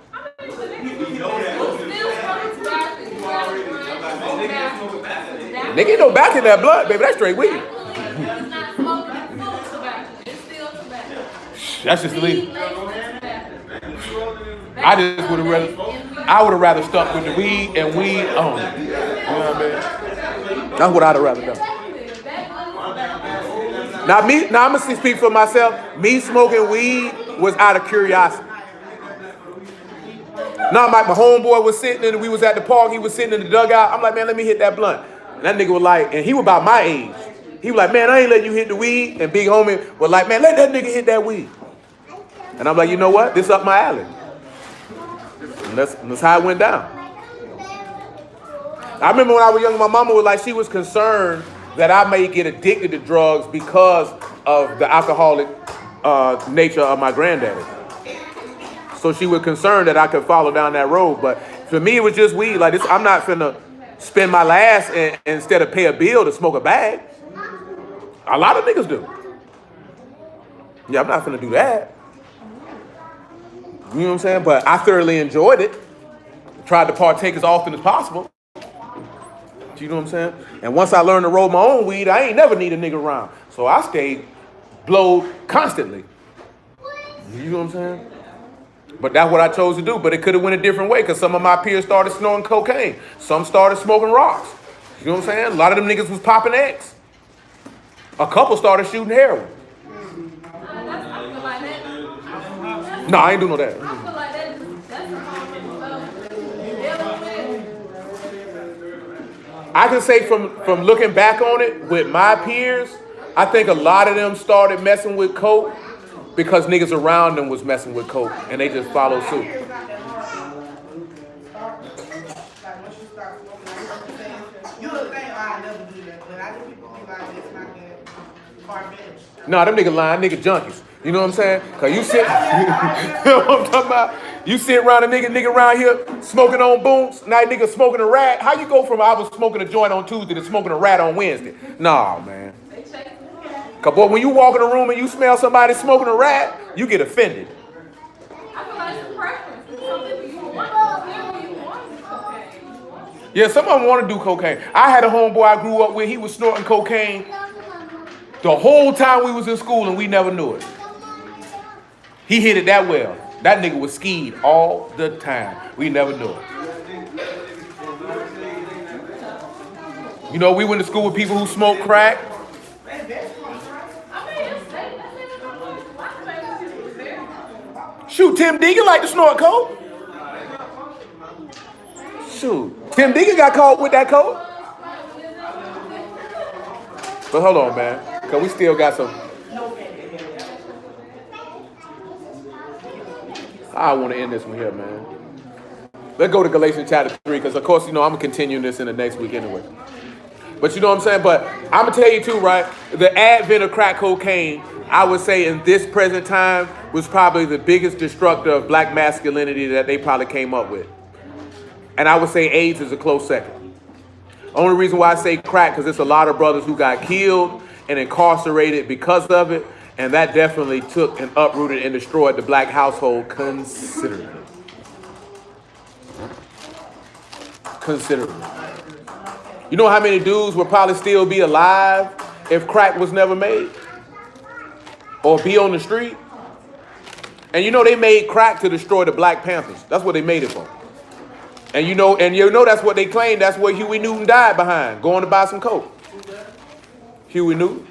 Nigga ain't no back in that blood, baby. That's straight weed. That's just the weed. I would have rather stuck with the weed and weed only. You know what I mean? That's what I'd have rather done. Now I'm gonna speak for myself. Me smoking weed was out of curiosity. Now my homeboy was sitting and we was at the park, he was sitting in the dugout. I'm like, man, let me hit that blunt. And that nigga was like, and he was about my age. He was like, man, I ain't letting you hit the weed. And big homie was like, man, let that nigga hit that weed. And I'm like, you know what? This up my alley. And that's how it went down. I remember when I was young, my mama was like, she was concerned that I may get addicted to drugs because of the alcoholic nature of my granddaddy. So she was concerned that I could follow down that road. But for me, it was just weed. Like this, I'm not finna spend my last and instead of pay a bill to smoke a bag. A lot of niggas do. Yeah, I'm not finna do that. You know what I'm saying? But I thoroughly enjoyed it. Tried to partake as often as possible. You know what I'm saying? And once I learned to roll my own weed, I ain't never need a nigga around. So I stayed blowed constantly. You know what I'm saying? But that's what I chose to do. But it could have went a different way because some of my peers started snorting cocaine. Some started smoking rocks. You know what I'm saying? A lot of them niggas was popping eggs. A couple started shooting heroin. No, I ain't doing no that. I can say from looking back on it with my peers, I think a lot of them started messing with coke because niggas around them was messing with coke and they just followed suit. No, them niggas lying, nigga junkies. You know what I'm saying? Cause you sit, you know what I'm talking about? You sit around a nigga around here smoking on booms. Now nigga smoking a rat. How you go from I was smoking a joint on Tuesday to smoking a rat on Wednesday? Nah, man. Cause boy, when you walk in a room and you smell somebody smoking a rat, you get offended. I feel like it's a preference. Some people you want cocaine. Yeah, some of them want to do cocaine. I had a homeboy I grew up with. He was snorting cocaine the whole time we was in school and we never knew it. He hit it that well. That nigga was skied all the time. We never knew it. You know, we went to school with people who smoke crack. Shoot, Tim Deegan like to snort coke. Shoot, Tim Deegan got caught with that coke. But hold on, man, because we still got some. I want to end this one here, man. Let's go to Galatians chapter 3, because of course, you know, I'm going to continue this in the next week anyway. But you know what I'm saying? But I'm going to tell you too, right? The advent of crack cocaine, I would say in this present time, was probably the biggest destructor of black masculinity that they probably came up with. And I would say AIDS is a close second. Only reason why I say crack, because it's a lot of brothers who got killed and incarcerated because of it. And that definitely took and uprooted and destroyed the black household considerably. Considerably. You know how many dudes would probably still be alive if crack was never made? Or be on the street? And you know they made crack to destroy the Black Panthers. That's what they made it for. And you know that's what they claimed. That's what Huey Newton died behind, going to buy some coke. Huey Newton.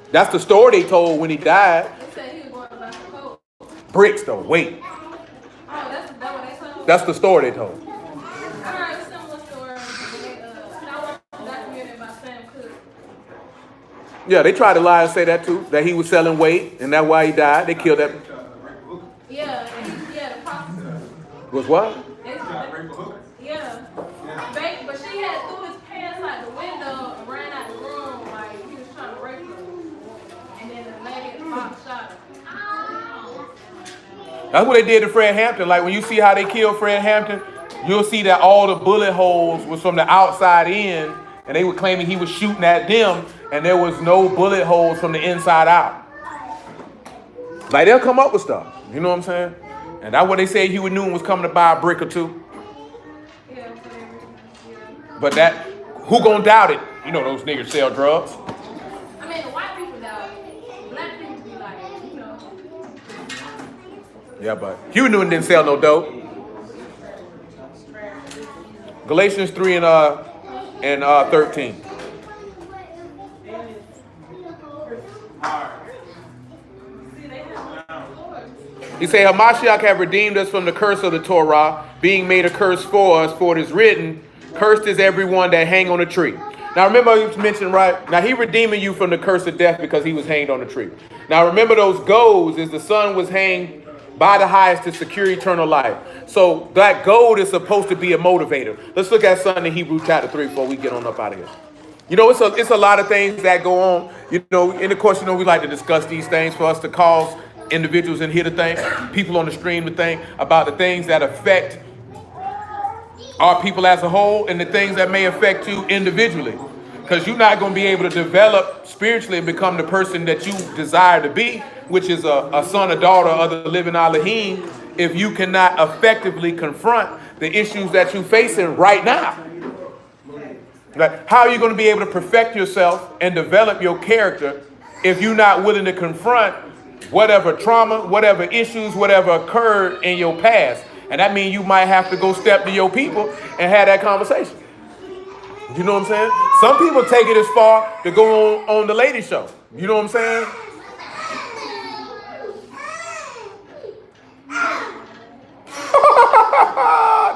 That's the story they told when he died. He said he was going to buy some coke. Bricks though, wait. Oh, that's That's the story they told. I heard a similar story. I watched a documentary about Sam Cooke. Yeah, they tried to lie and say that too, that he was selling weight, and that's why he died. They killed that. Yeah, and the prostitute. Was what? Yeah. But she had threw his pants out the window and ran out the room like he was trying to rape her. And then the lady at the box shot her. That's what they did to Fred Hampton. Like when you see how they killed Fred Hampton, you'll see that all the bullet holes was from the outside in, and they were claiming he was shooting at them, and there was no bullet holes from the inside out. Like they'll come up with stuff. You know what I'm saying? And that's what they said Huey Newton was coming to buy a brick or two. Yeah. But that, who gonna doubt it? You know those niggas sell drugs. I mean, the white people doubt it. Black people be like, you know. Yeah, but Huey Newton didn't sell no dope. Galatians 3 and 13. He said, Hamashiach have redeemed us from the curse of the Torah, being made a curse for us, for it is written, cursed is everyone that hang on a tree. Now remember you mentioned, right? Now he redeeming you from the curse of death because he was hanged on a tree. Now remember those goals is the son was hanged by the highest to secure eternal life. So that gold is supposed to be a motivator. Let's look at something in Hebrews chapter 3 before we get on up out of here. You know, it's a lot of things that go on. You know, and of course, you know, we like to discuss these things for us to cause individuals in here to think, people on the stream to think about the things that affect our people as a whole and the things that may affect you individually. Because you're not going to be able to develop spiritually and become the person that you desire to be, which is a son or daughter of the living Elohim, if you cannot effectively confront the issues that you're facing right now. Like, how are you going to be able to perfect yourself and develop your character if you're not willing to confront whatever trauma, whatever issues, whatever occurred in your past? And that means you might have to go step to your people and have that conversation. You know what I'm saying? Some people take it as far to go on the lady show. You know what I'm saying?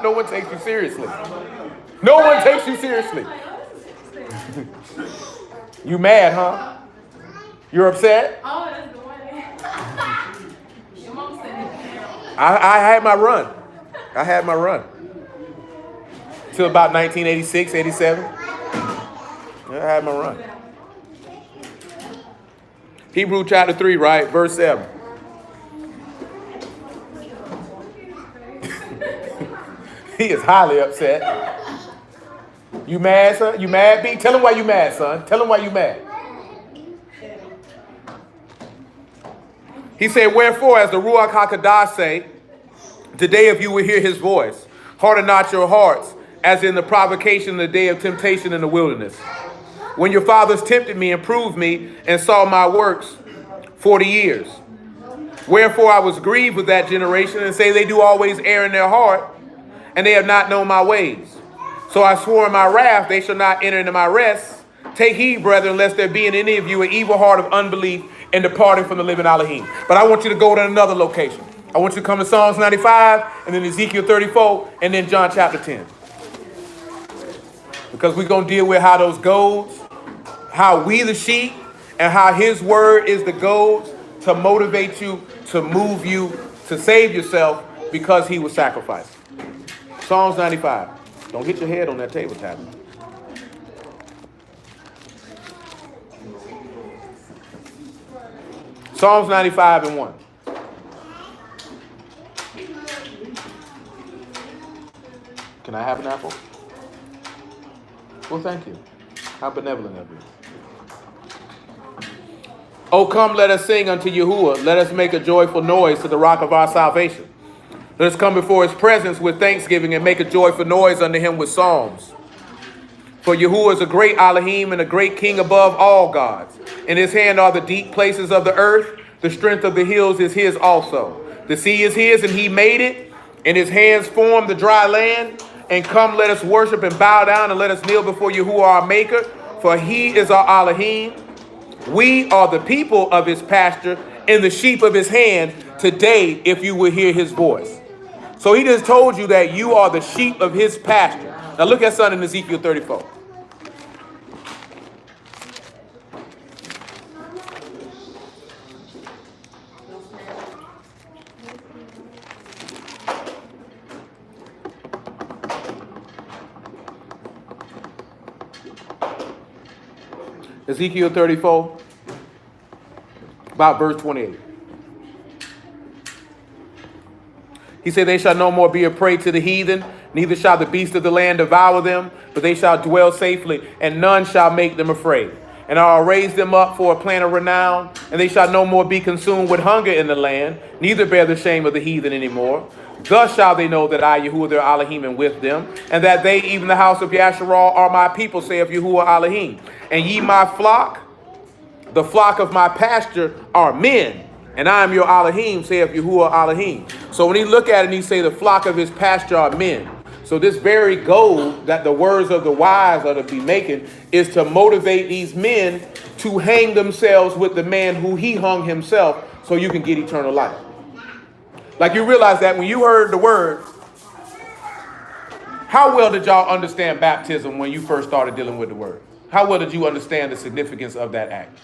No one takes you seriously. No one takes you seriously. You mad, huh? You're upset? Oh, that's the one. Your mom said it. I had my run. I had my run. Till about 1986, 87. I had my run. Hebrews chapter 3, right? Verse 7. He is highly upset. You mad, son? You mad, B? Tell him why you mad, son. Tell him why you mad. He said, wherefore, as the Ruach HaKodesh say, today if you will hear his voice, harden not your hearts, as in the provocation of the day of temptation in the wilderness. When your fathers tempted me and proved me and saw my works 40 years. Wherefore I was grieved with that generation and say they do always err in their heart, and they have not known my ways. So I swore in my wrath, they shall not enter into my rest. Take heed, brethren, lest there be in any of you an evil heart of unbelief and departing from the living Elohim. But I want you to go to another location. I want you to come to Psalms 95, and then Ezekiel 34, and then John chapter 10. Because we're going to deal with how those goads, how we the sheep, and how his word is the goads to motivate you, to move you, to save yourself, because he was sacrificed. Psalms 95. Don't hit your head on that table tablet. Psalms 95 and 1. Can I have an apple? Well, thank you. How benevolent of you. Oh, come, let us sing unto Yahuwah. Let us make a joyful noise to the rock of our salvation. Let us come before his presence with thanksgiving and make a joyful noise unto him with psalms. For Yahuwah is a great Elohim and a great king above all gods. In his hand are the deep places of the earth. The strength of the hills is his also. The sea is his and he made it. In his hands formed the dry land. And come, let us worship and bow down and let us kneel before Yahuwah our maker. For he is our Elohim. We are the people of his pasture and the sheep of his hand today if you will hear his voice. So he just told you that you are the sheep of his pasture. Now look at something in Ezekiel 34. Ezekiel 34, about verse 28. He said, they shall no more be a prey to the heathen, neither shall the beasts of the land devour them, but they shall dwell safely, and none shall make them afraid. And I'll raise them up for a plan of renown, and they shall no more be consumed with hunger in the land, neither bear the shame of the heathen anymore. Thus shall they know that I, Yahuwah, their Elohim, am with them, and that they, even the house of Yasharah, are my people, saith Yahuwah Elohim. And ye my flock, the flock of my pasture, are men, and I am your Elohim, saith Yahuwah Elohim. So when he look at it and he say the flock of his pasture are men. So this very goal that the words of the wise are to be making is to motivate these men to hang themselves with the man who he hung himself so you can get eternal life. Like you realize that when you heard the word, how well did y'all understand baptism when you first started dealing with the word? How well did you understand the significance of that act?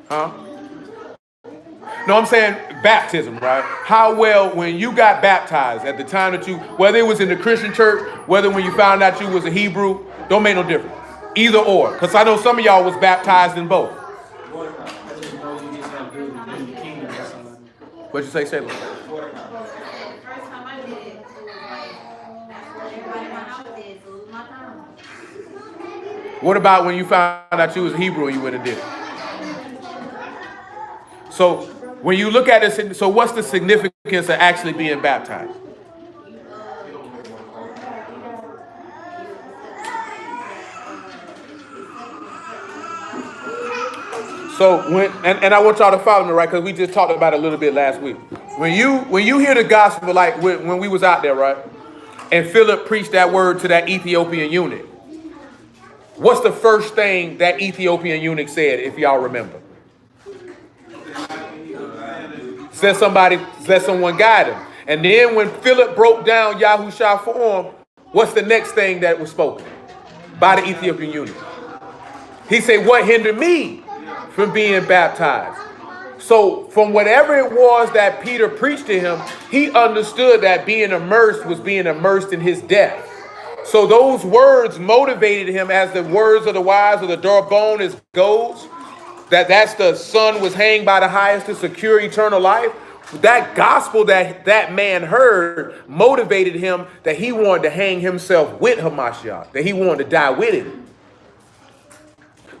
Huh? No, I'm saying baptism, right? How well, when you got baptized at the time that you, whether it was in the Christian church, whether when you found out you was a Hebrew, don't make no difference. Either or. Because I know some of y'all was baptized in both. I just know you just have good in the kingdom or something. What'd you say, Shayla? The first time I did it, it was like, that's what everybody in my house did, so it was my time. What about when you found out you was a Hebrew and you went and did it? So when you look at it, so what's the significance of actually being baptized? So when and I want y'all to follow me, right? Because we just talked about it a little bit last week. When you hear the gospel, like when we was out there, right? And Philip preached that word to that Ethiopian eunuch. What's the first thing that Ethiopian eunuch said, if y'all remember? Let someone guide him. And then when Philip broke down Yahushua for him, what's the next thing that was spoken by the Ethiopian eunuch? He said, what hindered me from being baptized? So from whatever it was that Peter preached to him, he understood that being immersed was being immersed in his death. So those words motivated him, as the words of the wise of the Dorbone is goes, that's the son was hanged by the highest to secure eternal life. That gospel that man heard motivated him that he wanted to hang himself with Hamashiach, that he wanted to die with him.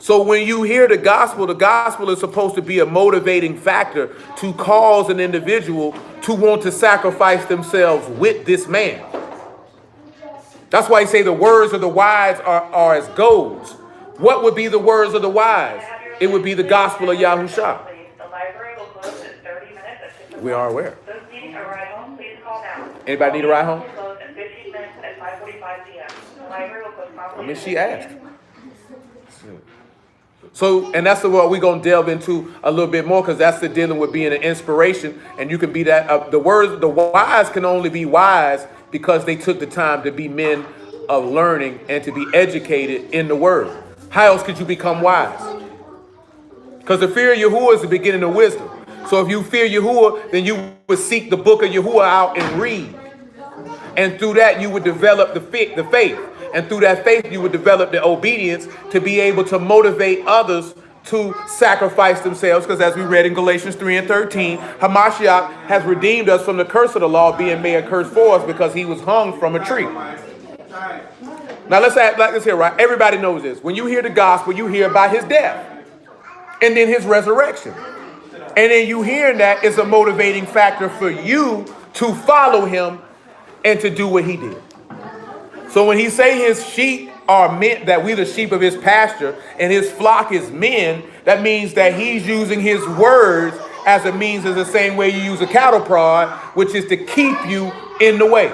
So when you hear the gospel is supposed to be a motivating factor to cause an individual to want to sacrifice themselves with this man. That's why he say the words of the wise are as golds. What would be the words of the wise? It would be the gospel of Yahushua. The library will close in 30 minutes at 6 o'clock. We are aware. Those needing a ride home, please call now. Anybody need a ride home? The library will close in 15 minutes at 5:45 p.m. The library will close promptly. I mean, she asked. So, and that's what we're going to delve into a little bit more, because that's the dealing with being an inspiration. And you can be that. The wise can only be wise because they took the time to be men of learning and to be educated in the word. How else could you become wise? Because the fear of Yahuwah is the beginning of wisdom. So if you fear Yahuwah, then you would seek the book of Yahuwah out and read. And through that, you would develop the faith. And through that faith, you would develop the obedience to be able to motivate others to sacrifice themselves. Because as we read in Galatians 3 and 13, Hamashiach has redeemed us from the curse of the law, being made a curse for us because he was hung from a tree. Now let's act like this here, right? Everybody knows this. When you hear the gospel, you hear about his death and then his resurrection. And then you hearing that is a motivating factor for you to follow him and to do what he did. So when he say his sheep are men, that we the sheep of his pasture and his flock is men, that means that he's using his words as a means, of the same way you use a cattle prod, which is to keep you in the way.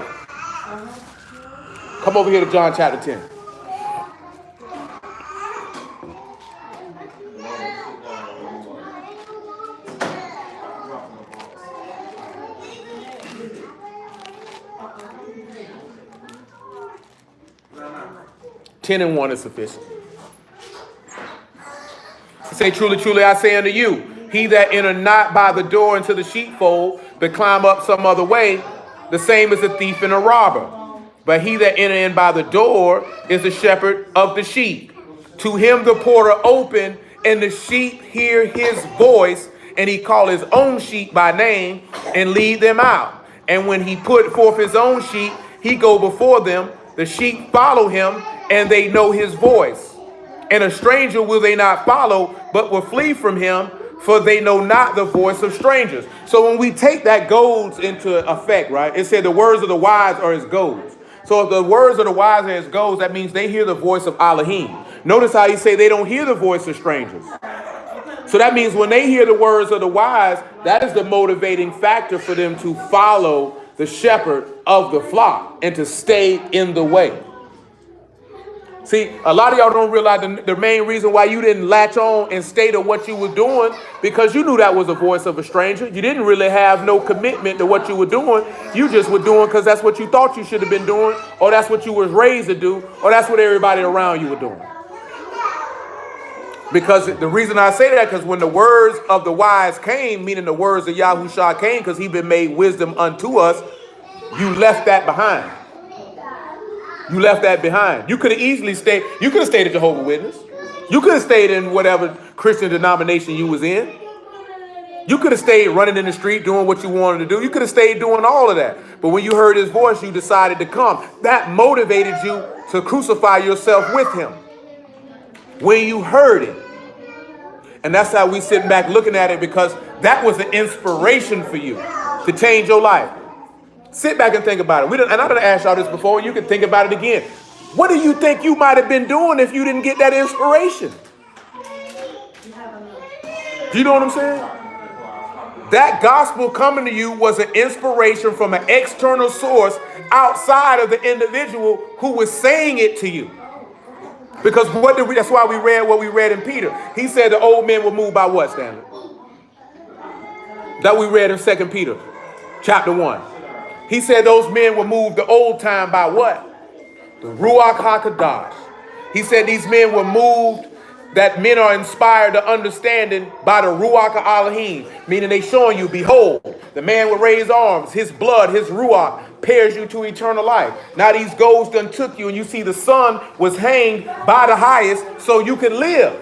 Come over here to John chapter 10. 10 and 1 is sufficient. Say, truly, truly, I say unto you, he that enter not by the door into the sheepfold, but climb up some other way, the same is a thief and a robber. But he that enter in by the door is the shepherd of the sheep. To him the porter open, and the sheep hear his voice, and he call his own sheep by name, and lead them out. And when he put forth his own sheep, he go before them. The sheep follow him, and they know his voice. And a stranger will they not follow, but will flee from him, for they know not the voice of strangers. So when we take that goads into effect, right, it said the words of the wise are as goads. So if the words of the wise are as goads, that means they hear the voice of Elohim. Notice how he say they don't hear the voice of strangers. So that means when they hear the words of the wise, that is the motivating factor for them to follow the shepherd of the flock and to stay in the way. See, a lot of y'all don't realize the main reason why you didn't latch on and stay to what you were doing, because you knew that was the voice of a stranger. You didn't really have no commitment to what you were doing. You just were doing because that's what you thought you should have been doing, or that's what you was raised to do, or that's what everybody around you were doing. Because the reason I say that, because when the words of the wise came, meaning the words of Yahushua came, because he been made wisdom unto us, you left that behind. You left that behind. You could have easily stayed. You could have stayed at Jehovah's Witness. You could have stayed in whatever Christian denomination you was in. You could have stayed running in the street doing what you wanted to do. You could have stayed doing all of that. But when you heard his voice, you decided to come. That motivated you to crucify yourself with him. When you heard it. And that's how we sit back looking at it, because that was an inspiration for you to change your life. Sit back and think about it. And I done asked y'all this before. You can think about it again. What do you think you might have been doing if you didn't get that inspiration? Do you know what I'm saying? That gospel coming to you was an inspiration from an external source outside of the individual who was saying it to you. Because that's why we read what we read in Peter. He said the old men were moved by what, Stanley? That we read in 2 Peter chapter 1. He said those men were moved the old time by what? The Ruach HaKadosh. He said these men were moved, that men are inspired to understanding by the Ruach Elohim, meaning they showing you, behold, the man with raised arms, his blood, his Ruach, pairs you to eternal life. Now these goats done took you, and you see the son was hanged by the highest so you can live.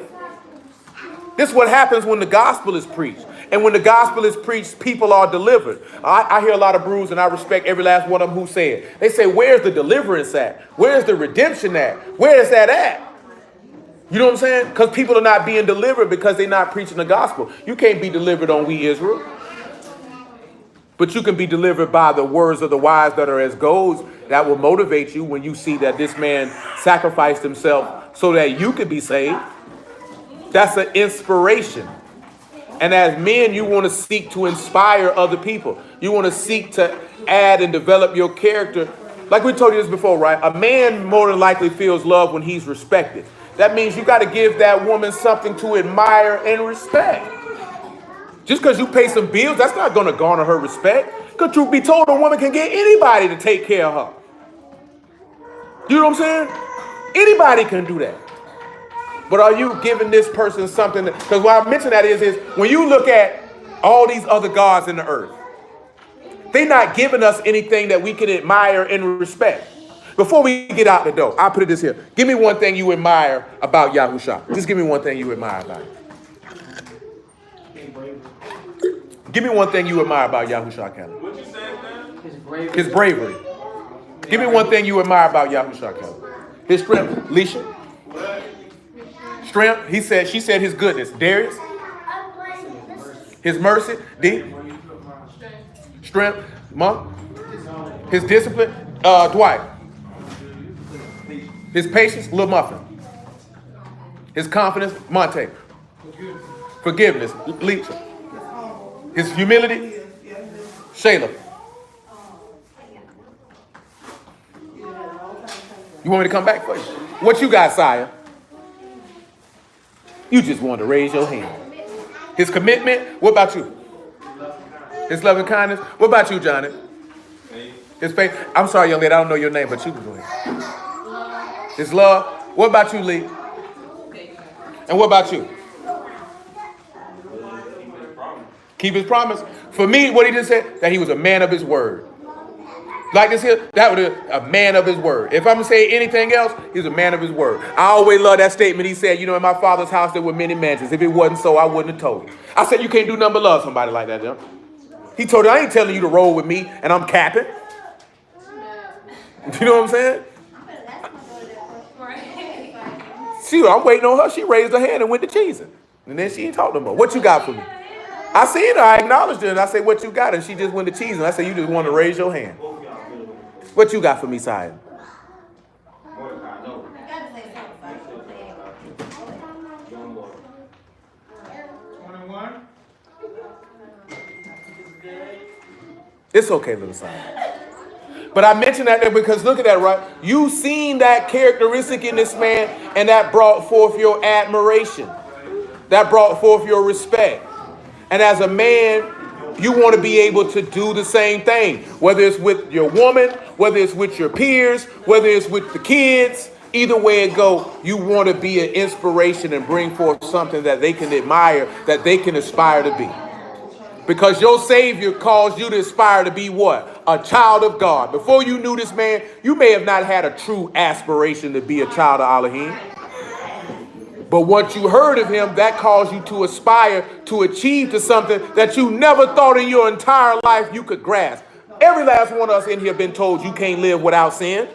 This is what happens when the gospel is preached. And when the gospel is preached, people are delivered. I hear a lot of brews, and I respect every last one of them who say it. They say, where's the deliverance at? Where's the redemption at? Where is that at? You know what I'm saying? Because people are not being delivered because they're not preaching the gospel. You can't be delivered on We Israel. But you can be delivered by the words of the wise that are as goads that will motivate you when you see that this man sacrificed himself so that you could be saved. That's an inspiration. And as men, you want to seek to inspire other people. You want to seek to add and develop your character. Like we told you this before, right? A man more than likely feels love when he's respected. That means you got to give that woman something to admire and respect. Just because you pay some bills, that's not going to garner her respect. Because truth be told, a woman can get anybody to take care of her. You know what I'm saying? Anybody can do that. But are you giving this person something? Because why I mention that is when you look at all these other gods in the earth, they're not giving us anything that we can admire and respect. Before we get out the door, I'll put it this here. Give me one thing you admire about Yahushua. Just give me one thing you admire about him. Give me one thing you admire about Yahushua Kelly. What you saying, man? His bravery. Give me one thing you admire about Yahushua Kelly. His strength. Leisha. Strength. She said his goodness. Darius. His mercy. D. Strength. Monk. His discipline. Dwight. His patience. Lil Muffin. His confidence. Monte. Forgiveness. Leisha. His humility. Shayla. You want me to come back for you? What you got, Sire? You just wanted to raise your hand. His commitment. What about you? His loving kindness. What about you, Johnny? His faith. I'm sorry, young lady. I don't know your name, but you can go ahead. His love. What about you, Lee? And what about you? Keep his promise. For me, what he just said, that he was a man of his word. Like this here, that was a man of his word. If I'm going to say anything else, he's a man of his word. I always love that statement. He said, you know, in my father's house there were many mansions. If it wasn't so, I wouldn't have told you. I said, you can't do nothing but love somebody like that, Jim. He told her, I ain't telling you to roll with me, and I'm capping. You know what I'm saying? I'm waiting on her. She raised her hand and went to cheesing. And then she ain't talking no more. What you got for me? I seen her. I acknowledged her. And I said, what you got? And she just went to cheesing. I said, you just want to raise your hand. What you got for me, Sia? It's okay, little Sia. But I mention that there because look at that, right? You seen that characteristic in this man, and that brought forth your admiration. That brought forth your respect. And as a man, you want to be able to do the same thing, whether it's with your woman, whether it's with your peers, whether it's with the kids, either way it go, you want to be an inspiration and bring forth something that they can admire, that they can aspire to be. Because your Savior calls you to aspire to be what? A child of God. Before you knew this man, you may have not had a true aspiration to be a child of Elohim. But once you heard of him, that caused you to aspire to achieve to something that you never thought in your entire life you could grasp. Every last one of us in here been told you can't live without sin.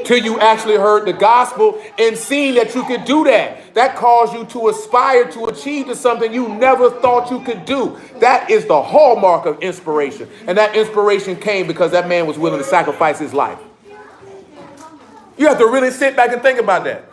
Till you actually heard the gospel and seen that you could do that. That caused you to aspire to achieve to something you never thought you could do. That is the hallmark of inspiration. And that inspiration came because that man was willing to sacrifice his life. You have to really sit back and think about that.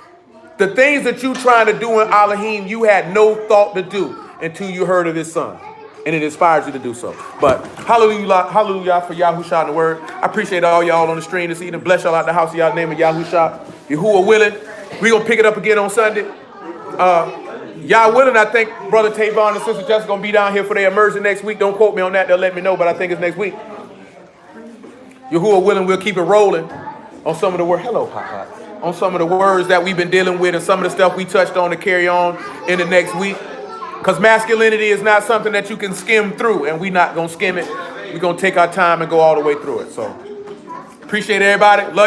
The things that you trying to do in Elohim, you had no thought to do until you heard of his son. And it inspires you to do so. But hallelujah for Yahushua and the word. I appreciate all y'all on the stream this evening. Bless y'all out the house of y'all name of Yahushua. Yahuwah willing. We're going to pick it up again on Sunday. Y'all willing, I think Brother Tavon and Sister Jessica going to be down here for their immersion next week. Don't quote me on that. They'll let me know, but I think it's next week. Yahuwah willing, we'll keep it rolling on some of the words. Hello, Papa. On some of the words that we've been dealing with and some of the stuff we touched on to carry on in the next week. Because masculinity is not something that you can skim through, and we're not going to skim it. We're going to take our time and go all the way through it. So, appreciate everybody. Love